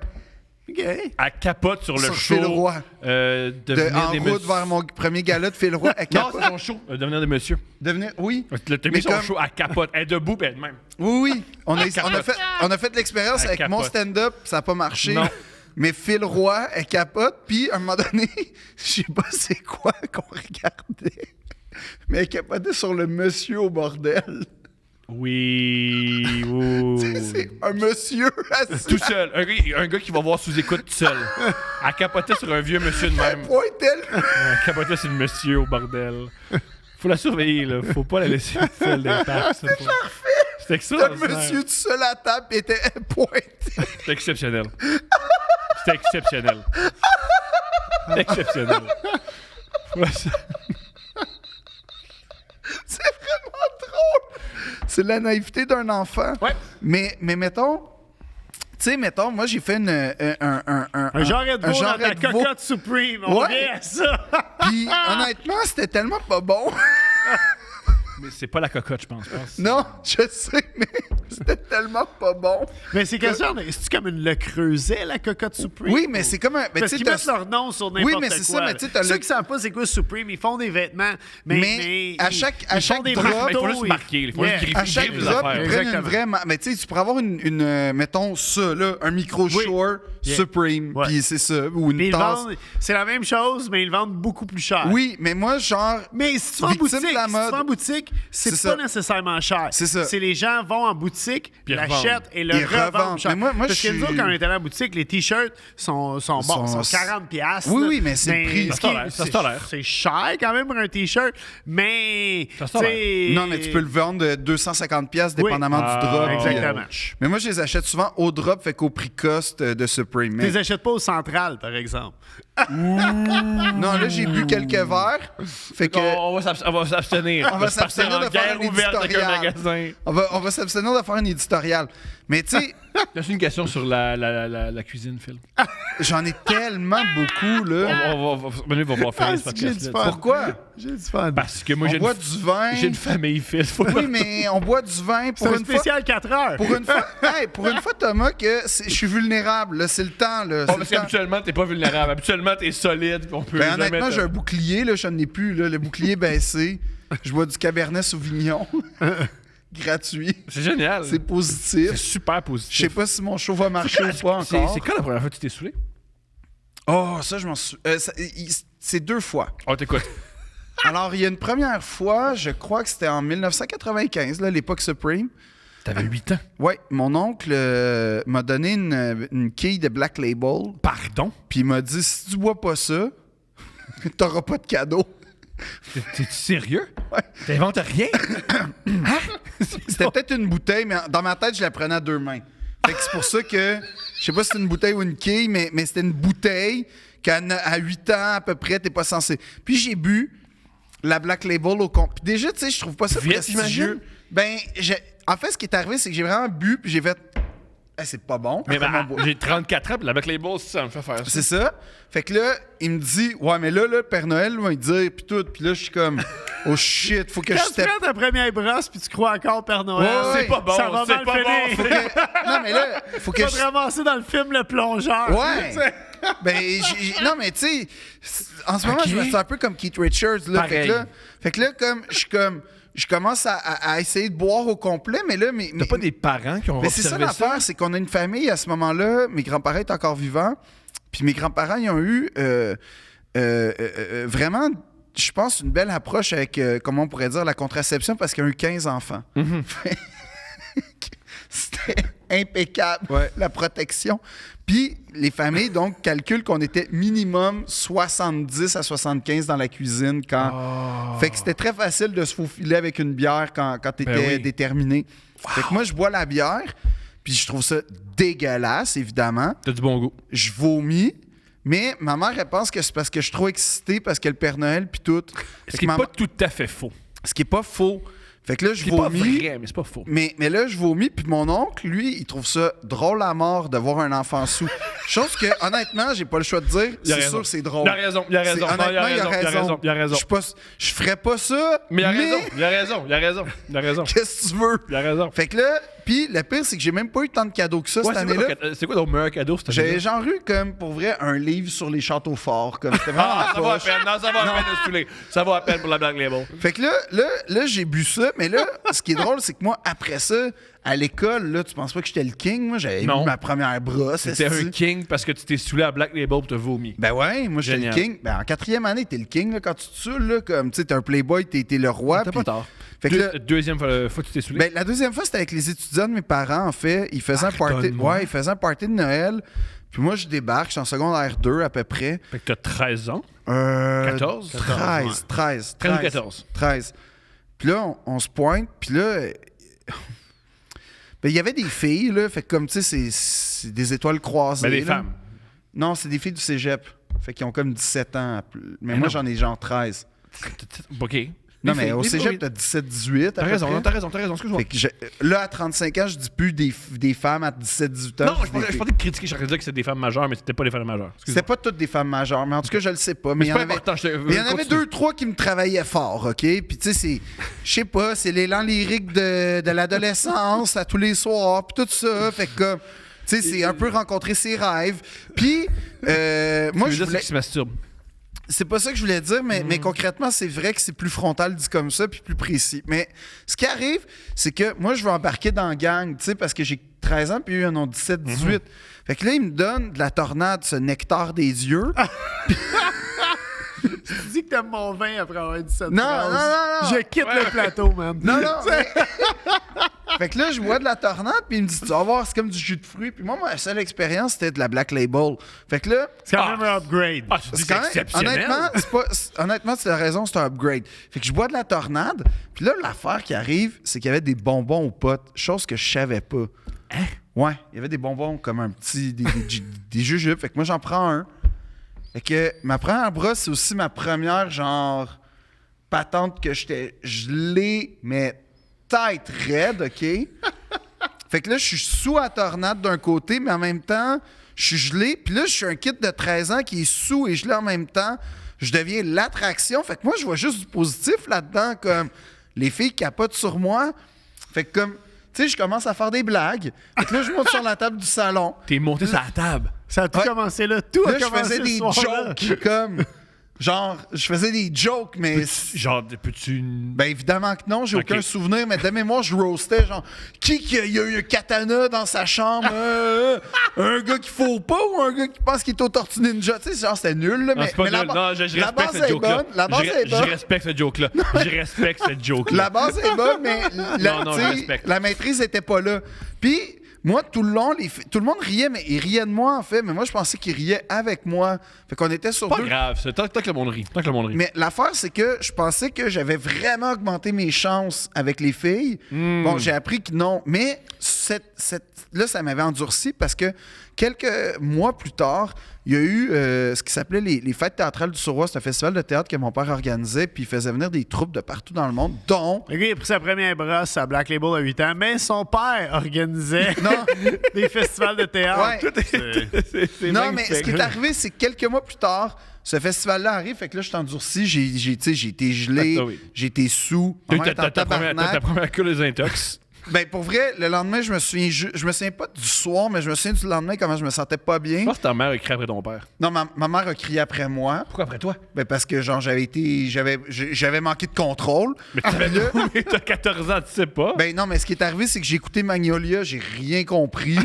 OK. Elle capote sur le Sur show. Phil Roy. Devenir en des route messieurs. vers mon premier gala de Phil Roy. Elle Non, capote. c'est son show. Devenir des messieurs. Devenir... Oui, T'as Mais mis son comme- show, elle capote. Elle est debout, puis elle est de même. oui. On a capote. fait l'expérience Elle avec mon capote. stand-up, ça n'a pas marché. Non. Mais Phil Roy, elle capote, puis à un moment donné, je sais pas c'est quoi qu'on regardait, mais elle capotait sur le monsieur au bordel. Oui. C'est un monsieur assis. Tout seul. Un gars qui va voir sous-écoute tout seul. Elle capotait sur un vieux monsieur de même. Pointel. Elle capotait sur le monsieur au bordel. Faut la surveiller, là. Faut pas la laisser seule des parcs. C'est parfait. C'est Le extraordinaire. monsieur tout seul à table il était pointé. C'était exceptionnel. C'était exceptionnel. Exceptionnel. Ouais, ça- C'est vraiment drôle. C'est la naïveté d'un enfant. Ouais. Mais mettons... Tu sais, mettons, moi, j'ai fait Un jarret de veau dans ta jarret de veau. cocotte Supreme. On Ouais. revient à ça. Puis, honnêtement, c'était tellement pas bon. Mais c'est pas la cocotte, je pense. Non, je sais, mais c'était tellement pas bon. Mais c'est question de... C'est-tu comme une Le Creuset, la cocotte Supreme? Oui, mais c'est comme un... mais Parce tu sais, qu'ils mettent leur nom sur n'importe quoi. Oui, mais c'est ça, là. mais tu sais, t'as Ceux le- qui savent pas c'est quoi Supreme, ils font des vêtements, mais à chaque font des drop, marteaux, il faut juste marquer, il faut juste griffer. À chaque les drop, affaires. ils prennent une Exactement. vraie... Mais tu sais, tu pourrais avoir mettons ça, là, un micro shore Yeah. Supreme, Ouais. puis c'est ça, ou Mais une ils tasse. vendent... C'est la même chose, mais ils le vendent beaucoup plus cher. Oui, mais moi, genre... Mais si tu vas en Victime boutique, de la mode. c'est C'est pas ça. nécessairement cher. C'est ça. C'est les gens vont en boutique, Puis l'achètent et le Ils revendent revendent. cher. Mais moi, Parce je que nous autres, suis- quand on était allé en boutique, les t-shirts sont 40 piastres. Oui, là. oui, mais c'est le prix. Ça tolère, ça se tolère. C'est cher quand même pour un t-shirt, mais... Ça se tolère. tu sais- Non, mais tu peux le vendre de 250$ dépendamment Ah, du drop. exactement. Mais moi, je les achète souvent au drop, fait qu'au prix cost de Supreme. Tu Mais- les achètes pas au central, par exemple. Non, là, j'ai bu quelques verres. Fait que... On va s'abstenir. On va se partir s'abstenir en de faire guerre un ouverte avec un éditorial. magasin. On va s'abstenir de faire un éditorial. Mais tu sais, J'ai une question sur la cuisine, Phil. j'en ai tellement beaucoup, là. Manu va voir finir ce c'est que j'ai podcast-là. du fun. Pourquoi? J'ai du fun. Parce que moi, On boit du vin. j'ai une famille, Phil. Faut Oui, mais on boit du vin C'est pour un une fois. spécial 4 heures. Pour une fois, hey, pour une fois, Thomas, que je suis vulnérable. Là, c'est le temps. Là, c'est Bon, le parce temps. qu'habituellement, t'es pas vulnérable. Habituellement, t'es solide. Puis on peut Ben, jamais honnêtement, j'ai un bouclier. Là, je n'en ai plus. Là, le bouclier baissé. Je bois du Cabernet Sauvignon. Gratuit. C'est génial. C'est positif. C'est super Je positif. sais pas si mon show va marcher ou pas encore. C'est quand la première fois que tu t'es saoulé? Oh, ça, je m'en souviens. C'est 2 fois. On t'écoute. Alors, il y a une première fois, je crois que c'était en 1995, là, l'époque Supreme. T'avais 8 ans. Ouais, mon oncle m'a donné une quille de Black Label, Pardon? puis il m'a dit si tu bois pas ça, t'auras pas de cadeau. T'es-tu sérieux? Ouais. T'inventes rien? C'était peut-être une bouteille, mais dans ma tête, je la prenais à 2 mains. Fait que c'est pour ça que, je sais pas si c'est une bouteille ou une quille, mais c'était une bouteille qu'à 8 ans à peu près, t'es pas censé. Puis j'ai bu la Black Label au compte. Puis déjà, tu sais, je trouve pas ça Vite, prestigieux. Ben, en fait, ce qui est arrivé, c'est que j'ai vraiment bu, puis j'ai fait, c'est pas bon. Mais Comment boire? j'ai 34 ans, puis la Black Label, ça me fait faire ça. C'est ça. Fait que là, il me dit, ouais, mais là, le Père Noël va me dire, puis tout. Puis là, je suis comme, oh shit, faut que Quand je tu step. prends ta première brosse puis tu crois encore au Père Noël, Ouais, C'est pas bon, ça va c'est mal pas finir. bon. Non, mais là, faut Tu que vas te ramasser dans le film Le Plongeur. Ouais. Ben, non, mais tu sais, en ce moment, Ok. je me sens un peu comme Keith Richards. Là. Pareil. Fait que là, je commence à essayer de boire au complet, mais là, mais. T'as pas des parents qui ont Mais c'est ça observé l'affaire, c'est qu'on a une famille à ce moment-là. Mes grands-parents étaient encore vivants. Puis mes grands-parents, ils ont eu vraiment, je pense, une belle approche avec, comment on pourrait dire, la contraception parce qu'ils ont eu 15 enfants. C'était impeccable, la protection. Puis les familles, donc, calculent qu'on était minimum 70 à 75 dans la cuisine quand... Fait que c'était très facile de se faufiler avec une bière quand t'étais oui. déterminé. Fait que moi, je bois la bière, puis je trouve ça dégueulasse, évidemment. T'as du bon goût. Je vomis, mais ma mère, elle pense que c'est parce que je suis trop excité, parce que le Père Noël, puis tout. Ce Fait qui que est pas tout à fait faux. Ce qui est pas faux. Fait que là, je C'est pas vomis. vrai, mais c'est pas faux. Mais là, je vomis, puis mon oncle, lui, il trouve ça drôle à mort de voir un enfant sous. Chose que, honnêtement, j'ai pas le choix de dire, Il a c'est raison. sûr que c'est drôle. Il a raison, il a C'est- raison. Non, Honnêtement, il a raison. il a raison. Je ferais pas ça, Mais il a raison, il a raison, il a raison, il a raison. Qu'est-ce que tu veux? Il a raison. Fait que là, puis le pire, c'est que j'ai même pas eu tant de cadeaux que ça Ouais, cette année-là. c'est quoi ton meilleur cadeau cette année? J'ai genre eu, comme, pour vrai, un livre sur les châteaux forts. Comme, c'était vraiment Ah, ça va à poche. peine. Non, ça va à peine de se saouler. Ça va à peine pour la Black Label. Fait que là, j'ai bu ça, mais là, ce qui est drôle, c'est que moi, après ça, à l'école, là, tu penses pas que j'étais le king? Moi, j'avais Non. eu ma première brosse. C'était esti. un king parce que tu t'es saoulé à Black Label pour te vomi. Ben ouais, moi, j'étais le Génial. king. Ben en 4e année, t'es le king, là, quand tu te saoules, là, comme, tu sais, t'es un playboy, t'es le roi. T'as puis- pas tort. Fait que là, Deuxième fois que tu t'es saoulé. ben, la deuxième fois, c'était avec les étudiants de mes parents, en fait. Ils faisaient un party. Pardonne-moi. Ouais, ils faisaient un party de Noël. Puis moi, je débarque, je suis en secondaire 2 à peu près. Fait que t'as 13 ans. 13. 14? 13. 13 ou 14. 13. Puis là, on se pointe, puis là... ben, il y avait des filles, là. Fait que comme, tu sais, c'est des étoiles croisées. Ben, des là. femmes. Non, c'est des filles du cégep. Fait qu'ils ont comme 17 ans. Mais Mais moi, non. j'en ai genre 13. OK. Non, Les mais filles, au les cégep, filles. t'as 17-18. T'as raison, t'as raison, excuse-moi. Fait que là, à 35 ans, je dis plus des femmes à 17-18 ans. Non, dis des je filles. parlais de critiquer, je de dire que c'était des femmes majeures, mais c'était pas des femmes majeures. C'était pas toutes des femmes majeures, mais en tout cas, je le sais pas. Mais c'est il y pas en avait, important, mais il y en avait 2-3 qui me travaillaient fort, OK? Puis tu sais, c'est, je sais pas, c'est l'élan lyrique de l'adolescence à tous les soirs, puis tout ça. Fait que, tu sais, c'est un peu rencontrer ses rêves. Puis, moi, je voulais... qui se masturbe. C'est pas ça que je voulais dire, mais concrètement, c'est vrai que c'est plus frontal dit comme ça, puis plus précis. Mais ce qui arrive, c'est que moi, je veux embarquer dans la gang, tu sais, parce que j'ai 13 ans, puis eux, ils en ont 17-18. Fait que là, ils me donnent de la tornade, ce nectar des yeux. Tu dis que t'aimes mon vin après avoir dit ça. Non. Je quitte le plateau, man. Non, mais... Fait que là, je bois de la tornade, puis il me dit, tu vas voir, c'est comme du jus de fruits. Puis moi, ma seule expérience, c'était de la Black Label. Fait que là... C'est quand même un upgrade. Ah, tu dis C'est c'est quand même- exceptionnel. honnêtement, tu as raison, c'est un upgrade. Fait que je bois de la tornade, puis là, l'affaire qui arrive, c'est qu'il y avait des bonbons aux potes, chose que je savais pas. Hein? Ouais, il y avait des bonbons comme un petit... des jujubes. Fait que moi, j'en prends un. Fait que ma première brosse, c'est aussi ma première, genre, patente que j'étais gelé, mais tête raide, OK? Fait que là, je suis sous la tornade d'un côté, mais en même temps, je suis gelé. Puis là, je suis un kid de 13 ans qui est sous et gelé en même temps. Je deviens l'attraction. Fait que moi, je vois juste du positif là-dedans, comme les filles capotent sur moi. Fait que comme, tu sais, je commence à faire des blagues. Fait que là, je monte sur la table du salon. T'es monté sur la table. Ça a tout Ouais. commencé là. Tout a Là, je commencé faisais ce des soir-là. jokes, comme... Genre, je faisais des jokes, mais... Genre, peux-tu. Ben évidemment que non, j'ai Ok. aucun souvenir, mais de mémoire, je roastais, genre, qui il y a eu un katana dans sa chambre? Un gars qui faut pas ou un gars qui pense qu'il est au Tortue Ninja? Tu sais, genre, c'était nul, là, Non, mais, c'est pas mais la, nul. Non, je la respecte base cette est joke-là. bonne, la base est Je bonne. respecte cette joke-là. Je respecte cette joke-là. La base est bonne, mais Non, tu je sais, respecte. la maîtrise était pas là. Puis, moi, tout le long, tout le monde riait, mais ils riaient de moi, en fait, mais moi, je pensais qu'ils riaient avec moi. Fait qu'on était sur Pas deux. grave, c'est tant que le monde rit. Tant que le monde rit. Mais l'affaire, c'est que je pensais que j'avais vraiment augmenté mes chances avec les filles. Bon, j'ai appris que non. Mais là, ça m'avait endurci parce que quelques mois plus tard, il y a eu ce qui s'appelait les Fêtes théâtrales du Surroi. C'est un festival de théâtre que mon père organisait, puis il faisait venir des troupes de partout dans le monde, dont... Le gars, il a pris sa première brosse à Black Label à 8 ans, mais son père organisait Non. des festivals de théâtre. Ouais. C'est Non, mais magnifique. ce qui est arrivé, c'est que quelques mois plus tard, ce festival-là arrive, fait que là, je suis endurci, j'ai été gelé, Ah, oui. j'ai été sous. T'as eu Maman est en ta tabarnak. première queue des intox. Ben, pour vrai, le lendemain, je me souviens pas du soir, mais je me souviens du lendemain, comment je me sentais pas bien. Je pense que ta mère a écrit après ton père. Non, ma mère a crié après moi. Pourquoi après toi? Ben, parce que, genre, j'avais manqué de contrôle. Mais t'as 14 ans, tu sais pas. Ben, non, mais ce qui est arrivé, c'est que j'ai écouté Magnolia, j'ai rien compris.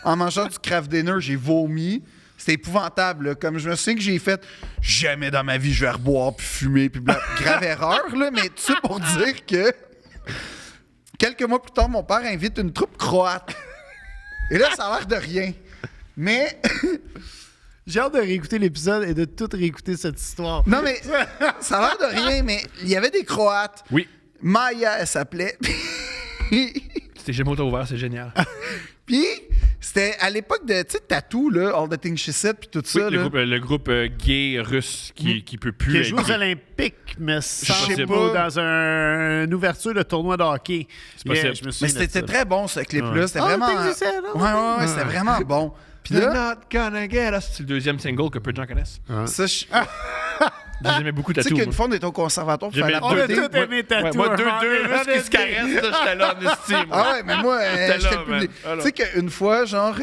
En mangeant du Kraft Dinner, j'ai vomi. C'était épouvantable, là. Comme je me souviens que j'ai fait jamais dans ma vie je vais reboire puis fumer puis grave erreur, là, mais tout ça pour dire que quelques mois plus tard, mon père invite une troupe croate. Et là, ça a l'air de rien. Mais J'ai hâte de réécouter l'épisode et de tout réécouter cette histoire. non, mais ça a l'air de rien, mais il y avait des Croates. Oui. Maya, elle s'appelait. C'était jamais autant ouvert, c'est génial. Puis c'était à l'époque de, tu sais, Tattoo, là, All the Things She Said, puis tout Oui, ça. là. le groupe gay russe qui peut plus Qui a être joué aux gay. Olympiques, mais sans Je sais pas pas. dans une ouverture de tournoi de hockey. C'est possible. Je me Mais souviens de c'était ça. très bon, ce clip-là. Ouais. C'était All the vraiment. Things She Said, Ouais, c'était vraiment bon. Puis You're là, not gonna get us. C'est le deuxième single que peu de gens connaissent. ça, je- J'aimais beaucoup tu sais Tattoo. qu'une fois, on était au conservatoire, il J'aimais fallait On a apporter- tout aimé Tattoo. Moi, deux un Russes qui se caressent, là, j'étais là en estime. Ah ouais, mais moi, T'es j'étais là, le public. man. Alors. Tu sais qu'une fois, genre,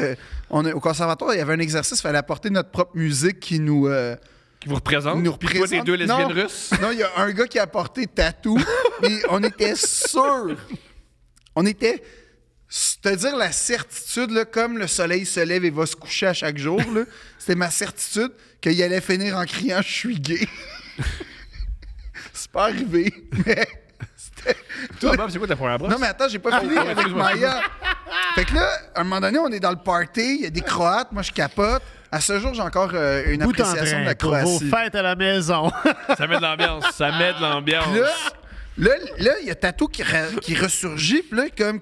au conservatoire, il y avait un exercice, il fallait apporter notre propre musique qui nous. Qui vous représente. nous Puis toi, t'es représente. deux lesbiennes Non. russes. Non, il y a un gars qui a apporté Tattoo, et on était sûr. On était. C'est-à-dire la certitude, là, comme le soleil se lève et va se coucher à chaque jour, là, c'était ma certitude qu'il allait finir en criant « Je suis gay ». C'est pas arrivé, mais c'était... Toi, Bob, c'est quoi ta première brosse? Non, mais attends, j'ai pas fini avec excuse-moi. Maya. Fait que là, à un moment donné, on est dans le party, il y a des Croates, moi je capote. À ce jour, j'ai encore une Bout en appréciation de train la pour vos Croatie. fêtes à la maison. Ça met de l'ambiance. Ça met de l'ambiance. Là, il y a Tattoo qui ressurgit, puis là, comme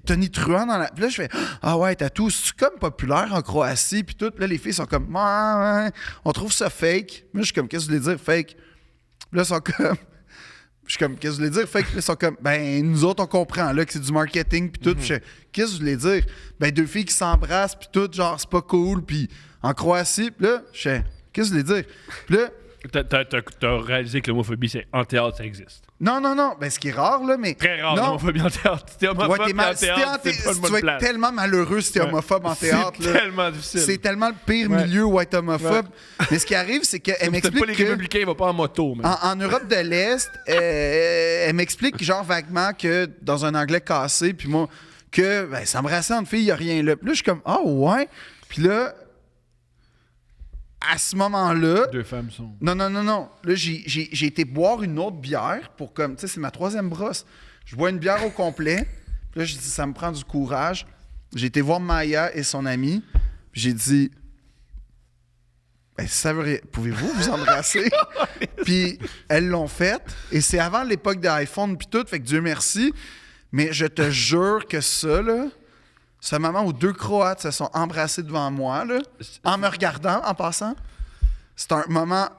Tony Truant dans la. Puis là, je fais ah ouais, Tattoo, c'est comme populaire en Croatie, puis tout. Là, les filles sont comme ouais, on trouve ça fake. Moi, je suis comme qu'est-ce que je voulais dire fake? Puis là, ils sont comme. Je suis comme, qu'est-ce que vous voulez dire? Fait que ils sont comme, ben, nous autres, on comprend, là, que c'est du marketing, puis tout. Puis je fais, qu'est-ce que vous voulez dire? Ben, 2 filles qui s'embrassent, puis tout, genre, c'est pas cool, puis en Croatie, puis là, je fais, qu'est-ce que vous voulez dire? Puis là, T'as réalisé que l'homophobie, en théâtre, ça existe. non, ben, ce qui est rare, là, mais. Très rare, non. l'homophobie en théâtre. Si t'es homophobe Ouais, en théâtre, c'est pas une tu bonne vas être place. tellement malheureux si t'es homophobe en théâtre, C'est là. tellement difficile. C'est tellement le pire milieu où être homophobe. Mais ce qui arrive, c'est qu'elle Peut-être m'explique pas les que... républicains, ils vont pas en moto. Mais... En Europe de l'Est, elle m'explique genre vaguement que dans un anglais cassé, puis moi, que ben, s'embrasser entre filles, il n'y a rien là. Puis là, je suis comme, ah ouais. Puis là, à ce moment-là, 2 femmes sont... non. Là, j'ai été boire une autre bière pour comme, tu sais, c'est ma 3e brosse. Je bois une bière au complet. Puis là, je dis, ça me prend du courage. J'ai été voir Maya et son ami. Puis j'ai dit, ben, pouvez-vous vous embrasser? Puis elles l'ont fait. Et c'est avant l'époque des iPhones puis tout, fait que Dieu merci. Mais je te jure que ça, là, ce moment où 2 Croates se sont embrassés devant moi, là, en me regardant, en passant, c'est un moment...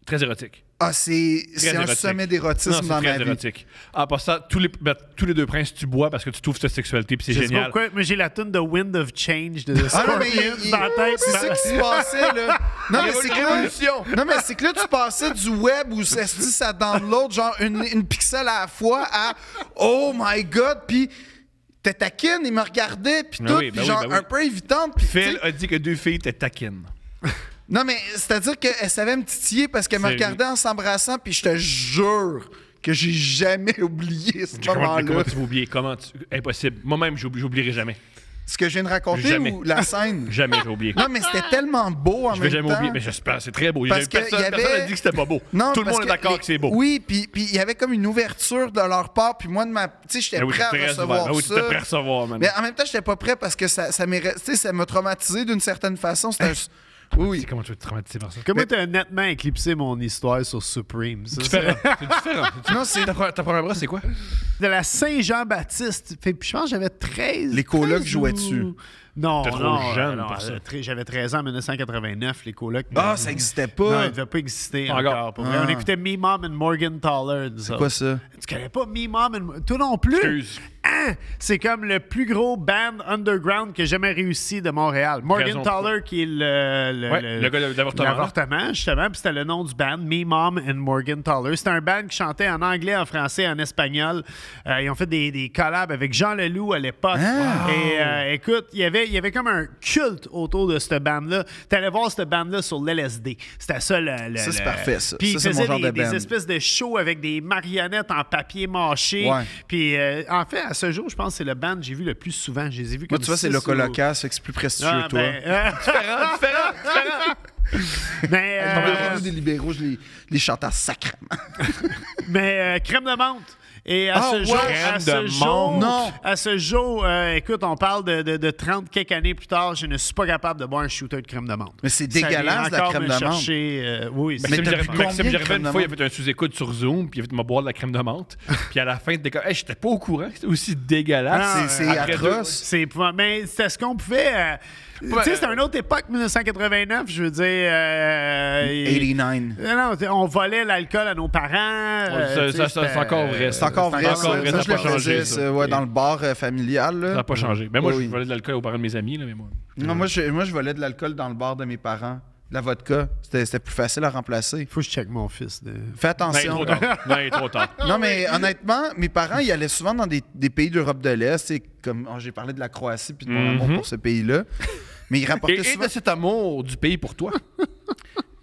Très érotique. Ah, c'est un érotique. sommet Non, d'érotisme c'est dans très ma vie. érotique. En passant, tous les 2 princes, tu bois parce que tu trouves ta sexualité, puis c'est Je sais pas génial. pourquoi, mais j'ai la tune de Wind of Change de Ah non, mais Scorpions dans la tête. c'est ça qui se passait, là. Non, mais c'est que là, Révolution! non, mais c'est que là, tu passais du web où ça download, genre une pixel à la fois, à « Oh my God! » Puis t'es taquine, il me regardait, puis Ben tout, oui, ben puis oui, genre ben oui. un peu évitante. Puis, tu Phil sais, a dit que 2 filles étaient taquines. non, mais c'est-à-dire qu'elle savait me titiller parce qu'elle me C'est- regardait en s'embrassant, puis je te jure que j'ai jamais oublié ce Comment moment-là. tu vas oublier? Impossible. Moi-même, j'oublierai jamais. Ce que je viens de raconter Jamais. ou la scène? Jamais j'ai oublié. Non, mais c'était tellement beau en Je vais même jamais temps. oublier, mais j'espère, c'est très beau. Parce que Personne y avait- n'a dit que c'était pas beau. Non, Tout le parce monde est d'accord que c'est beau. Oui, puis il y avait comme une ouverture de leur part, puis moi, de ma... Tu sais, j'étais Ben oui, prêt à t'es très recevoir ouvert. Ben oui, ça. t'étais prêt à recevoir, man. Mais en même temps, j'étais pas prêt parce que ça m'a traumatisé d'une certaine façon. C'était oui. C'est comment tu vas te traumatiser par ça? Comment t'as nettement éclipsé mon histoire sur Supreme? Ça, Différent. C'est différent. Non, c'est Ta première brosse, c'est quoi? de la Saint-Jean-Baptiste. Fait, puis je pense que j'avais 13. Les colocs 13 jouaient ou- dessus. Non, T'es trop non, jeune non, pour ça. J'avais 13 ans en 1989, les colocs. Ah, ça existait Non, pas. ils devaient pas exister Encore. encore. Pour vrai. Ah. On écoutait Me, Mom and Morgan Toller. C'est quoi ça? Tu connais pas Me, Mom and... Toi non plus? Excuse. Hein? C'est comme le plus gros band underground que j'ai jamais réussi de Montréal. Morgan Raison Toller, qui est Le gars de l'avortement. l'avortement, justement. Puis c'était le nom du band, Me, Mom and Morgan Toller. C'était un band qui chantait en anglais, en français, en espagnol. Ils ont fait des collabs avec Jean Leloup à l'époque. Ah! Et écoute, il y avait comme un culte autour de cette band-là. T'allais voir cette band-là sur l'LSD. C'était ça Ça, c'est parfait, ça. Puis Ça, ils c'est mon faisaient genre de des band. espèces de shows avec des marionnettes en papier mâché. Ouais. Puis en fait, à ce jour, je pense que c'est le band que j'ai vu le plus souvent. Je les ai vus Moi, comme tu vois, c'est 6 Loco ou- Locas, fait que c'est plus prestigieux, Ah, toi. différent. Mais, Nous, des libéraux, je les chante à sacrement. crème de menthe. Et à Ah, ce ouais. jour, Crème à de ce jour, menthe. Non. à ce jour, écoute, on parle de 30 quelques années plus tard, je ne suis pas capable de boire un shooter de crème de menthe. Mais c'est Ça vient dégueulasse, la encore crème me de menthe. chercher, oui, c'est- Mais Maxime t'as Gervais, bu combien Maxime de Gervais, crème une de fois, il a menthe? fait un sous-écoute sur Zoom, puis il a fait me boire de la crème de menthe. Puis à la fin, t'es comme, hey, j'étais pas au courant, c'était aussi dégueulasse. Ah, C'est Après atroce. C'est épouvantable. Mais c'était ce qu'on pouvait. Tu sais, c'était une autre époque, 1989, je veux dire. 89. Non, on volait l'alcool à nos parents. C'est encore vrai. C'est encore vrai, encore ça. vrai, Ça, ça je a le pas changé, faisais, ça. ça, ouais, dans le bar familial. Là. Ça n'a pas changé. Mais moi, Oui. je volais de l'alcool aux parents de mes amis, là, mais moi. Non, moi, je volais de l'alcool dans le bar de mes parents. De la vodka. C'était plus facile à remplacer. Faut que je check mon fils. Fais Non, il est attention. trop tard. Non, il est trop tard. Non, mais honnêtement, mes parents, ils allaient souvent dans des pays d'Europe de l'Est. Et comme j'ai parlé de la Croatie puis de mon amour pour ce pays-là. Mais ils rapportaient Et souvent. de cet amour du pays pour toi.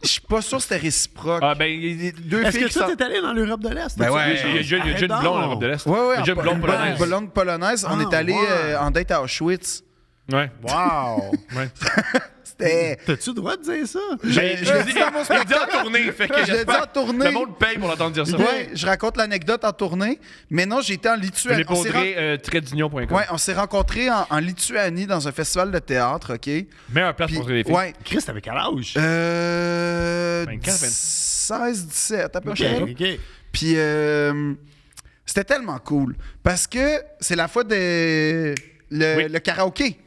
Je suis pas sûr que c'était réciproque. Ah, ben, il y a deux Est-ce filles que qui toi, sont. t'es allé dans l'Europe de l'Est? Ben As-tu ouais. vu? Il y a déjà une blonde en Europe de l'Est. Ouais, Il y a en déjà une blonde polonaise. blonde polonaise. On Ah, est allé ouais. en date à Auschwitz. Ouais. Wow! Ouais. C'était. T'as-tu le droit de dire ça? Ben, je l'ai dit en tournée. Fait que Je l'ai dit j'espère en tournée. que le monde paye pour l'entendre dire ça. Ouais, je raconte l'anecdote en tournée. Mais non, j'étais en Je Lituanie. répondrai traitdignon.com. Ouais, on s'est rencontrés en Lituanie dans un festival de théâtre, OK? Meilleure place Puis, pour les filles. ouais. Chris, t'avais quel âge? 24, 16, 17 à peu OK, près. OK. Puis c'était tellement cool parce que c'est la fois de Oui. le karaoké.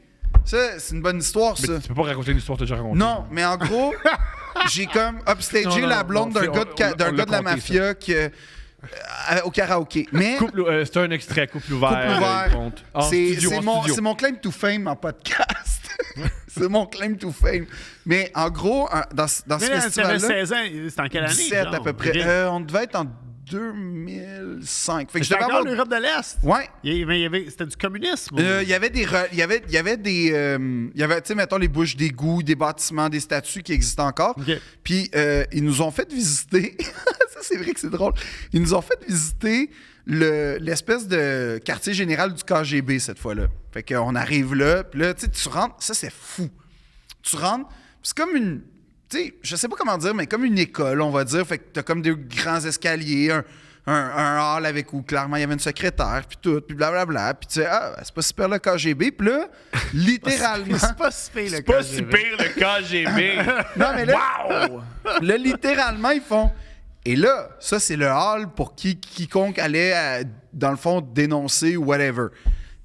Ça, c'est une bonne histoire, Mais ça. tu peux pas raconter une histoire que t'as déjà racontée. Non, mais en gros, j'ai comme upstagé Non, la blonde d'un on- gars de, on d'un l'a gars de la compté, mafia que au karaoké. Mais C'est un extrait, couple ouvert. Couple ouvert. il compte. En studio, en studio. c'est mon claim to fame en podcast. C'est mon claim to fame. Mais en gros, dans ce Mais là, festival-là... t'avais 16 ans, c'était en quelle année? 17 à genre? peu près. Ok. On devait être en 2005. Fait que je C'était devais encore avoir... l'Europe de l'Est? Ouais. C'était du communisme? Il y avait des... Il y avait tu sais, mettons, les bouches d'égout, des bâtiments, des statues qui existent encore. Ok. Puis, ils nous ont fait visiter... Ça, c'est vrai que c'est drôle. Ils nous ont fait visiter l'espèce de quartier général du KGB cette fois-là. Fait qu'on arrive là, puis là, tu sais, tu rentres... Ça, c'est fou. Tu rentres, c'est comme une... Tu sais, je sais pas comment dire, mais comme une école, on va dire. Fait que t'as comme des grands escaliers, un hall avec où clairement il y avait une secrétaire, puis tout, puis blablabla. Puis tu sais, c'est pas super le KGB. Puis là, littéralement... C'est pas si pire, le C'est pas KGB. si pire le KGB. Non, mais là, Wow! là, littéralement, ils font... Et là, ça, c'est le hall pour quiconque allait, dans le fond, dénoncer ou whatever.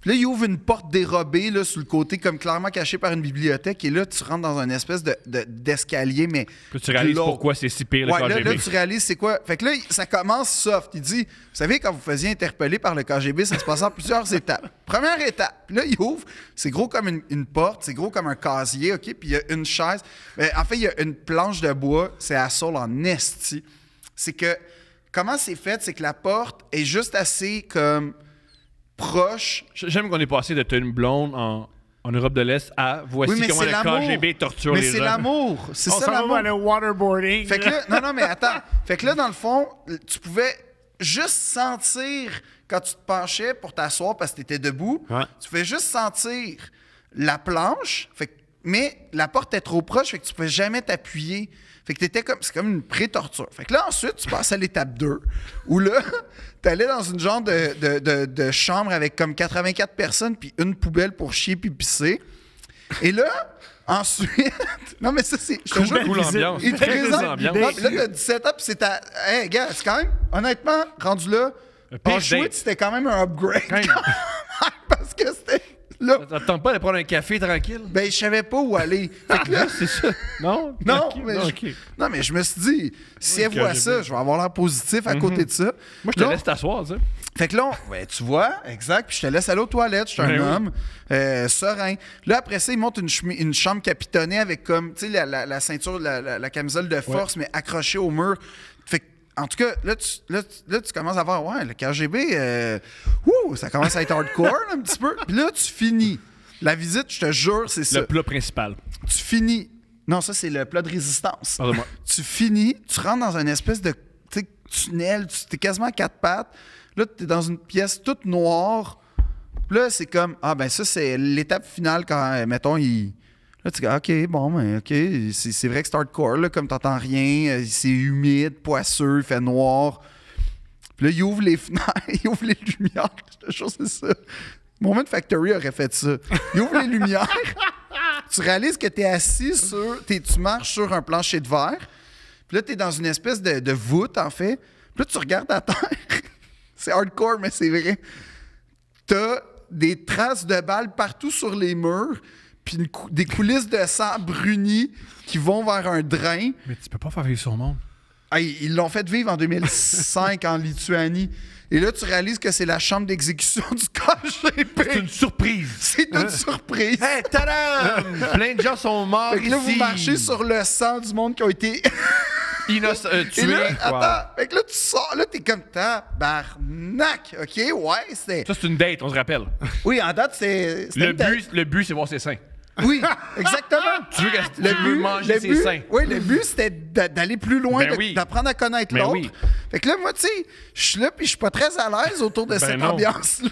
Puis là, il ouvre une porte dérobée là, sur le côté, comme clairement cachée par une bibliothèque. Et là, tu rentres dans une espèce d'escalier, mais... Puis tu réalises glauque. pourquoi c'est si pire le Ouais, KGB. là, tu réalises c'est quoi. Fait que là, ça commence soft. Il dit, vous savez, quand vous faisiez interpeller par le KGB, ça se passe en plusieurs étapes. Première étape, puis là, il ouvre, c'est gros comme une porte, c'est gros comme un casier, OK? Puis il y a une chaise. En fait, il y a une planche de bois, c'est à sol en esti. C'est que, comment c'est fait, c'est que la porte est juste assez comme proche. J'aime qu'on est passé de t'as une blonde en Europe de l'Est à voici Oui, mais comment c'est le l'amour. KGB torture Mais les c'est gens. l'amour. C'est On ça s'en l'amour. va aller au waterboarding. Fait que là, non, mais attends. Fait que là, dans le fond, tu pouvais juste sentir quand tu te penchais pour t'asseoir parce que tu étais debout. Ouais. Tu pouvais juste sentir la planche, mais la porte est trop proche, fait que tu pouvais jamais t'appuyer. Fait que c'est comme une pré-torture. Fait que là, ensuite, tu passes à l'étape 2, où là, t'allais dans une genre de chambre avec comme 84 personnes, puis une poubelle pour chier puis pisser. Et là, ensuite... Non, mais ça, c'est... Je te jure, Cool l'ambiance. il te Très présente... ambiance. Ouais, puis là, t'as 17 ans, puis c'est ta... Hey, gars, c'est quand même... Honnêtement, rendu là, pire Auschwitz, date. c'était quand même un upgrade. Quand même. Parce que c'était... Là, Ça te tente pas de prendre un café tranquille? ben, je savais pas où aller. Fait que là, C'est ça. Non? non, Ok, mais non, je, ok. non, mais je me suis dit, si elle le voit KGB. ça, je vais avoir l'air positif à côté de ça. Moi, je te Là, laisse t'asseoir, tu sais. Fait que là, ouais, tu vois, exact, puis je te laisse aller aux toilettes, je suis un Ben oui. homme, serein. Là, après ça, ils montent une chambre capitonnée avec comme, tu sais, la ceinture, la camisole de force, mais accrochée au mur. Fait que, en tout cas, là, tu commences à voir, ouais, le KGB, ça commence à être hardcore là, un petit peu. Puis là, tu finis. La visite, je te jure, c'est ça. Le plat principal. Tu finis. Non, ça, c'est le plat de résistance. Pardonne-moi. Tu finis, tu rentres dans une espèce de tu sais, tunnel, tu es quasiment à quatre pattes. Là, tu es dans une pièce toute noire. Là, c'est comme, ben ça, c'est l'étape finale quand, mettons, Là, tu dis, OK, bon, ben, OK, c'est vrai que c'est hardcore, là, comme t'entends rien, c'est humide, poisseux, il fait noir. Puis là, il ouvre les fenêtres, il ouvre les lumières. Je te jure, c'est ça. Moment Factory aurait fait ça. Il ouvre les lumières. Tu réalises que tu es assis sur... tu marches sur un plancher de verre. Puis là, tu es dans une espèce de voûte, en fait. Puis là, tu regardes à terre. C'est hardcore, mais c'est vrai. T'as des traces de balles partout sur les murs, puis des coulisses de sang bruni qui vont vers un drain. Mais tu peux pas faire vivre son monde. Ils l'ont fait vivre en 2005 en Lituanie. Et là, tu réalises que c'est la chambre d'exécution du KGB. C'est une surprise. C'est une surprise. Hey, tadam! Plein de gens sont morts Fait que là, ici. vous marchez sur le sang du monde qui a été tués. Et là, attends, fait que là, tu sors, là, t'es comme tabarnak, OK? Ouais, c'était... Ça, c'est une date, on se rappelle. Oui, en date, c'était Le but, c'est voir ses seins. Oui, exactement. Tu veux manger ses seins. Oui, le but, c'était d'aller plus loin, Ben oui. d'apprendre à connaître Ben l'autre. oui. Fait que là, moi, tu sais, je suis là, puis je suis pas très à l'aise autour de cette non. ambiance-là.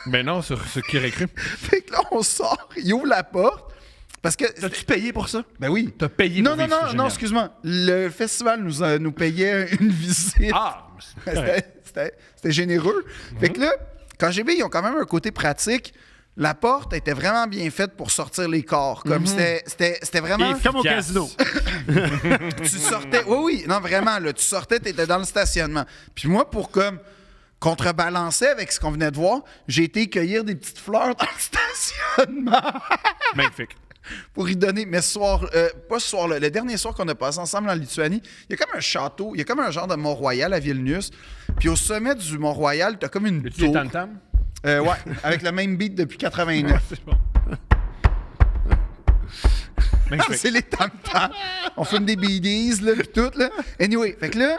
Ben non, sur ce qui aurait cru. Fait que là, on sort, il ouvre la porte, parce que... T'as-tu payé pour ça? Ben oui. T'as payé Non, pour non, vivre, c'est non, génial. excuse-moi. Le festival nous payait une visite. Ah! c'est correct. C'était généreux. Fait que là, KGB, ils ont quand même un côté pratique. La porte était vraiment bien faite pour sortir les corps. Comme c'était vraiment... Comme au Efficace. casino. Tu sortais... Oui, non, vraiment, là, tu sortais, t'étais dans le stationnement. Puis moi, pour comme contrebalancer avec ce qu'on venait de voir, j'ai été cueillir des petites fleurs dans le stationnement. Magnifique. pour y donner. Mais pas ce soir-là, le dernier soir qu'on a passé ensemble en Lituanie, il y a comme un château, il y a comme un genre de Mont-Royal à Vilnius. Puis au sommet du Mont-Royal, t'as comme une Tu les tour. tam-tam? Ouais, avec le même beat depuis 89. C'est bon. Mais je fais- C'est les tam-tams. On fume des BDs, là, pis tout, là. Anyway, fait que là...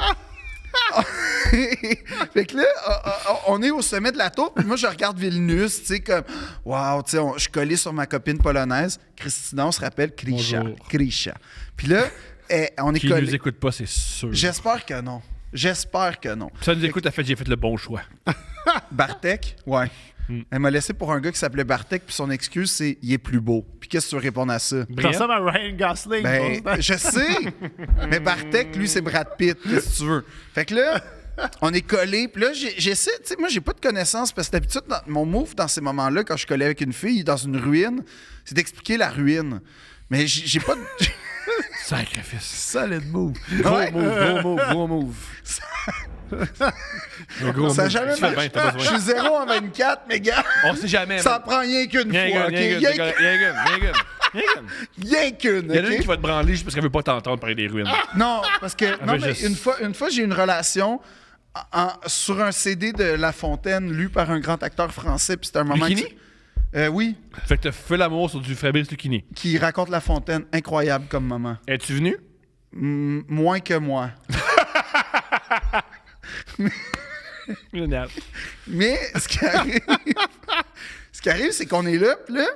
on est au sommet de la tour, puis moi, je regarde Vilnius, tu sais, comme... Wow, tu sais, je suis collé sur ma copine polonaise. Christina, on se rappelle, Krisha. Bonjour. Krisha. Puis là, on est Qui nous collé. écoute pas, c'est sûr. J'espère que non. J'espère que non. Ça nous écoute, j'ai fait le bon choix. Bartek, ouais. Elle m'a laissé pour un gars qui s'appelait Bartek, puis son excuse, c'est « il est plus beau ». Puis qu'est-ce que tu veux répondre à ça? Ça Brillant. ressemble à Ryan Gosling. Ben, pour ça. je sais! Mais Bartek, lui, c'est Brad Pitt. Qu'est-ce que tu veux? Fait que là, on est collés. Puis là, j'essaie, tu sais, moi, j'ai pas de connaissances parce que d'habitude, mon move dans ces moments-là, quand je suis collé avec une fille dans une ruine, c'est d'expliquer la ruine. Mais j'ai pas de. Sacrifice. Solid move. Ouais. Gros move. Un gros Ça n'a move. jamais Tu fais bien, marché. t'as Je besoin. suis 0 en 24, mais gars, On sait jamais. ça en prend rien qu'une fois. Rien OK? qu'une. Rien qu'une. Il y en a une OK? qui va te branler juste parce qu'elle veut pas t'entendre parler des ruines. Non, parce que non, veut mais juste- une fois j'ai eu une relation sur un CD de La Fontaine lu par un grand acteur français, puis c'était un moment. Lucchini? Oui, Fait que t'as fait l'amour sur du Fabrice Lucchini. qui raconte La Fontaine, incroyable comme moment. Es-tu venu? Moins que moi. Génial. Mais ce qui arrive, c'est qu'on est là, puis là,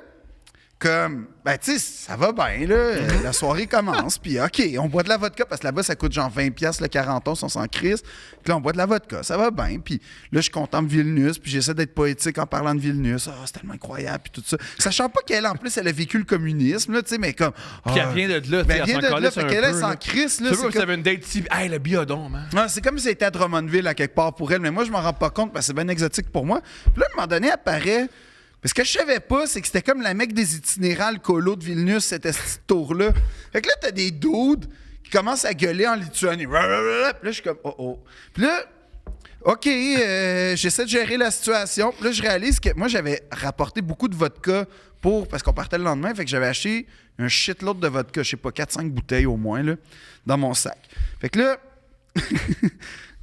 comme, ben, tu sais, ça va bien, là. La soirée commence, puis OK, on boit de la vodka, parce que là-bas, ça coûte genre 20$ le 40 onces, on s'en crisse. Puis là, on boit de la vodka, ça va bien. Puis là, je contemple Vilnius, puis j'essaie d'être poétique en parlant de Vilnius. Ah, c'est tellement incroyable, puis tout ça. Sachant pas qu'elle, en plus, elle a vécu le communisme, là, tu sais, mais comme. Puis elle vient de là, tu sais, Ben, elle vient s'en de là, calisse fait un qu'elle, elle peu, s'en là. crisse, là. Tu c'est vois, vous comme- avez une date type. Hey, le biodon, man. Ouais, c'est comme si c'était à Drummondville, à quelque part pour elle, mais moi, je m'en rends pas compte parce que c'est bien exotique pour moi. Puis là, à un moment donné, elle apparaît. Parce que je savais pas, c'est que c'était comme la mec des itinérants, le colo de Vilnius, cette petite tour-là. Fait que là, t'as des dudes qui commencent à gueuler en Lituanie. Puis là, je suis comme, oh. Puis là, OK, j'essaie de gérer la situation. Puis là, je réalise que moi, j'avais rapporté beaucoup de vodka parce qu'on partait le lendemain. Fait que j'avais acheté un shitload de vodka, je sais pas, 4-5 bouteilles au moins, là, dans mon sac. Fait que là,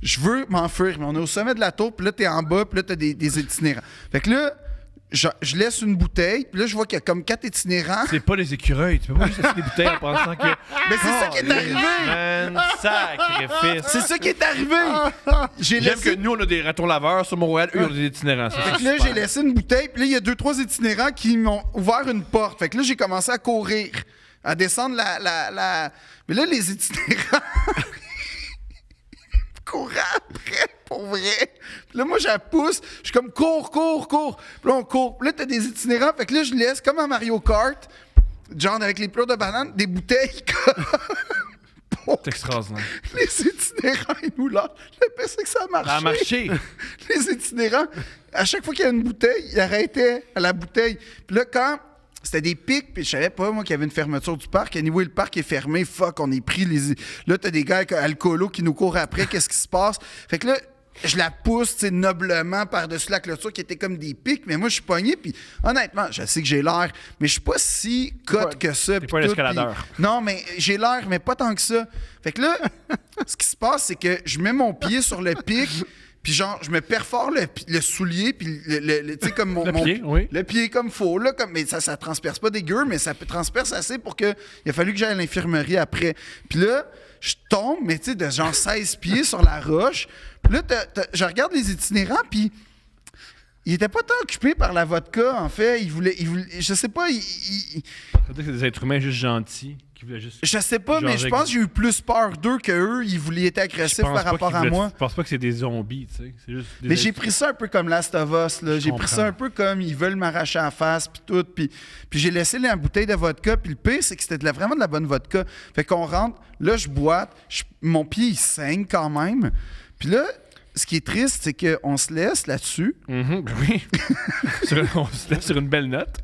je veux m'enfuir, mais on est au sommet de la tour, puis là, t'es en bas, puis là, t'as des itinérants. Fait que là, je laisse une bouteille, puis là, je vois qu'il y a comme 4 itinérants. C'est pas des écureuils. Tu peux pas juste laisser des bouteilles en pensant que. Mais c'est ça qui est arrivé! Man, sacrifice. C'est ça qui est arrivé! J'ai J'aime laissé... que nous, on a des ratons laveurs sur Montréal, eux, ils ont des itinérants. Ça, Fait c'est que là, super. j'ai laissé une bouteille, puis là, il y a 2-3 itinérants qui m'ont ouvert une porte. Fait que là, j'ai commencé à courir, à descendre la... Mais là, les itinérants... couraient après, pour vrai. Puis là, moi, je la pousse. Je suis comme, cours. Puis là, on court. Puis là, t'as des itinérants. Fait que là, je laisse, comme à Mario Kart, genre avec les plats de bananes, des bouteilles pour C'est extraordinaire. les itinérants, ils nous lâchent. Le pire, c'est que ça a marché. Ça a marché. Les itinérants, à chaque fois qu'il y a une bouteille, ils arrêtaient à la bouteille. Puis là, quand c'était des pics, puis je savais pas, moi, qu'il y avait une fermeture du parc. Anyway, le parc est fermé. Fuck, on est pris. Là, t'as des gars alcoolos qui nous courent après. Qu'est-ce qui se passe? Fait que là, je la pousse, tu sais, noblement par-dessus la clôture qui était comme des pics. Mais moi, je suis pogné. Puis honnêtement, je sais que j'ai l'air, mais je suis pas si cote que ça. t'es puis pas un tout, escaladeur. puis- Non, mais j'ai l'air, mais pas tant que ça. Fait que là, ce qui se passe, c'est que je mets mon pied sur le pic. Puis genre, je me perfore le soulier, puis tu sais, comme mon... Le pied, oui. Le pied comme faux, là, mais ça transperce pas dégueu, mais ça transperce assez pour que... Il a fallu que j'aille à l'infirmerie après. Puis là, je tombe, mais tu sais, de genre 16 pieds sur la roche. Puis là, je regarde les itinérants, puis... Il était pas tant occupé par la vodka, en fait. Il voulait je sais pas, Ça veut dire que c'est des êtres humains juste gentils qui voulaient juste. je sais pas, mais Genre, je pense que j'ai eu plus peur d'eux qu'eux. Ils voulaient être agressifs par rapport à moi. Je pense pas que c'est des zombies, tu sais. C'est juste des Mais j'ai êtres- pris ça un peu comme Last of Us. Là. J'ai pris comprends. ça un peu comme ils veulent m'arracher la face, puis tout. Puis j'ai laissé la bouteille de vodka. Puis le pire, c'est que c'était vraiment de la bonne vodka. Fait qu'on rentre, là, je boite. Mon pied, il saigne quand même. Puis là, ce qui est triste, c'est qu'on se laisse là-dessus. Ben oui. On se laisse sur une belle note.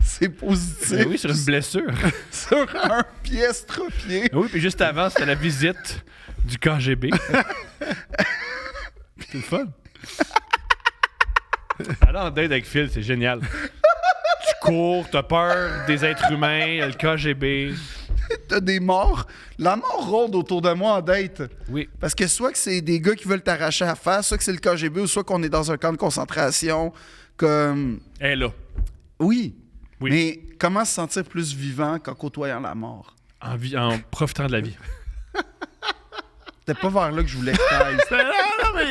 C'est positif. Ben oui, sur une blessure. Sur un pied estropié. Oui, puis juste avant, c'était la visite du KGB. C'est le fun. Alors, en date avec Phil, c'est génial. Tu cours, t'as peur des êtres humains, le KGB. T'as des morts. La mort rôde autour de moi en date. Oui. Parce que soit que c'est des gars qui veulent t'arracher à face, soit que c'est le KGB, ou soit qu'on est dans un camp de concentration. Comme... Elle est là. Oui. Oui. Mais comment se sentir plus vivant qu'en côtoyant la mort? En profitant de la vie. C'était pas vers là que je voulais que t'ailles. Non, mais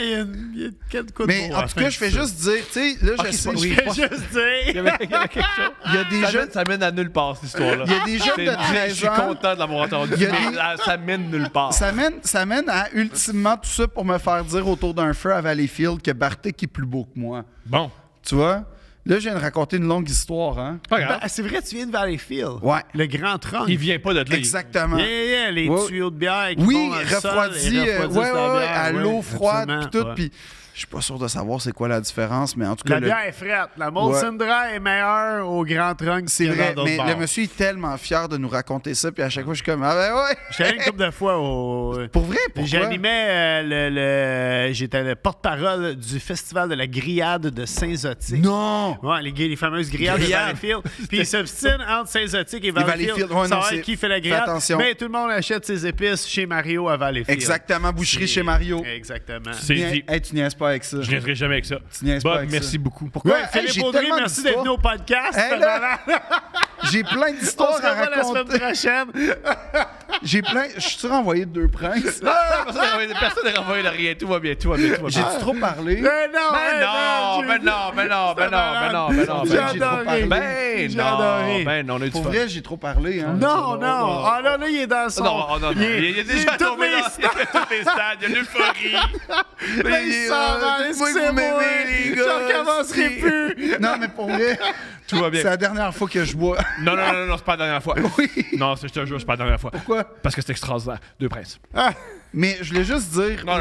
il y a quelques coups de Mais mots à en la tout fin cas, de je fais ça. juste dire, tu sais, là, Ok, je sais. c'est pas- oui. Je fais juste Il y dire. avait quelque chose. Il y a des jeunes. Ça mène à nulle part, cette histoire-là. Il y a des jeunes de 13 Je suis ans. content de l'avoir entendu, Il y a mais des- ça mène nulle part. Ça mène à ultimement tout ça pour me faire dire autour d'un feu à Valleyfield que Bartek est plus beau que moi. Bon, Tu vois? Là, je viens de raconter une longue histoire, hein? pas grave. Ben, c'est vrai, tu viens de Valleyfield. Ouais. Le grand trunk. Il vient pas de là. Exactement. Yeah, les Ouais. tuyaux de bière qui Oui, vont dans le sol refroidi, et refroidissent ouais, la ouais, bière, à ouais, l'eau froide, absolument, puis tout. ouais. Puis je suis pas sûr de savoir c'est quoi la différence, mais en tout cas, La bière est frette. La Molson Dry est meilleure au grand trunk. c'est vrai. Mais le monsieur est tellement fier de nous raconter ça, puis à chaque fois, je suis comme, ah ben ouais. J'étais allé une couple de fois au... Pour vrai, pourquoi? J'animais j'étais le porte-parole du festival de la grillade de Saint-Zotique. Non! Ouais, les fameuses grillades de Grillades. Valleyfield. Puis ils s'obstinent entre Saint-Zotique et Valleyfield. Valleyfield, ouais, non, savoir c'est- qui fait la fais grillade. attention. Mais tout le monde achète ses épices chez Mario à Valleyfield. Exactement, boucherie C'est- chez Mario. Exactement. C'est dit. Hey, tu niaises pas avec ça. Je niaiserai jamais avec ça. Tu niaises pas Bob, avec merci ça. beaucoup. Pourquoi? Ouais, Hey, Philippe j'ai Audrey, tellement merci d'être venu d'histoires. au podcast. Hey, là, j'ai plein On d'histoires se à revoit la semaine raconter. prochaine. J'ai plein. Je suis renvoyé de deux princes. Personne n'a renvoyé de rien. Tout va bien, tout va bien, tout va bien. J'ai-tu trop parlé? Mais non, Ben non. J'ai trop parlé. J'ai adoré. Ben non, on a eu du Pour fun. vrai, j'ai trop parlé. Hein? Non. Ah là, il est dans son... Non, non. Il est déjà tous tombé les dans tous les stades. Il y a l'euphorie. Là, il s'en va. Moi, vous m'aimez, les gars. Je recommencerai plus. Non, mais pour vrai, Tout va bien. c'est la dernière fois que je bois. Non, c'est pas la dernière fois. Oui. Non, je te jure, c'est pas la dernière fois. Pourquoi? Parce que c'est extraordinaire. Deux princes. Mais je voulais juste dire. Non.